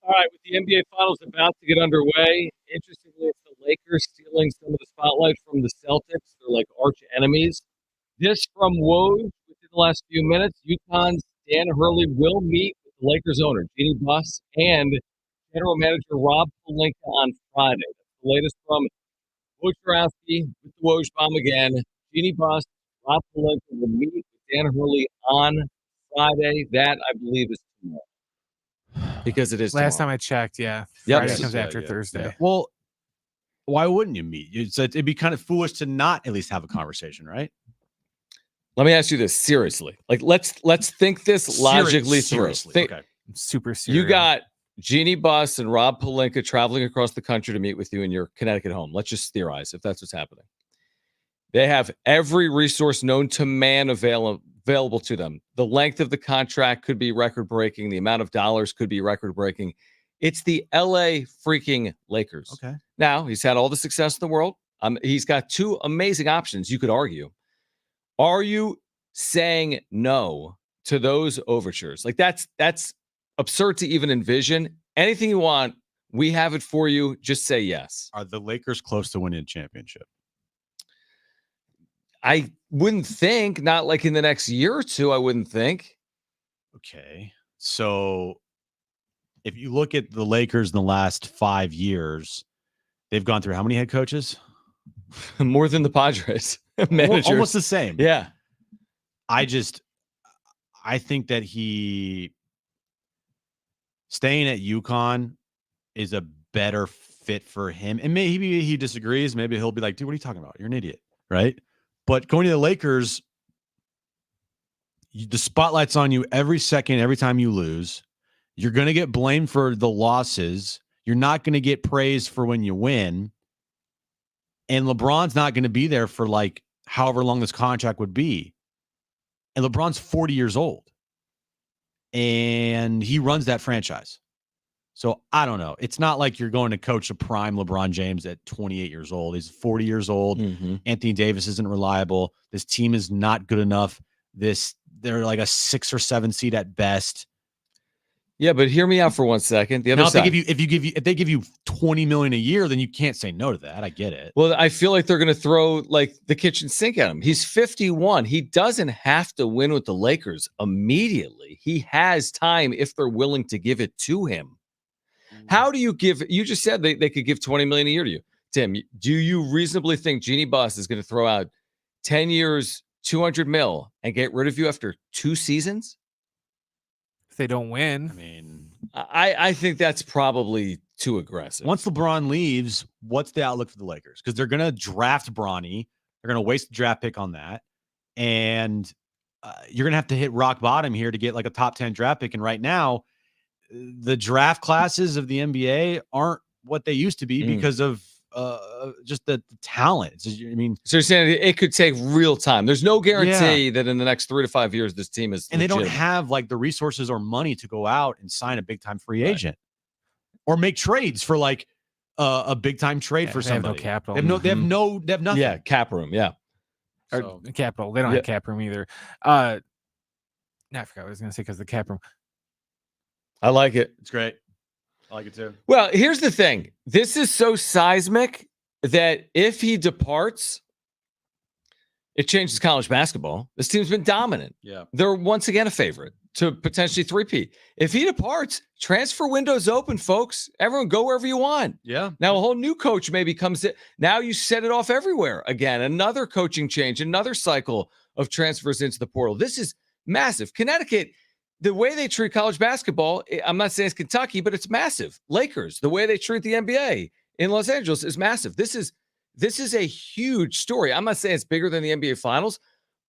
All right, with the NBA Finals about to get underway, interestingly, it's the Lakers stealing some of the spotlight from the Celtics. They're like arch enemies. This from Woj within the last few minutes. UConn's Dan Hurley will meet with the Lakers owner, Jeannie Buss, and general manager Rob Pelinka on Friday. That's the latest from Wojciechowski with the Woj bomb again. Jeannie Buss, Rob Pelinka will meet with Dan Hurley on Friday. That, I believe, is tomorrow. Because it is Last tomorrow. time I checked, yeah. Yep. Friday comes after Thursday. Yeah. Well, why wouldn't you meet? It'd be kind of foolish to not at least have a conversation, right? Let me ask you this seriously. Like, let's think this logically through. Think, okay. Super serious. you got Jeannie Buss and Rob Pelinka traveling across the country to meet with you in your Connecticut home. Let's just theorize if that's what's happening. They have every resource known to man available to them. The length of the contract could be record-breaking. The amount of dollars could be record-breaking. It's the LA freaking Lakers. Okay. Now, he's had all the success in the world. He's got 2 amazing options, you could argue. Are you saying no to those overtures? Like, that's absurd to even envision. Anything you want, we have it for you. Just say yes. Are the Lakers close to winning a championship? I wouldn't think, not like in the next year or 2, I wouldn't think. Okay. So if you look at the Lakers in the last 5 years, they've gone through how many head coaches? More than the Padres. Managers. Almost the same. Yeah. I think that he staying at UConn is a better fit for him. And maybe he disagrees. Maybe he'll be like, dude, what are you talking about? You're an idiot, right? But going to the Lakers, the spotlight's on you every second, every time you lose. You're going to get blamed for the losses. You're not going to get praised for when you win. And LeBron's not going to be there for like however long this contract would be. And LeBron's 40 years old. And he runs that franchise. So I don't know. It's not like you're going to coach a prime LeBron James at 28 years old. He's 40 years old. Anthony Davis isn't reliable. This team is not good enough. They're like a 6 or 7 seed at best. Yeah, but hear me out for 1 second. The other now, side. if they give you $20 million a year, then you can't say no to that. I get it. Well, I feel like they're going to throw like the kitchen sink at him. He's 51. He doesn't have to win with the Lakers immediately. He has time if they're willing to give it to him. How do you give? You just said they could give $20 million a year to you, Tim. Do you reasonably think Jeannie Buss is going to throw out 10 years, $200 million, and get rid of you after 2 seasons? If they don't win, I mean, I think that's probably too aggressive. Once LeBron leaves, what's the outlook for the Lakers? Because they're going to draft Bronny. They're going to waste the draft pick on that, and you're going to have to hit rock bottom here to get like a top 10 draft pick. And right now, the draft classes of the NBA aren't what they used to be because of just the talent. So you're saying it could take real time. There's no guarantee that in the next 3 to 5 years this team is and legit. They don't have like the resources or money to go out and sign a big time free agent or make trades for like a big time trade for somebody. They have no capital. They have nothing. Yeah, cap room. Yeah, or capital. They don't have cap room either. I forgot what I was going to say because the cap room. I like it. It's great. I like it too. Well, here's the thing. This is so seismic that if he departs, it changes college basketball. This team's been dominant. Yeah. They're once again a favorite to potentially three-peat. If he departs, transfer window's open, folks. Everyone go wherever you want. Yeah. Now a whole new coach maybe comes in. Now you set it off everywhere again. Another coaching change, another cycle of transfers into the portal. This is massive. Connecticut, the way they treat college basketball, I'm not saying it's Kentucky, but it's massive. Lakers, the way they treat the NBA in Los Angeles is massive. This is a huge story. I'm not saying it's bigger than the NBA Finals,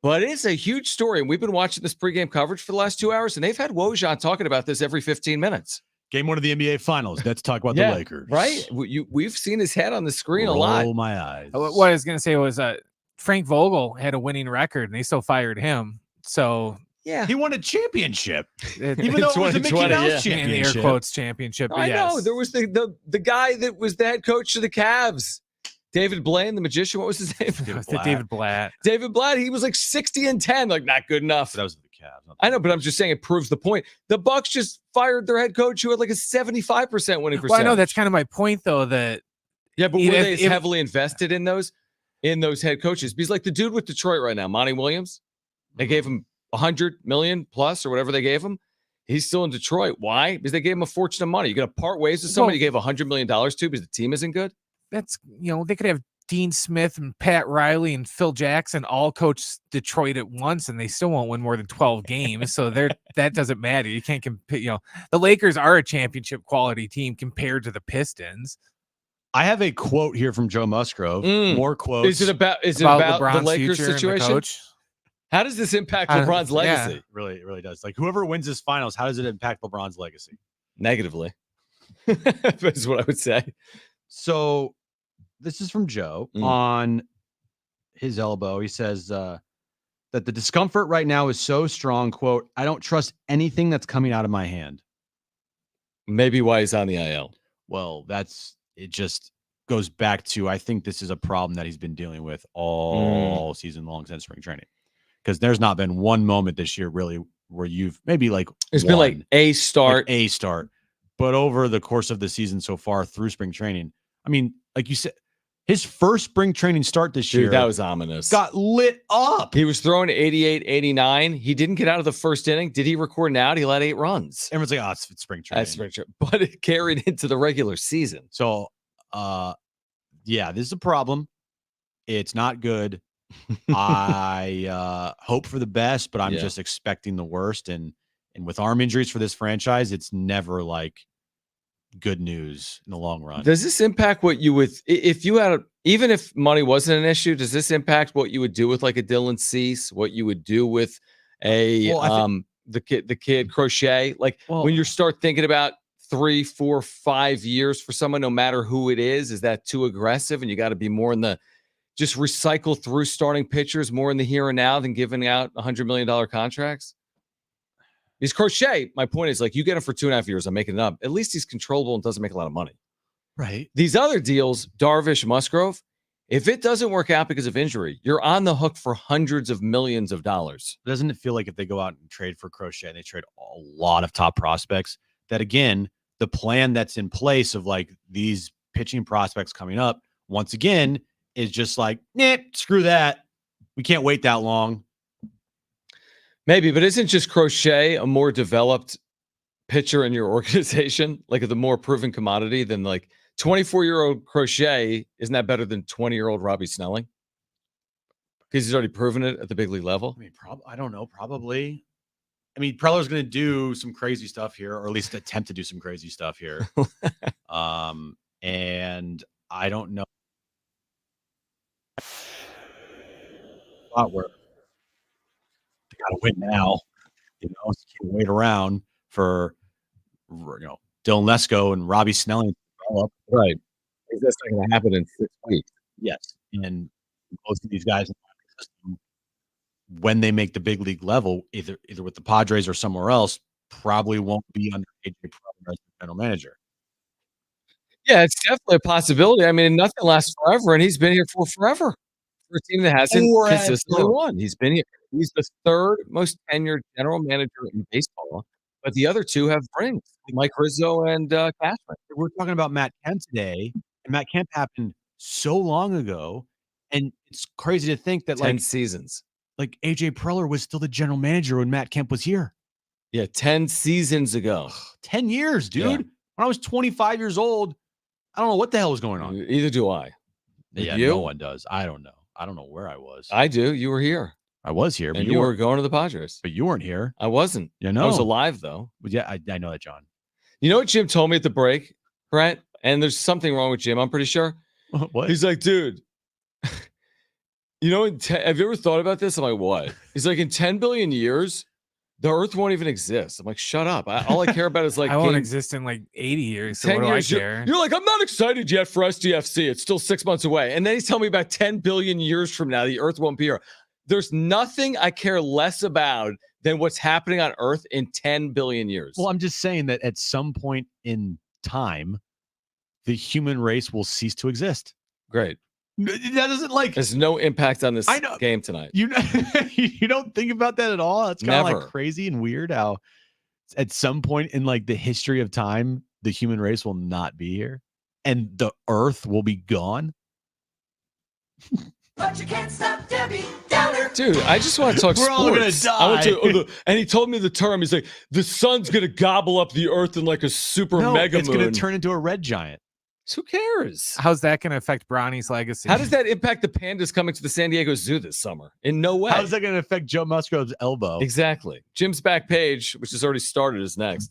but it's a huge story. And we've been watching this pregame coverage for the last 2 hours, and they've had Woj talking about this every 15 minutes. Game 1 of the NBA Finals. Let's talk about the Lakers. Right? We've seen his head on the screen a lot. Roll my eyes. What I was going to say was Frank Vogel had a winning record, and they still fired him. So... yeah, he won a championship, even though it was a Mickey Mouse championship. In the air quotes championship. I know there was the guy that was the head coach of the Cavs, David Blaine, the magician. What was his name? David Blatt. David Blatt. He was like 60-10, like not good enough. That was the Cavs. I know, but I'm just saying it proves the point. The Bucks just fired their head coach who had like a 75% winning percentage. Well, I know that's kind of my point, though. That but were they heavily invested in those head coaches? Because like the dude with Detroit right now, Monty Williams, they gave him $100 million plus or whatever they gave him. He's still in Detroit. Why? Because they gave him a fortune of money. You got to part ways with somebody you gave $100 million to because the team isn't good. That's, they could have Dean Smith and Pat Riley and Phil Jackson all coach Detroit at once, and they still won't win more than 12 games. So that doesn't matter. You can't compare. The Lakers are a championship quality team compared to the Pistons. I have a quote here from Joe Musgrove. More quotes. Is it about the Lakers future situation? Coach? How does this impact LeBron's legacy? Yeah. It really does. Like whoever wins this finals, how does it impact LeBron's legacy? Negatively. Is what I would say. So this is from Joe on his elbow. He says that the discomfort right now is so strong, quote, I don't trust anything that's coming out of my hand. Maybe why he's on the IL. Well, it just goes back to, I think this is a problem that he's been dealing with all season long since spring training. Because there's not been one moment this year really where you've maybe like it's been like a start, but over the course of the season so far through spring training, I mean, like you said, his first spring training start this year, that was ominous. Got lit up. He was throwing 88, 89. He didn't get out of the first inning. Did he record an out? He let 8 runs. Everyone's like, it's spring training. That's spring training, but it carried into the regular season. So, this is a problem. It's not good. I hope for the best, but I'm just expecting the worst. And And with arm injuries for this franchise, it's never like good news in the long run. Does this impact what you would, if you had, even if money wasn't an issue, does this impact what you would do with like a Dylan Cease, what you would do with a, the kid Crochet? Like when you start thinking about 3, 4, 5 years for someone, no matter who it is that too aggressive? And you got to be more in the, just recycle through starting pitchers more in the here and now than giving out $100 million contracts? He's Crochet. My point is, like, you get him for 2.5 years. I'm making it up. At least he's controllable and doesn't make a lot of money. Right. These other deals, Darvish, Musgrove, if it doesn't work out because of injury, you're on the hook for hundreds of millions of dollars. Doesn't it feel like if they go out and trade for Crochet and they trade a lot of top prospects, that again, the plan that's in place of like these pitching prospects coming up, once again, is just like, screw that. We can't wait that long. Maybe, but isn't just Crochet a more developed pitcher in your organization? Like the more proven commodity than like 24-year-old Crochet? Isn't that better than 20-year-old Robbie Snelling? Because he's already proven it at the big league level. I mean, I don't know. Probably. I mean, Preller's going to do some crazy stuff here, or at least attempt to do some crazy stuff here. And I don't know. Where they got to win now. You know, can't wait around for Dylan Lesko and Robbie Snelling to develop. Right. That's not going to happen in 6 weeks. Yes. And most of these guys, when they make the big league level, either with the Padres or somewhere else, probably won't be under AJ Preller as the general manager. Yeah, it's definitely a possibility. I mean, nothing lasts forever, and he's been here for forever. For a team that hasn't consistently won. He's been here. He's the third most tenured general manager in baseball, but the other two have rings, Mike Rizzo and Cashman. We're talking about Matt Kemp today, and Matt Kemp happened so long ago, and it's crazy to think that 10 seasons. Like AJ Preller was still the general manager when Matt Kemp was here. Yeah, 10 seasons ago. 10 years, dude. Yeah. When I was 25 years old, I don't know what the hell was going on. Either do I. Yeah, no one does. I don't know. I don't know where I was. I do. You were here. I was here. But you were going to the Padres. But you weren't here. I wasn't. You know. I was alive, though. But yeah, I know that, John. You know what Jim told me at the break, Brent? And there's something wrong with Jim, I'm pretty sure. What? He's like, dude, you know, have you ever thought about this? I'm like, what? He's like, in 10 billion years, the Earth won't even exist. I'm like, shut up. All I care about is like, I won't exist in like 80 years. So 10 what do years, I care? You're like, I'm not excited yet for SDFC. It's still 6 months away. And then he's telling me about 10 billion years from now, the Earth won't be here. There's nothing I care less about than what's happening on Earth in 10 billion years. Well, I'm just saying that at some point in time, the human race will cease to exist. Great. That doesn't like. There's no impact on this game tonight. You don't think about that at all. It's kind of like crazy and weird how at some point in like the history of time, the human race will not be here and the Earth will be gone. But you can't stop Debbie Downer. Dude, I just want to talk We're sports. all gonna die. And he told me the term. He's like, the sun's gonna gobble up the Earth in like a super mega it's moon. gonna turn into a red giant. So who cares? How's that going to affect Bronny's legacy? How does that impact the pandas coming to the San Diego Zoo this summer? In no way. How's that going to affect Joe Musgrove's elbow? Exactly. Jim's back page, which has already started, is next.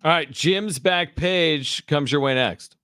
All right, Jim's back page comes your way next.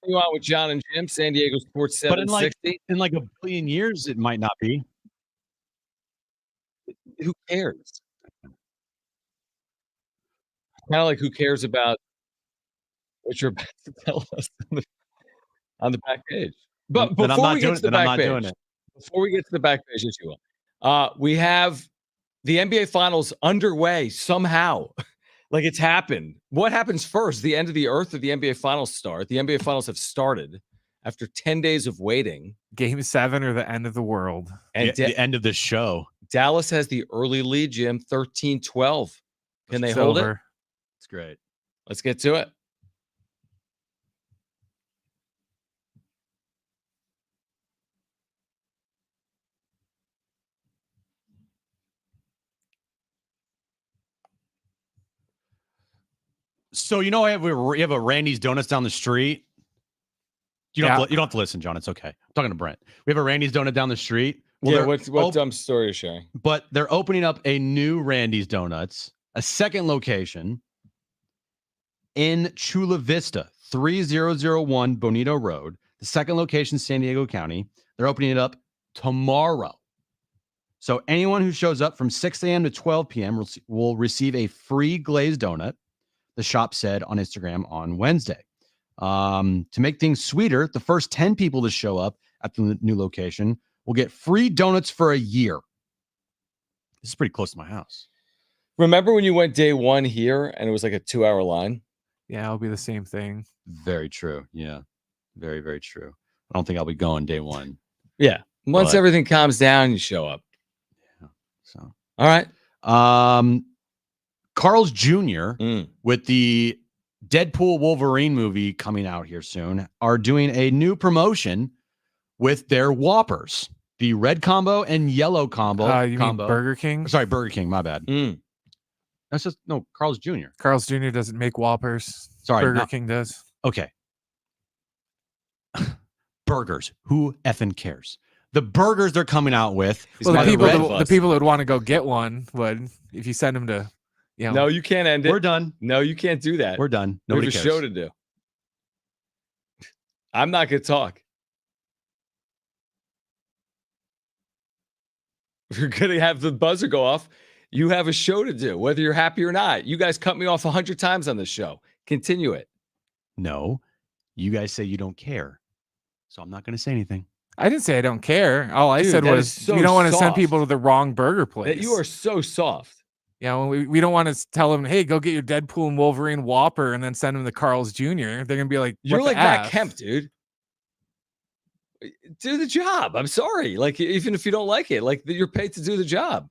You on with Jon and Jim, San Diego Sports But in 760. like a billion years, it might not be. Who cares? Kind of like who cares about what you're about to tell us on the back page. But Then I'm before not we doing get it. to the Then I'm back not doing page, it. before we get to the back page, yes, you will. We have the NBA Finals underway somehow. Like it's happened. What happens first? The end of the earth or the NBA Finals start? The NBA Finals have started after 10 days of waiting. Game 7 or the end of the world. And The end of the show. Dallas has the early lead, Jim, 13-12. Can they It's hold it? over. It's great. Let's get to it. So you know, we have a Randy's Donuts down the street. You don't have to listen, John. It's okay. I'm talking to Brent. We have a Randy's Donut down the street. Well, what dumb story you're sharing? But they're opening up a new Randy's Donuts, a second location in Chula Vista, 3001 Bonito Road. The second location, San Diego County. They're opening it up tomorrow. So anyone who shows up from 6 a.m. to 12 p.m. will receive a free glazed donut, the shop said on Instagram on Wednesday. To make things sweeter, the first 10 people to show up at the new location will get free donuts for a year. This is pretty close to my house. Remember when you went day one here and it was like a 2-hour line? Yeah, it'll be the same thing. Very true. Yeah. Very, very true. I don't think I'll be going day one. Yeah. Once everything calms down, you show up. Yeah. So, all right. Carl's Jr. with the Deadpool Wolverine movie coming out here soon are doing a new promotion with their Whoppers, the red combo and yellow combo. You mean Burger King? Sorry, Burger King. My bad. That's just Carl's Jr. Carl's Jr. doesn't make Whoppers. Sorry, Burger King does. Okay. Burgers. Who effing cares? The burgers they're coming out with. Well, the people that would want to go get one would, if you send them to, No, you can't end it. We're done. No, you can't do that. We're done. We Nobody have a cares. show to do. I'm not going to talk. If you're going to have the buzzer go off, you have a show to do, whether you're happy or not. You guys cut me off 100 times on this show. Continue it. No, you guys say you don't care. So I'm not going to say anything. I didn't say I don't care. All I Dude, said that was is so we don't want to send soft. people to the wrong burger place. That you are so soft. Yeah, we don't want to tell them, hey, go get your Deadpool and Wolverine Whopper and then send them to Carl's Jr. They're going to be like, You're what like the Matt F? Kemp, dude. Do the job. I'm sorry. Like, even if you don't like it, like, you're paid to do the job.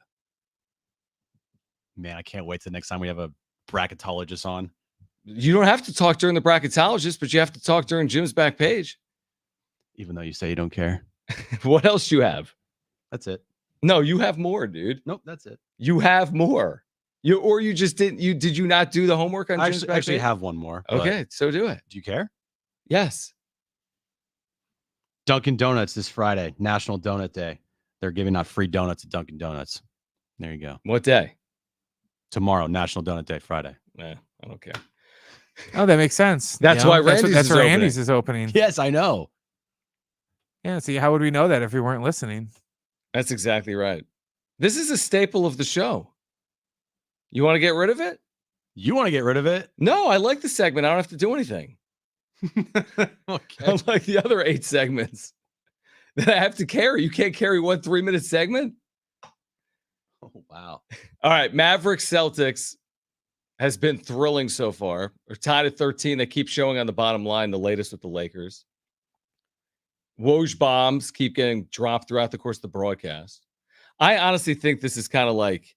Man, I can't wait till next time we have a bracketologist on. You don't have to talk during the bracketologist, but you have to talk during Jim's back page. Even though you say you don't care. What else do you have? That's it. No, you have more, dude. Nope, that's it. You have more. You just didn't. Did you not do the homework on Jim's back actually page? have one more. but Okay, so do it. Do you care? Yes. Dunkin' Donuts this Friday, National Donut Day. They're giving out free donuts at Dunkin' Donuts. There you go. What day? Tomorrow, National Donut Day, Friday. Yeah, I don't care. Oh, that makes sense. That's why Randy's that's is where opening. Andy's is opening. Yes, I know. Yeah, see, how would we know that if we weren't listening? That's exactly right. This is a staple of the show. You want to get rid of it? You want to get rid of it? No, I like the segment. I don't have to do anything. Okay. Unlike the other 8 segments that I have to carry. You can't carry one 3-minute segment. Oh, wow. All right. Mavericks Celtics has been thrilling so far. They're tied at 13. They keep showing on the bottom line, the latest with the Lakers. Woj bombs keep getting dropped throughout the course of the broadcast. I honestly think this is kind of like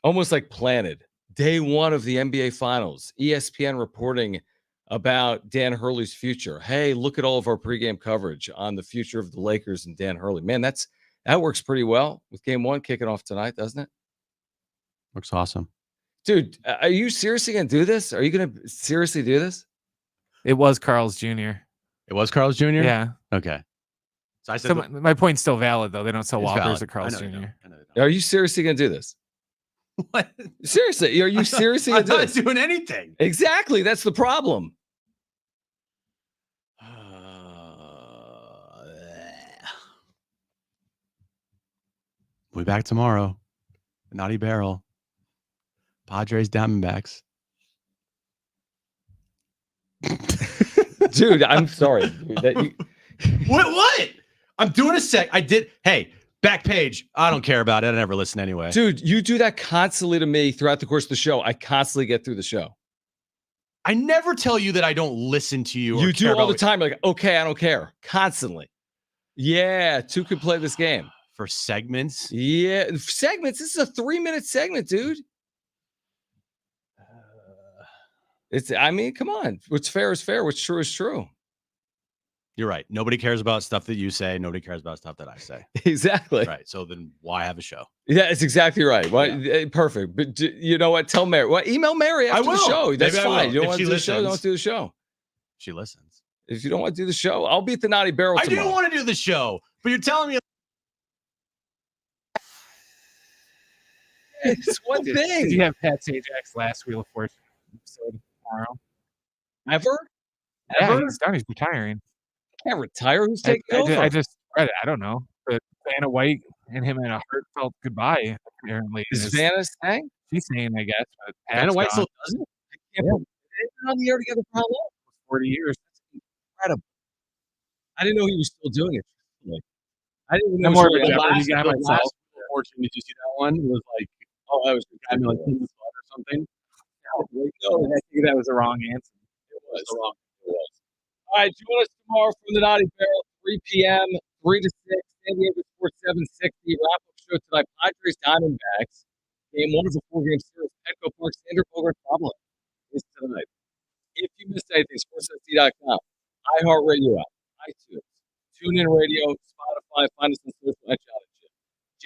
almost like planted. Day one of the NBA Finals. ESPN reporting about Dan Hurley's future. Hey, look at all of our pregame coverage on the future of the Lakers and Dan Hurley. Man, that works pretty well with game one kicking off tonight, doesn't it? Looks awesome. Dude, are you seriously going to do this? Are you going to seriously do this? It was Carl's Jr. It was Carl's Jr.? Yeah. Okay. So I said, So my point's still valid, though. They don't sell It's Whoppers valid. at Carl's I know Jr. you don't. Are you seriously going to do this? What? Seriously, are you seriously going I'm to do not this? doing anything. Exactly. That's the problem. We'll be back tomorrow. Naughty Barrel. Padres Diamondbacks. Dude, I'm sorry. Dude, that you... What? I'm doing a sec. I did. Hey, back page. I don't care about it. I never listen anyway. Dude, you do that constantly to me throughout the course of the show. I constantly get through the show. I never tell you that I don't listen to you. Or You do care all the about time. You're like, okay, I don't care. Constantly. Yeah, 2 could play this game. For segments? Yeah, segments. This is a 3-minute segment, dude. I mean, come on. What's fair is fair. What's true is true. You're right. Nobody cares about stuff that you say. Nobody cares about stuff that I say. Exactly. Right. So then why have a show? Yeah, it's exactly right. Why? Perfect. But you know what? Tell Mary. Well, email Mary after the show. That's Maybe I fine. will. You don't If want she to do the show? listens. Don't do the show. She listens. If you don't want to do the show, I'll be at the Naughty Barrel I tomorrow. do want to do the show, but you're telling me. It's one Did thing. you have Pat Sajak's last Wheel of Fortune episode tomorrow? Ever? Yeah, he's done. He's retiring. Can't retire. Who's taking over? I just read it. I don't know. But Vanna White and him had a heartfelt goodbye, apparently. Is Vanna saying? She's saying, I guess. But Vanna Pat's White gone. still does it? I can't believe they've been on the air together for how long? 40 years. Incredible. I didn't know he was still doing it. I didn't even know I'm it more was of a really Jeopardy guy The myself. last Fortune, did you see that one? It was like, oh, that was the guy like in the spot or something. No, I think that was the wrong answer. It was. All right, join us tomorrow from the Naughty Barrel, 3 p.m., 3 to 6, San Diego Sports 760. Wrap-up show tonight, Padres Diamondbacks. Game 1 of the 4-game series. Petco Park, Sander Bogart problem is tonight. If you missed anything, sportsfc.com, iHeartRadio app, iTunes, TuneIn Radio, Spotify, find us on social at Jon Jim.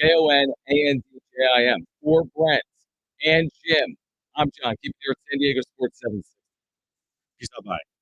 JONANDJIM. For Brent and Jim, I'm John. Keep it here at San Diego Sports 760. Peace out. Bye.